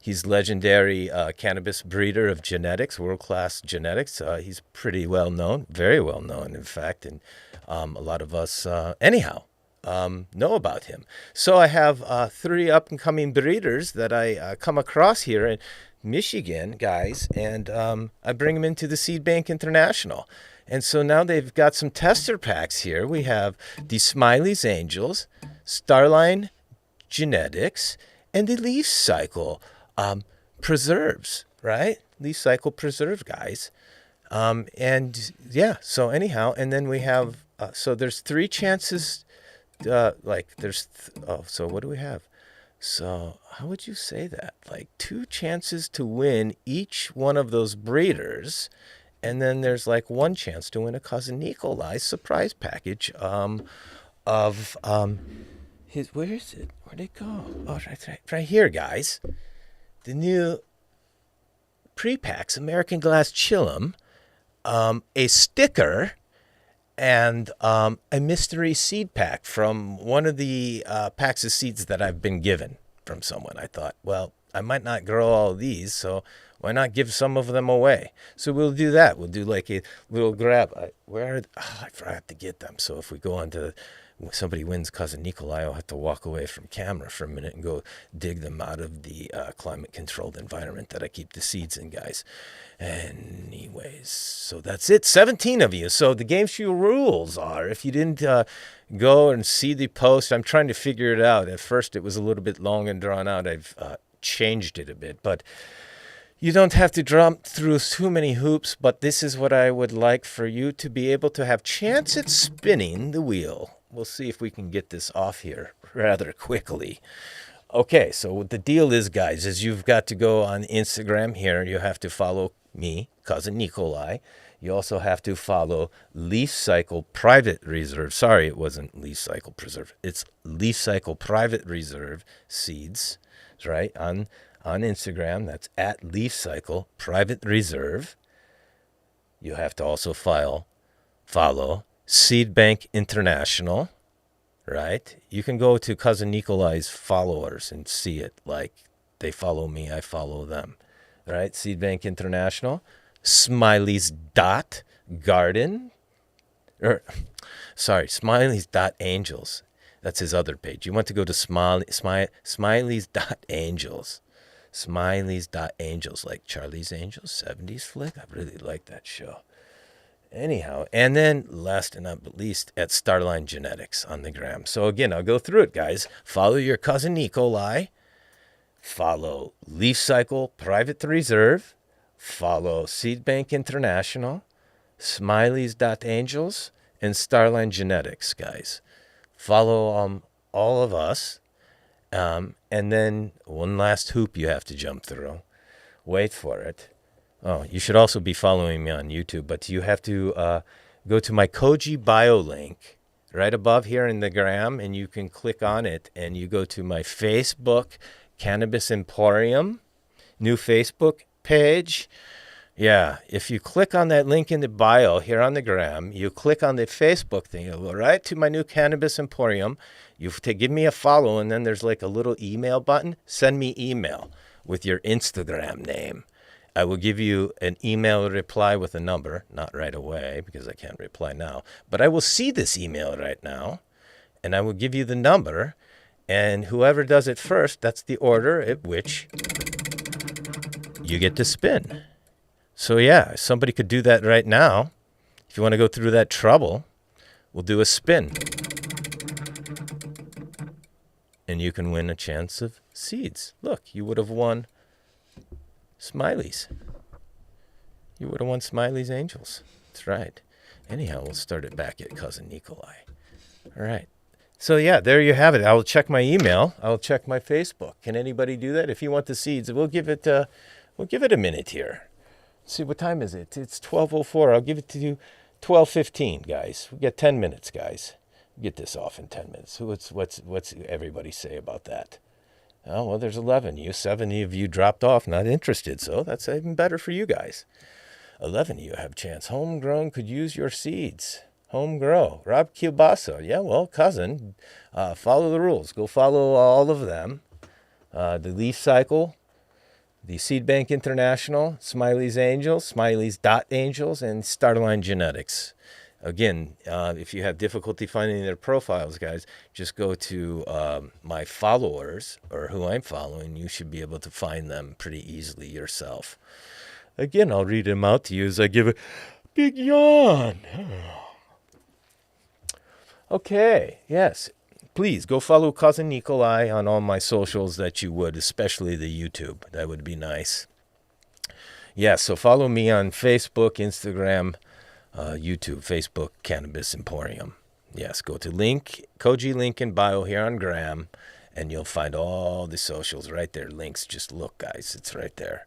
Speaker 1: He's legendary cannabis breeder of genetics, world-class genetics. He's pretty well known, very well known, in fact, and a lot of us, know about him. So I have 3 up-and-coming breeders that I come across here in Michigan, guys, and I bring them into the Seed Bank International. And so now they've got some tester packs here. We have the Smiley's Angels, Starline Genetics, and the Leaf Cycle Preserves, right? Leaf Cycle Preserve, guys. And yeah, so anyhow, and then we have, so there's 3 chances, so what do we have? So how would you say that? Like 2 chances to win each one of those breeders. And then there's like 1 chance to win a Cousin Nikolai surprise package of his. Where is it? Where'd it go? Oh, right here, guys. The new pre-packs, American Glass Chillum, a sticker, and a mystery seed pack from one of the packs of seeds that I've been given from someone. I thought, well, I might not grow all of these, so why not give some of them away? So we'll do that. We'll do like a little grab. I forgot to get them. So if we go on to somebody wins Cousin Nikolai, I'll have to walk away from camera for a minute and go dig them out of the climate-controlled environment that I keep the seeds in, guys. Anyways, so that's it. 17 of you. So the game show rules are, if you didn't go and see the post, I'm trying to figure it out. At first, it was a little bit long and drawn out. I've changed it a bit, but you don't have to jump through too many hoops, but this is what I would like for you to be able to have chance at spinning the wheel. We'll see if we can get this off here rather quickly. Okay, so what the deal is, guys, is you've got to go on Instagram here. You have to follow me, Cousin Nikolai. You also have to follow Leaf Cycle Private Reserve. Sorry, it wasn't Leaf Cycle Preserve. It's Leaf Cycle Private Reserve Seeds, right, on Instagram. That's at Leaf Cycle Private Reserve. You have to also follow Seed Bank International, right? You can go to Cousin Nikolai's followers and see it. Like, they follow me, I follow them, right? Seed Bank International. Smiley's dot garden, or sorry, Smiley's dot angels. That's his other page. You want to go to Smiley's dot angels. Smiley's dot angels, like Charlie's Angels, 70s flick. I really like that show. Anyhow, and then last and not least, at Starline Genetics on the gram. So again, I'll go through it, guys. Follow your cousin Nikolai. Follow Leaf Cycle Private to Reserve. Follow Seed Bank International, Smileys.Angels, and Starline Genetics, guys. Follow all of us. And then one last hoop you have to jump through. Wait for it. Oh, you should also be following me on YouTube, but you have to go to my Koji bio link right above here in the gram, and you can click on it, and you go to my Facebook Cannabis Emporium, new Facebook page. Yeah, if you click on that link in the bio here on the gram, you click on the Facebook thing, you'll go right to my new Cannabis Emporium. You give me a follow, and then there's like a little email button. Send me email with your Instagram name. I will give you an email reply with a number, not right away because I can't reply now, but I will see this email right now, and I will give you the number, and whoever does it first, that's the order at which you get to spin. So yeah, somebody could do that right now. If you want to go through that trouble, we'll do a spin. And you can win a chance of seeds. Look, you would have won Smileys. You would have won Smiley's Angels. That's right. Anyhow, we'll start it back at Cousin Nikolai. All right. So yeah, there you have it. I will check my email. I will check my Facebook. Can anybody do that? If you want the seeds, we'll give it a minute here. Let's see, what time is it? It's 12:04. I'll give it to you 12:15, guys. We get 10 minutes, guys. Get this off in 10 minutes. What's everybody say about that? Oh, well, there's 11. You 70 of you dropped off, not interested. So that's even better for you guys. 11 of you have a chance. Homegrown could use your seeds. Home grow. Rob Kielbasa. Yeah, well, cousin, follow the rules. Go follow all of them. The Leaf Cycle, the Seed Bank International, Smiley's Angels, Smileys.Angels, and Starline Genetics. Again, if you have difficulty finding their profiles, guys, just go to my followers or who I'm following. You should be able to find them pretty easily yourself. Again, I'll read them out to you as I give a big yawn. Okay, yes. Please go follow Cousin Nikolai on all my socials that you would, especially the YouTube. That would be nice. Yeah, so follow me on Facebook, Instagram, YouTube, Facebook, Cannabis Emporium. Yes, go to Koji link in bio here on Gram, and you'll find all the socials right there. Links, just look, guys, it's right there.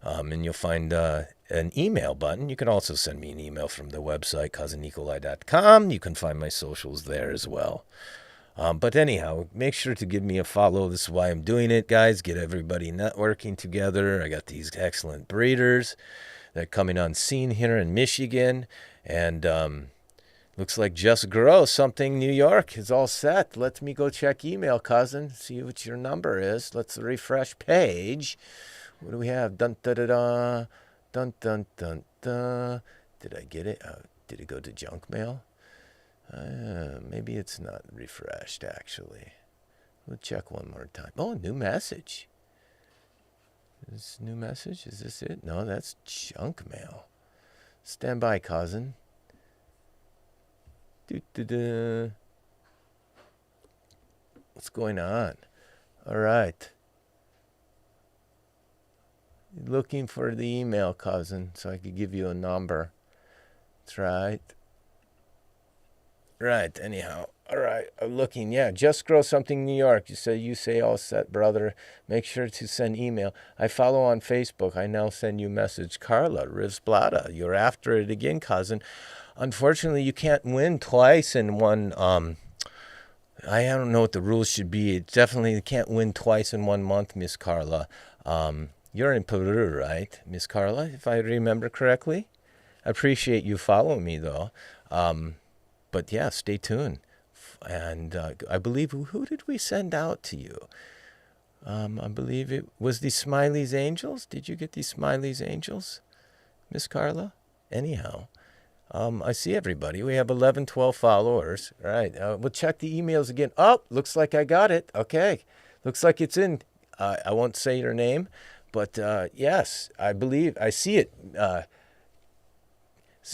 Speaker 1: And you'll find an email button. You can also send me an email from the website, cousinnikolai.com. You can find my socials there as well. But anyhow, make sure to give me a follow. This is why I'm doing it, guys. Get everybody networking together. I got these excellent breeders. They're coming on scene here in Michigan. And looks like Just Grow Something New York is all set. Let me go check email, cousin. See what your number is. Let's refresh page. What do we have? Dun, da, da, da. Dun, dun, dun, dun. Did I get it? Did it go to junk mail? Maybe it's not refreshed, actually. We'll check one more time. Oh, new message. Is this new message? Is this it? No, that's junk mail. Stand by, cousin. What's going on? All right. Looking for the email, cousin, so I could give you a number. That's right. Right, anyhow. All right, I'm looking. Yeah, Just Grow Something New York. You say all set, brother. Make sure to send email. I follow on Facebook. I now send you message. Carla Rivsblada, you're after it again, cousin. Unfortunately, you can't win twice in one. I don't know what the rules should be. It definitely can't win twice in 1 month, Miss Carla. You're in Peru, right, Miss Carla, if I remember correctly? I appreciate you following me, though. But yeah, stay tuned. And I believe, who did we send out to you? I believe it was the Smiley's Angels. Did you get the Smiley's Angels? Miss Carla? Anyhow, I see everybody. We have 11, 12 followers. All right. We'll check the emails again. Oh, looks like I got it. Okay. Looks like it's in. I won't say your name, but yes, I believe I see it.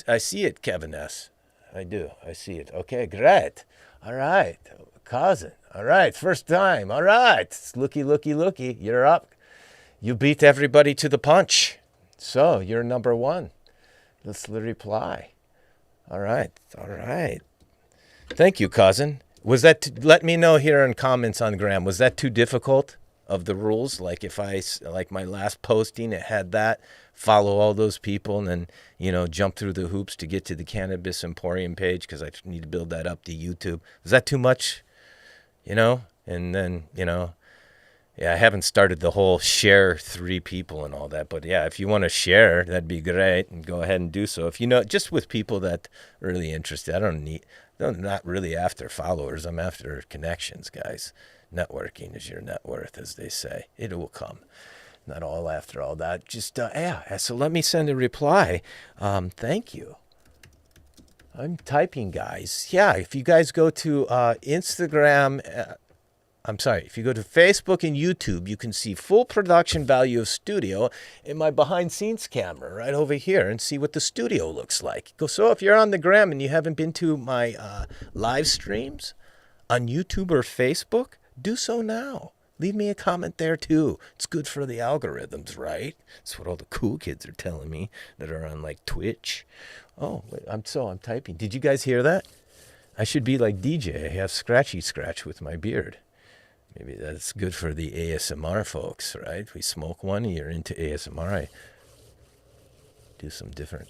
Speaker 1: I see it, Kevin S. I do. I see it. Okay, great. All right. Cousin. All right. First time. All right. It's Looky. You're up. You beat everybody to the punch. So you're number one. Let's reply. All right. Thank you, cousin. Was that, let me know here in comments on Gram, was that too difficult of the rules? Like if like my last posting, it had that, follow all those people and then, jump through the hoops to get to the Cannabis Emporium page because I need to build that up to YouTube. Was that too much? And then, yeah, I haven't started the whole share 3 people and all that, but yeah, if you want to share, that'd be great, and go ahead and do so. If just with people that are really interested, I'm not really after followers. I'm after connections, guys. Networking is your net worth, as they say. It will come. Not all after all that. Just, so let me send a reply. Thank you. I'm typing, guys. Yeah, if you guys go to Instagram, if you go to Facebook and YouTube, you can see full production value of studio in my behind-scenes camera right over here and see what the studio looks like. So if you're on the gram and you haven't been to my live streams on YouTube or Facebook, do so now. Leave me a comment there too. It's good for the algorithms, right? That's what all the cool kids are telling me that are on like Twitch. Oh, wait, I'm typing. Did you guys hear that? I should be like DJ. I have scratchy scratch with my beard. Maybe that's good for the ASMR folks, right? We smoke one, you're into ASMR. I do some different.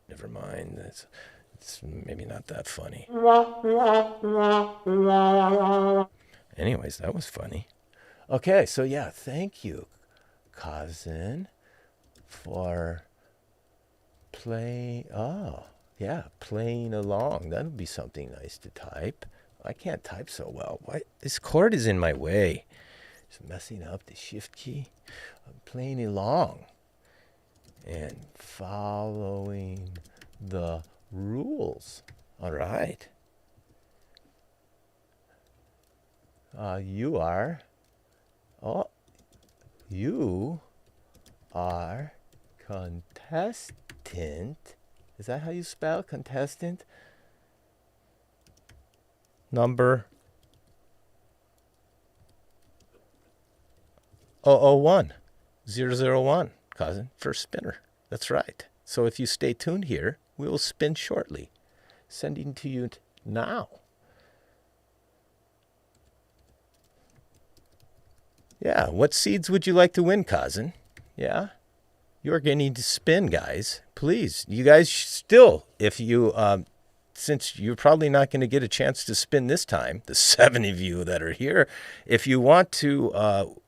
Speaker 1: Never mind. It's maybe not that funny. Anyways, that was funny. Okay, so yeah, thank you, cousin, for playing along. That would be something nice to type. I can't type so well. Why? This cord is in my way. It's messing up the shift key. I'm playing along and following the rules. All right. You are contestant. Is that how you spell contestant? Number 001, cousin, first spinner. That's right. So if you stay tuned here, we will spin shortly. Sending to you now. Yeah, what seeds would you like to win, cousin? Yeah? You're going to need to spin, guys. Please, you guys still, if you, since you're probably not going to get a chance to spin this time, the 7 of you that are here, if you want to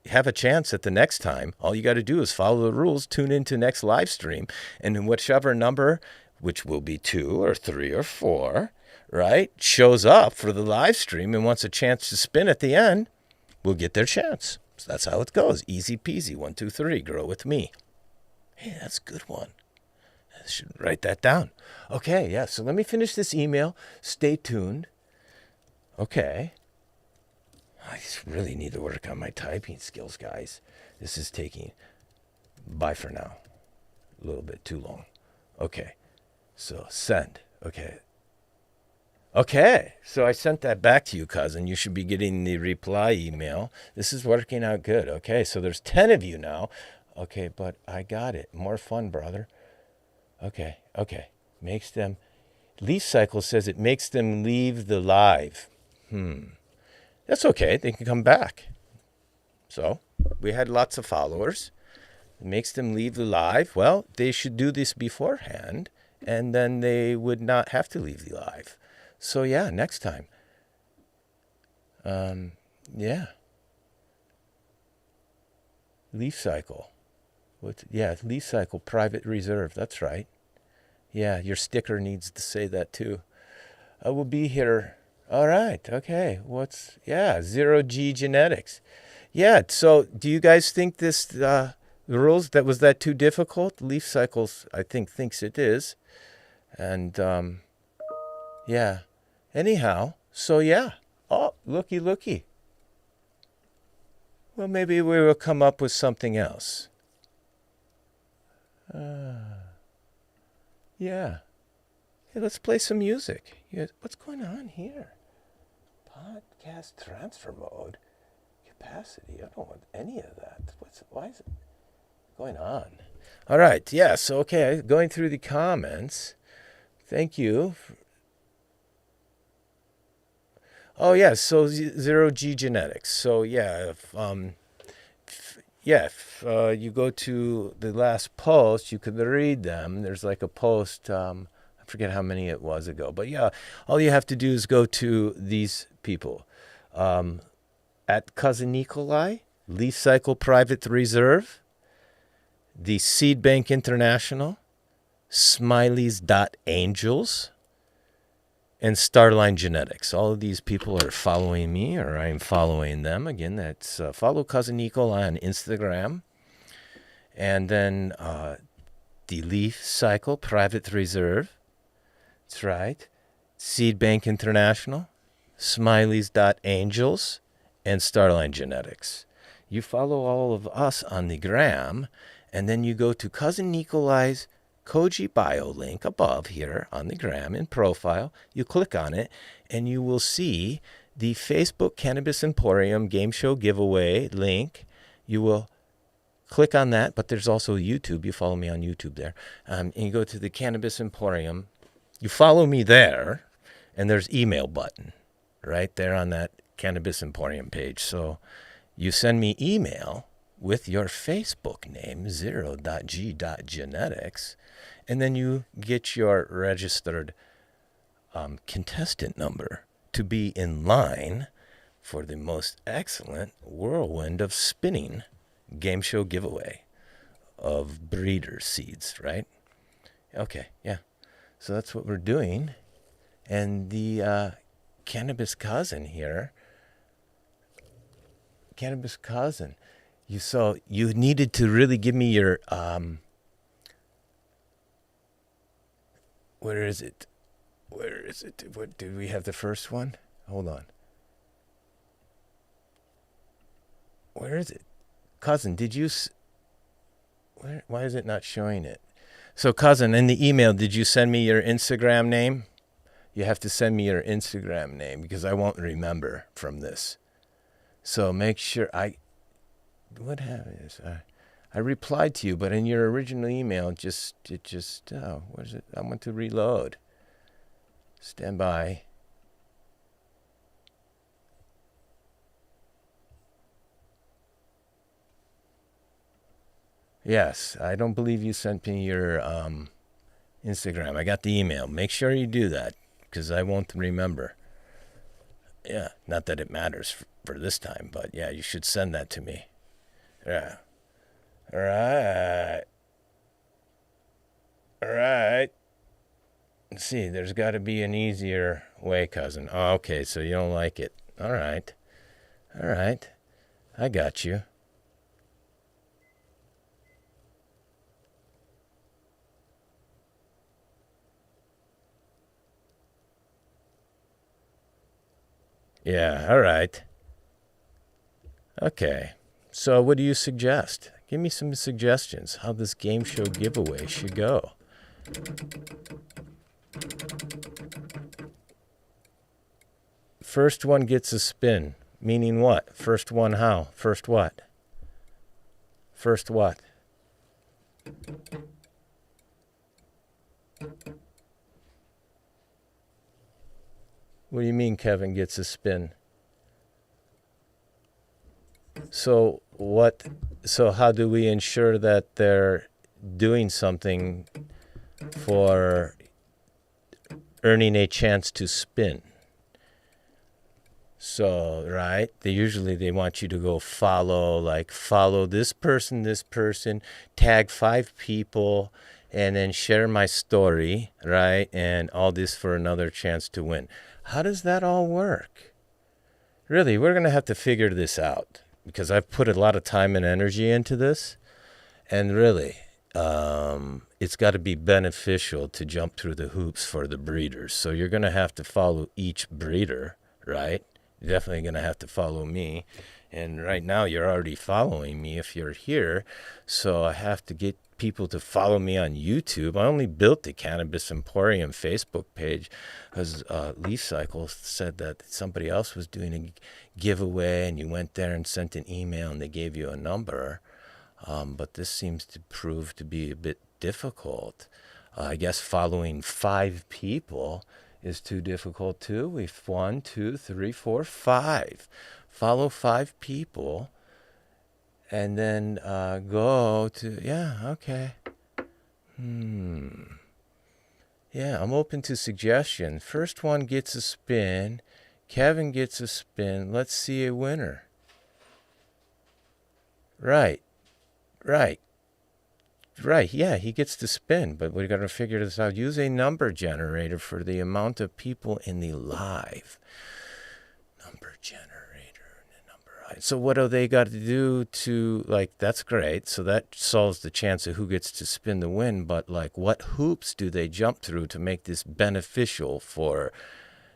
Speaker 1: have a chance at the next time, all you got to do is follow the rules, tune into next live stream, and whichever number, which will be 2 or 3 or 4, right, shows up for the live stream and wants a chance to spin at the end, will get their chance. So that's how it goes. Easy peasy. 1, 2, 3. Grow with me. Hey, that's a good one. I should write that down. Okay, yeah. So let me finish this email. Stay tuned. Okay. I just really need to work on my typing skills, guys. This is taking, bye for now, a little bit too long. Okay. So send. Okay. Okay, so I sent that back to you, cousin. You should be getting the reply email. This is working out good. Okay, so there's 10 of you now. Okay, but I got it. More fun, brother. Okay. Makes them, Leaf Cycle says it makes them leave the live. That's okay. They can come back. So, we had lots of followers. It makes them leave the live. Well, they should do this beforehand, and then they would not have to leave the live. So yeah, next time. Yeah. Leaf Cycle. Leaf Cycle Private Reserve. That's right. Yeah, your sticker needs to say that too. I will be here. All right. Okay. 0G Genetics. Yeah. So do you guys think this The rules, was that too difficult? Leaf Cycles, I think, thinks it is. And, yeah. Anyhow, so yeah. Oh, looky. Well, maybe we will come up with something else. Yeah. Hey, let's play some music. What's going on here? Podcast transfer mode. Capacity. I don't want any of that. Why is it going on? All right. Yeah. So, okay. Going through the comments. Thank you. Oh, yeah. So, Zero G Genetics. So, yeah. If you go to the last post, you could read them. There's like a post. I forget how many it was ago. But, yeah, all you have to do is go to these people. At Cousin Nikolai, Leaf Cycle Private Reserve, the Seed Bank International, Smileys.Angels, and Starline Genetics. All of these people are following me, or I'm following them. Again, that's follow Cousin Nikolai on Instagram. And then the Leaf Cycle Private Reserve. That's right. Seed Bank International, Smileys.Angels, and Starline Genetics. You follow all of us on the gram, and then you go to Cousin Nikolai's Koji bio link above here on the gram in profile. You click on it, and you will see the Facebook Cannabis Emporium Game Show Giveaway link. You will click on that, but there's also YouTube. You follow me on YouTube there. And you go to the Cannabis Emporium. You follow me there, and there's email button right there on that Cannabis Emporium page. So you send me email with your Facebook name, 0.g.genetics, and then you get your registered contestant number to be in line for the most excellent whirlwind of spinning game show giveaway of breeder seeds, right? Okay, yeah. So that's what we're doing. And the Cannabis Cousin here, Cannabis Cousin, you needed to really give me your where is it? What did we have the first one? Hold on. Where is it? Cousin, did you why is it not showing it? So, Cousin, in the email, did you send me your Instagram name? You have to send me your Instagram name because I won't remember from this. So make sure I replied to you, but in your original email, what is it? I want to reload. Stand by. Yes, I don't believe you sent me your Instagram. I got the email. Make sure you do that because I won't remember. Yeah, not that it matters for this time, but yeah, you should send that to me. Yeah. All right. Let's see, there's got to be an easier way, Cousin. Oh, okay, so you don't like it. All right. I got you. Yeah, all right. Okay, so what do you suggest? Give me some suggestions how this game show giveaway should go. First one gets a spin, meaning what? First one how? First what? First what? What do you mean Kevin gets a spin? So how do we ensure that they're doing something for earning a chance to spin? So, right, they want you to go follow this person, tag 5 people, and then share my story, right? And all this for another chance to win. How does that all work? Really, we're going to have to figure this out because I've put a lot of time and energy into this. And really, it's got to be beneficial to jump through the hoops for the breeders. So you're going to have to follow each breeder, right? You're definitely going to have to follow me. And right now you're already following me if you're here. So I have to get people to follow me on YouTube. I only built the Cannabis Emporium Facebook page because Leaf Cycle said that somebody else was doing a giveaway, and you went there and sent an email and they gave you a number. But this seems to prove to be a bit difficult. I guess following 5 people is too difficult too. We've 1, 2, 3, 4, 5. Follow 5 people, and then go to, yeah, okay. Yeah, I'm open to suggestion. First one gets a spin. Kevin gets a spin. Let's see a winner. Right. Yeah, he gets to spin, but we got to figure this out. Use a number generator for the amount of people in the live. Number generator. So what do they got to do to, like, that's great. So that solves the chance of who gets to spin the win. But, like, what hoops do they jump through to make this beneficial for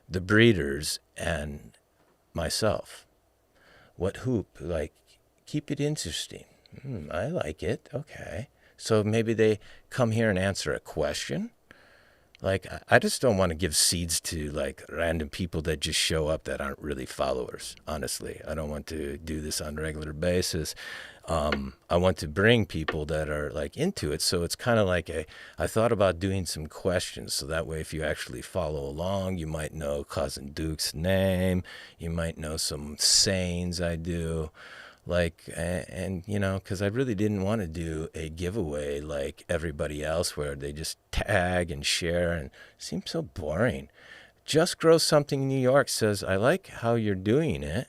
Speaker 1: the breeders and myself? What hoop? Like, keep it interesting. I like it. Okay. So maybe they come here and answer a question. Like, I just don't want to give seeds to, like, random people that just show up that aren't really followers, honestly. I don't want to do this on a regular basis. I want to bring people that are, like, into it. So it's kind of like I thought about doing some questions. So that way, if you actually follow along, you might know Cousin Duke's name. You might know some sayings I do. Like, and you know, because I really didn't want to do a giveaway like everybody else where they just tag and share, and it seems so boring. Just Grow Something in New York says, I like how you're doing it.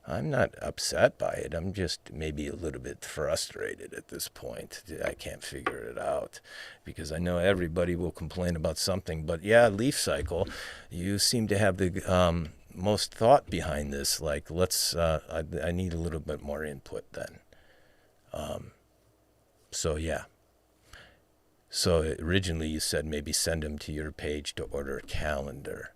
Speaker 1: I'm not upset by it. I'm just maybe a little bit frustrated at this point. I can't figure it out because I know everybody will complain about something. But yeah, Leaf Cycle, you seem to have the most thought behind this. Like, let's, I need a little bit more input then. So yeah. So originally you said maybe send them to your page to order a calendar.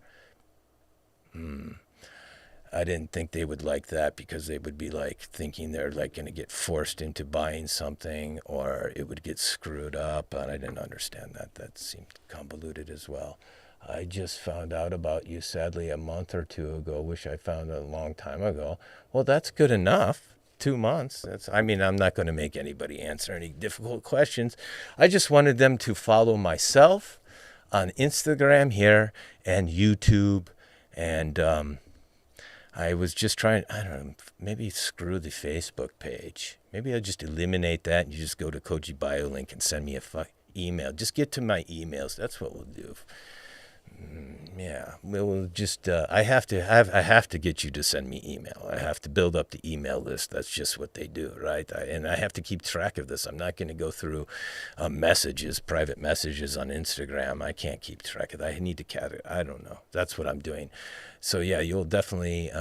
Speaker 1: I didn't think they would like that because they would be like thinking they're like going to get forced into buying something, or it would get screwed up. And I didn't understand that. That seemed convoluted as well. I just found out about you, sadly, a month or 2 ago. Wish I found it a long time ago. Well, that's good enough. 2 months. I mean, I'm not going to make anybody answer any difficult questions. I just wanted them to follow myself on Instagram here and YouTube. And I was just trying, I don't know, maybe screw the Facebook page. Maybe I'll just eliminate that and you just go to Koji BioLink and send me a email. Just get to my emails. That's what we'll do. Yeah, we'll just, I have to get you to send me email. I have to build up the email list. That's just what they do, right? And I have to keep track of this. I'm not going to go through messages, private messages on Instagram. I can't keep track of that. I need to I don't know. That's what I'm doing. So yeah, you'll definitely,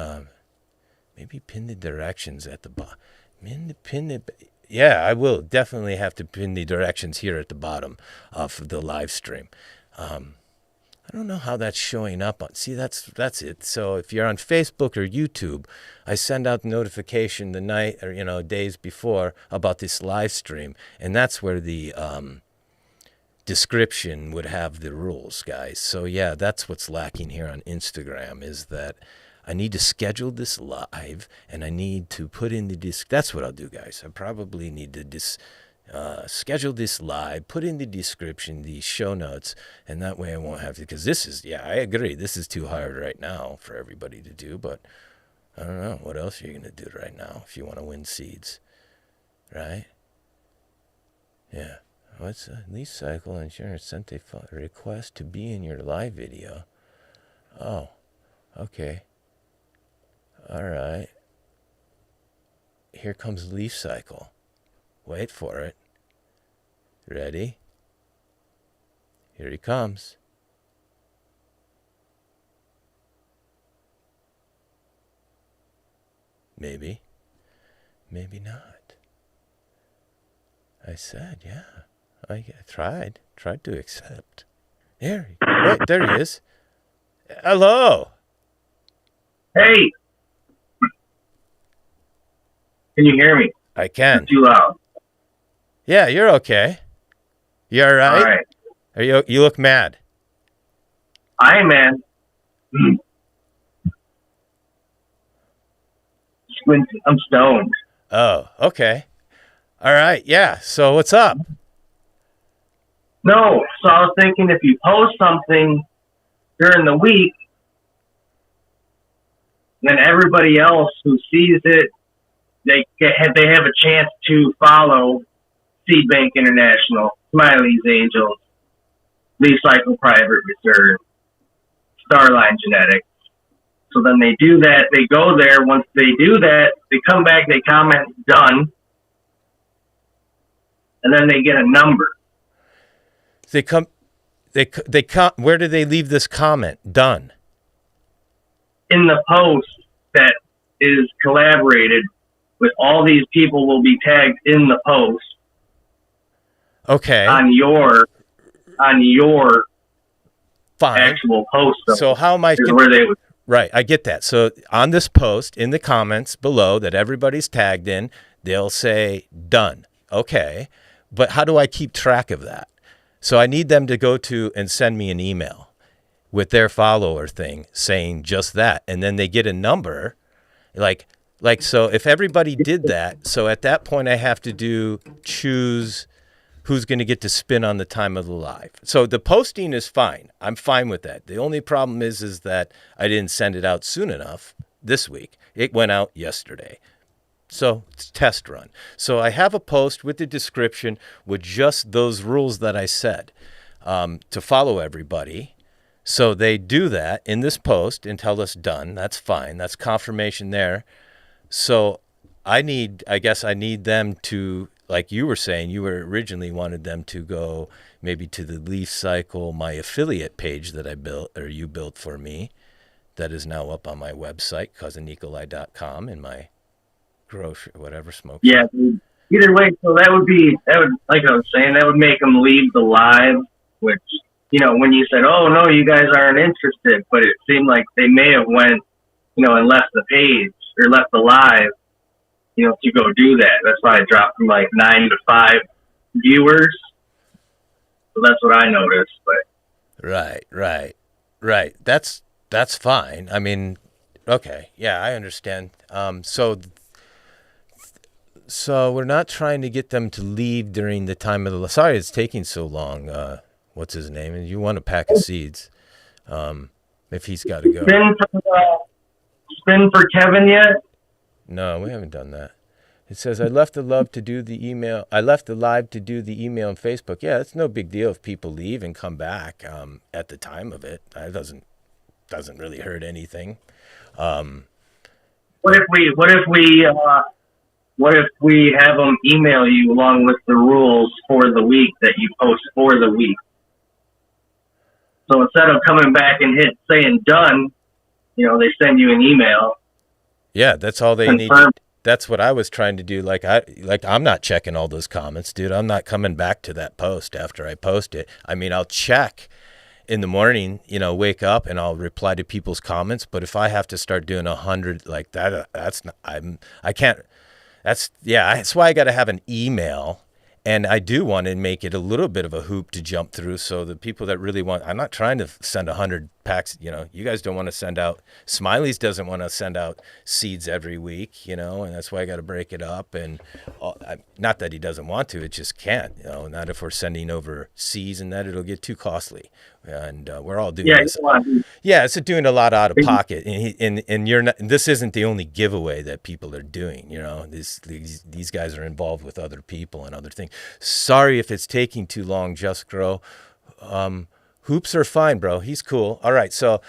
Speaker 1: maybe pin the directions at the bottom. Yeah, I will definitely have to pin the directions here at the bottom of the live stream. I don't know how that's showing up on. See, that's it. So if you're on Facebook or YouTube, I send out notification the night or days before about this live stream, and that's where the description would have the rules, guys. So yeah, that's what's lacking here on Instagram is that I need to schedule this live, and I need to put in the That's what I'll do, guys. I probably need to schedule this live, put in the description, the show notes, and that way I won't have to, because this is, yeah, I agree, this is too hard right now for everybody to do, but I don't know, what else are you going to do right now if you want to win seeds, right? Yeah. What's Leaf Cycle Insurance sent a request to be in your live video? Oh, okay. All right. Here comes Leaf Cycle. Wait for it. Ready? Here he comes. Maybe. Maybe not. I said, yeah. I tried to accept. Wait, there he is. Hello.
Speaker 5: Hey, can you hear me?
Speaker 1: I can.
Speaker 5: Too loud.
Speaker 1: Yeah, you're okay. You all right?
Speaker 5: All right.
Speaker 1: Are you look mad.
Speaker 5: I am, man. I'm stoned.
Speaker 1: Oh, okay. All right. Yeah. So what's up?
Speaker 5: No, so I was thinking if you post something during the week, then everybody else who sees it, they have a chance to follow Seed Bank International, Smiley's Angels, Recycle Private Reserve, Starline Genetics. So then they do that. They go there. Once they do that, they come back. They comment done, and then they get a number.
Speaker 1: They come. Where do they leave this comment? Done.
Speaker 5: In the post that is collaborated with all these people will be tagged in the post.
Speaker 1: Okay.
Speaker 5: On your
Speaker 1: Fine.
Speaker 5: actual post.
Speaker 1: So how am I?
Speaker 5: Where they would.
Speaker 1: Right, I get that. So on this post, in the comments below that everybody's tagged in, they'll say done. Okay, but how do I keep track of that? So I need them to go to and send me an email with their follower thing saying just that, and then they get a number, like so. If everybody did that, so at that point I have to choose who's going to get to spin on the time of the live. So the posting is fine. I'm fine with that. The only problem is that I didn't send it out soon enough this week. It went out yesterday. So it's test run. So I have a post with the description with just those rules that I said to follow everybody. So they do that in this post and tell us done. That's fine. That's confirmation there. So I guess I need them to, like you were saying, you were originally wanted them to go maybe to the Leaf Cycle, my affiliate page that I built, or you built for me, that is now up on my website, cousinnikolai.com, in my grocery, whatever, smoke.
Speaker 5: Yeah, either way, so that would, like I was saying, that would make them leave the live, which, when you said, oh, no, you guys aren't interested, but it seemed like they may have went, and left the page, or left the live, to go do that. That's why I dropped from like 9 to 5 viewers. So that's what I noticed. But
Speaker 1: Right. That's fine. I mean, okay. Yeah, I understand. So we're not trying to get them to leave during the time of the... Sorry it's taking so long. What's his name? And you want a pack of seeds. If he's got to go.
Speaker 5: Spin for Kevin yet?
Speaker 1: No, we haven't done that. It says, I left the live to do the email on Facebook. Yeah, it's no big deal if people leave and come back at the time of it. It doesn't really hurt anything.
Speaker 5: What if we have them email you along with the rules for the week that you post for the week? So instead of coming back and saying done, they send you an email.
Speaker 1: Yeah, that's all they need. That's what I was trying to do. I'm not checking all those comments, dude. I'm not coming back to that post after I post it. I mean, I'll check in the morning, wake up and I'll reply to people's comments. But if I have to start doing 100 like that, I can't. That's why I got to have an email. And I do want to make it a little bit of a hoop to jump through. So the people that really want, I'm not trying to send 100 packs. You guys don't want to send out, Smiley's doesn't want to send out seeds every week, and that's why I got to break it up. And not that he doesn't want to, it just can't, not if we're sending over seeds and that it'll get too costly. And we're all doing this. Yeah, it's doing a lot out of pocket. And you're not, this isn't the only giveaway that people are doing. These guys are involved with other people and other things. Sorry if it's taking too long, Just Grow. Hoops are fine, bro. He's cool. All right. So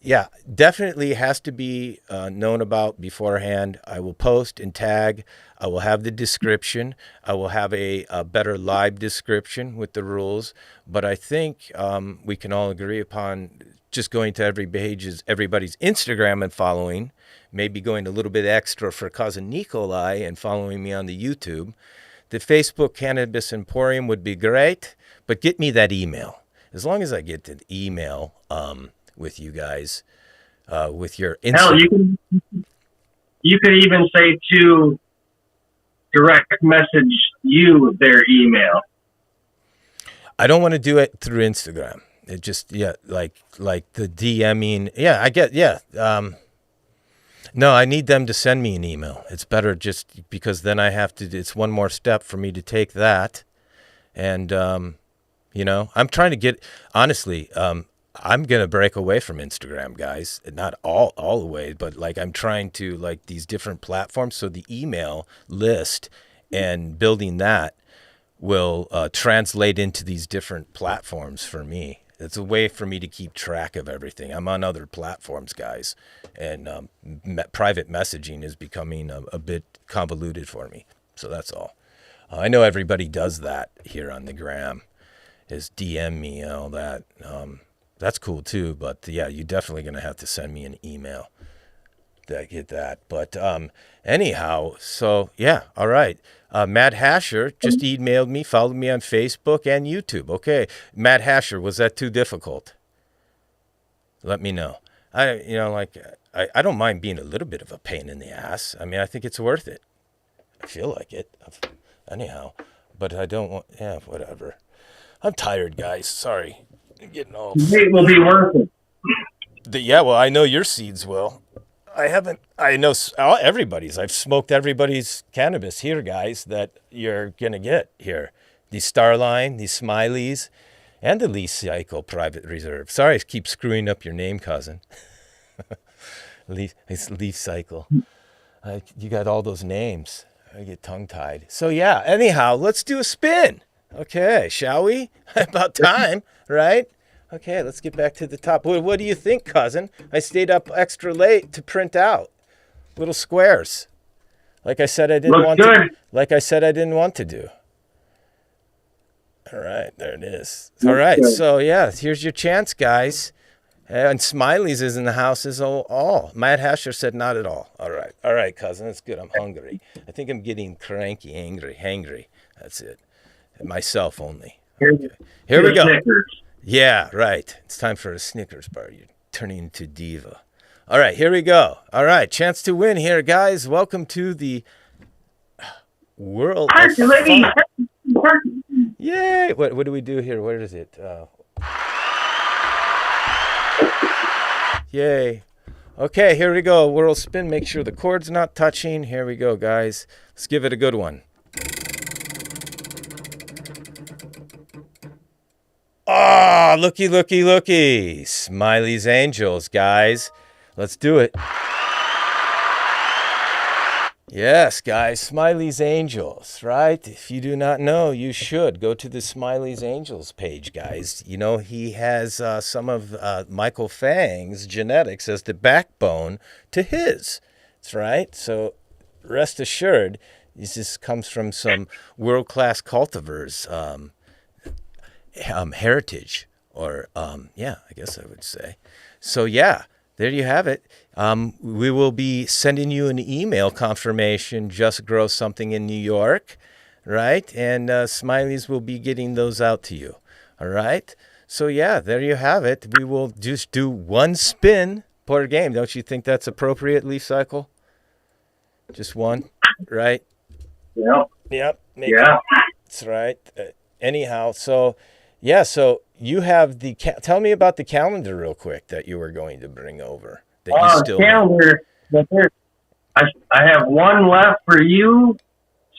Speaker 1: yeah, definitely has to be known about beforehand. I will post and tag. I will have the description. I will have a better live description with the rules. But I think we can all agree upon just going to everybody's Instagram and following, maybe going a little bit extra for Cousin Nikolai and following me on the YouTube. the Facebook Cannabis Emporium would be great, but get me that email. As long as I get the email with you guys, with your
Speaker 5: Hell,
Speaker 1: Instagram.
Speaker 5: you could even say to direct message you their email.
Speaker 1: I don't want to do it through Instagram. It just, like the DMing. Yeah, I get, no, I need them to send me an email. It's better just because then I have to, it's one more step for me to take that. And, I'm trying to get, honestly, I'm going to break away from Instagram, guys. Not all the way, but like I'm trying to like these different platforms. So the email list and building that will translate into these different platforms for me. It's a way for me to keep track of everything. I'm on other platforms, guys, and private messaging is becoming a bit convoluted for me. So that's all. I know everybody does that here on the gram, is DM me and all that. That's cool too, but yeah, you're definitely going to have to send me an email to get that. But anyhow, so yeah, all right. Matt Hasher just emailed me, followed me on Facebook and YouTube. Okay, Matt Hasher, was that too difficult? Let me know. I don't mind being a little bit of a pain in the ass. I mean, I think it's worth it. I feel like it. Anyhow, but I don't want. Yeah, whatever. I'm tired, guys. Sorry, I'm getting old.
Speaker 5: It will be worth it.
Speaker 1: Well, I know your seeds will. I know everybody's. I've smoked everybody's cannabis here, guys, that you're going to get here. The Starline, the Smileys, and the Leaf Cycle Private Reserve. Sorry, I keep screwing up your name, cousin. It's Leaf Cycle. You got all those names. I get tongue-tied. So, yeah, anyhow, let's do a spin. Okay, shall we? About time, right? Okay, let's get back to the top. What do you think, cousin? I stayed up extra late to print out little squares. Like I said, I didn't want to do. All right, there it is. All right, so yeah, here's your chance, guys. And Smiley's is in the house is all. Matt Hasher said not at all. All right, cousin, that's good. I'm hungry. I think I'm getting cranky, hangry. That's it. Myself only. Okay. Here we go.
Speaker 5: Snickers.
Speaker 1: Yeah, right. It's time for a Snickers bar. You're turning into diva. All right, here we go. All right, chance to win here, guys. Welcome to the Whirl of Fun. Yay! What do we do here? Where is it? Yay. Okay, here we go. Whirl spin. Make sure the cord's not touching. Here we go, guys. Let's give it a good one. Ah, looky. Smiley's Angels, guys. Let's do it. Yes, guys, Smiley's Angels, right? If you do not know, you should go to the Smiley's Angels page, guys. You know, he has some of Michael Fang's genetics as the backbone to his. That's right. So rest assured, this comes from some world-class cultivars, heritage, or I guess I would say. So yeah, there you have it. We will be sending you an email confirmation. Just grow something in New York, right? And Smiley's will be getting those out to you. All right. So yeah, there you have it. We will just do one spin per game. Don't you think that's appropriate, Leaf Cycle? Just one, right?
Speaker 5: Yep.
Speaker 1: Yeah. That's right. Anyhow, so. Yeah, so you have tell me about the calendar real quick that you were going to bring over. That you still
Speaker 5: calendar. I have one left for you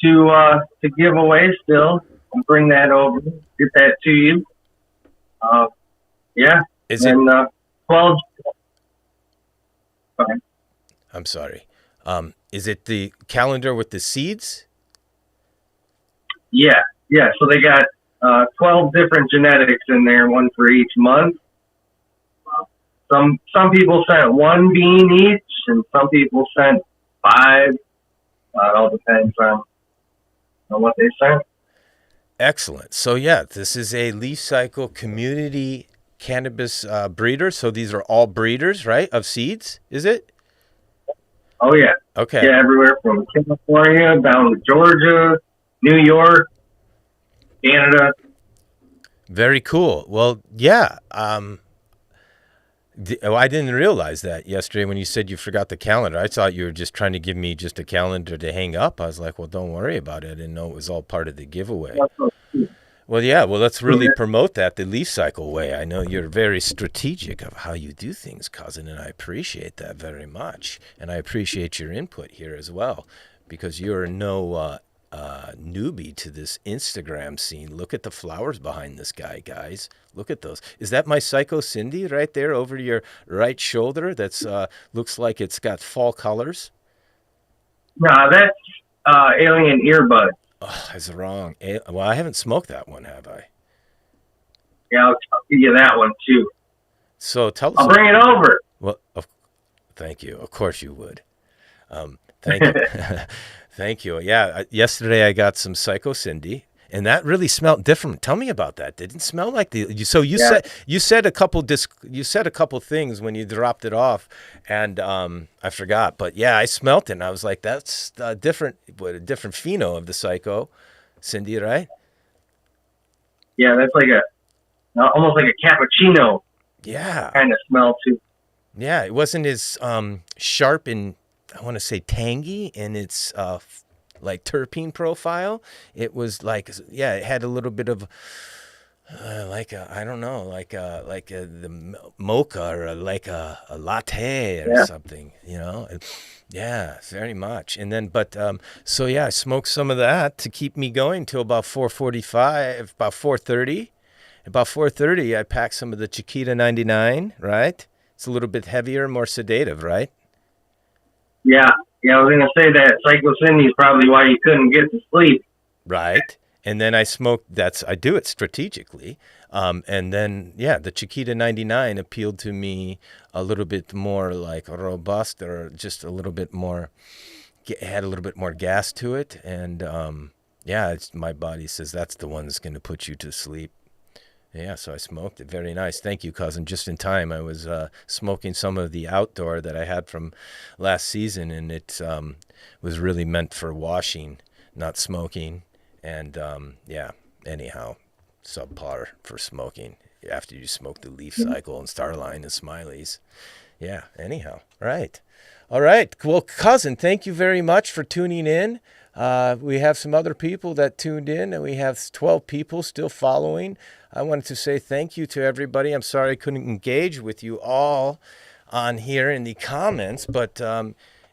Speaker 5: to give away still. I'll bring that over. Get that to you. Yeah.
Speaker 1: Is it
Speaker 5: 12? Okay.
Speaker 1: I'm sorry. Is it the calendar with the seeds?
Speaker 5: Yeah. So they got 12 different genetics in there, one for each month. Some people sent one bean each, and some people sent 5. It all depends on what they sent.
Speaker 1: Excellent. So yeah, this is a Leaf Cycle community cannabis breeder. So these are all breeders, right, of seeds, is it?
Speaker 5: Oh, yeah.
Speaker 1: Okay.
Speaker 5: Yeah, everywhere from California down to Georgia, New York, Canada.
Speaker 1: Very cool. Well, yeah. I didn't realize that yesterday when you said you forgot the calendar. I thought you were just trying to give me just a calendar to hang up. I was like, well, don't worry about it. I didn't know it was all part of the giveaway. Well, yeah. Well, let's really promote that, the Leaf Cycle way. I know you're very strategic of how you do things, cousin, and I appreciate that very much. And I appreciate your input here as well, because you're no newbie to this Instagram scene. Look at the flowers behind this guy, guys. Look at those. Is that my Psycho Cindy right there over your right shoulder? That's looks like it's got fall colors.
Speaker 5: No, that's Alien Earbud.
Speaker 1: Oh, I was wrong. Well, I haven't smoked that one, have I?
Speaker 5: Yeah, I'll give you that one too.
Speaker 1: So tell us.
Speaker 5: I'll bring it over.
Speaker 1: Well, thank you. Of course you would. Thank you. Thank you. Yeah, yesterday I got some Psycho Cindy, and that really smelled different. Tell me about that. Didn't smell like you said a couple things when you dropped it off, and I forgot. But yeah, I smelt it, and I was like, that's a different pheno of the Psycho Cindy, right?
Speaker 5: Yeah, that's like almost like a cappuccino.
Speaker 1: Yeah.
Speaker 5: Kind of smell too.
Speaker 1: Yeah, it wasn't as sharp and I want to say tangy in its like terpene profile. It was like, yeah, it had a little bit of the mocha or like a latte or something, you know? Yeah, very much. And then, so yeah, I smoked some of that to keep me going till about 4:45, about 4:30. About 4:30, I packed some of the Chiquita 99, right? It's a little bit heavier, more sedative, right?
Speaker 5: Yeah, I was going to say that Psycho Cindy is probably why you couldn't get to sleep.
Speaker 1: Right. And then I smoked, I do it strategically. And then, yeah, the Chiquita 99 appealed to me a little bit more like robust or just a little bit more, had a little bit more gas to it. And, my body says that's the one that's going to put you to sleep. Yeah, so I smoked it. Very nice. Thank you, cousin. Just in time. I was smoking some of the outdoor that I had from last season, and it was really meant for washing, not smoking. And, anyhow, subpar for smoking after you smoke the Leaf Cycle and Starline and Smileys. Yeah, anyhow. Right. All right. Well, cousin, thank you very much for tuning in. We have some other people that tuned in, and we have 12 people still following. I wanted to say thank you to everybody. I'm sorry I couldn't engage with you all on here in the comments, but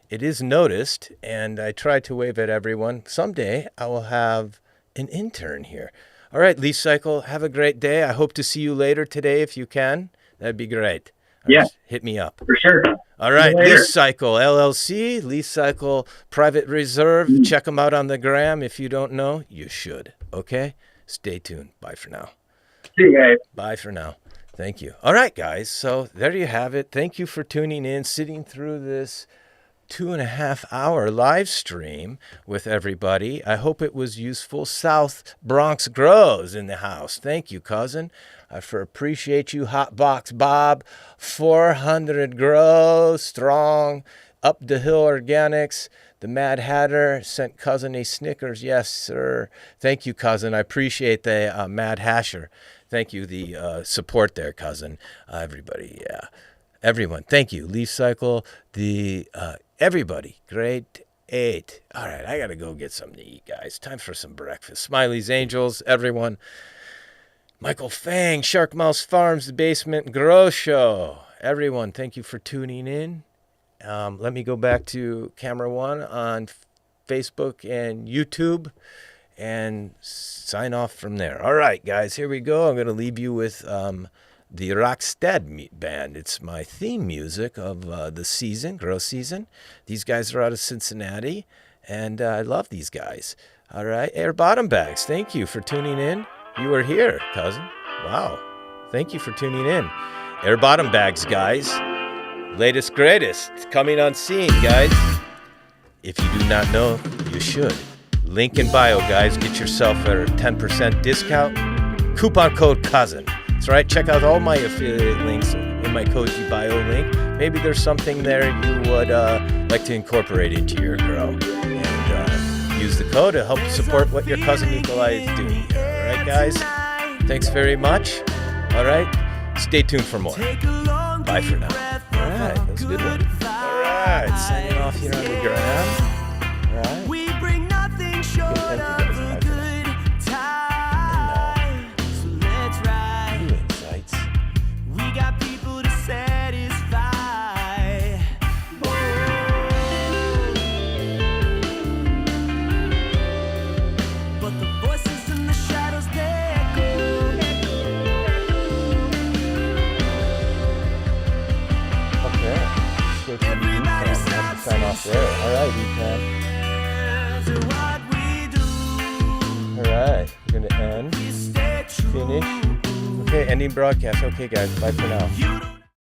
Speaker 1: it is noticed, and I try to wave at everyone. Someday I will have an intern here. All right, Leaf Cycle, have a great day. I hope to see you later today if you can. That'd be great.
Speaker 5: Yeah.
Speaker 1: Hit me up.
Speaker 5: For sure.
Speaker 1: All right, Leaf Cycle LLC, Leaf Cycle Private Reserve. Check them out on the gram. If you don't know, you should. Okay? Stay tuned. Bye for now.
Speaker 5: See you guys.
Speaker 1: Bye for now. Thank you. All right, guys. So there you have it. Thank you for tuning in, sitting through this 2.5-hour live stream with everybody. I hope it was useful. South Bronx Grows in the house. Thank you, cousin. I appreciate you, Hotbox Bob. 400 Grows strong. Up the Hill Organics. The Mad Hatter sent cousin a Snickers. Yes, sir. Thank you, cousin. I appreciate the Mad Hasher. Thank you, the support there, cousin. Everybody, yeah. Everyone, thank you. Leaf Cycle, everybody, grade 8. All right, I got to go get something to eat, guys. Time for some breakfast. Smiley's Angels, everyone. Michael Fang, Shark Mouse Farms, The Basement Grow Show. Everyone, thank you for tuning in. Let me go back to camera 1 on Facebook and YouTube and sign off from there. All right, guys, here we go. I'm going to leave you with the Rockstead Band. It's my theme music of the season, grow season. These guys are out of Cincinnati, and I love these guys. All right, Air Bottom Bags, thank you for tuning in. You were here, cousin. Wow. Thank you for tuning in. Air Bottom Bags, guys. Latest, greatest. Coming on scene, guys. If you do not know, you should. Link in bio, guys. Get yourself a 10% discount. Coupon code COUSIN. That's right. Check out all my affiliate links in my Koji bio link. Maybe there's something there you would like to incorporate into your grow. And use the Co. to help support what your cousin Nikolai is doing here. All right, guys? Thanks very much. All right? Stay tuned for more. Bye for now. All right, that was a good one. All right, signing off here on the gram. All right.
Speaker 6: We bring nothing short of a good time. So let's ride.
Speaker 1: New insights.
Speaker 6: We got people to satisfy. But the voices in the shadows, they echo.
Speaker 1: Okay. Let's go to the weekend. Have to sign off there. All right, weekend.
Speaker 6: What we do,
Speaker 1: All right. We're going to end.
Speaker 6: we stay true.
Speaker 1: Finish. Okay, ending broadcast. Okay, guys. Bye for now.
Speaker 6: You don't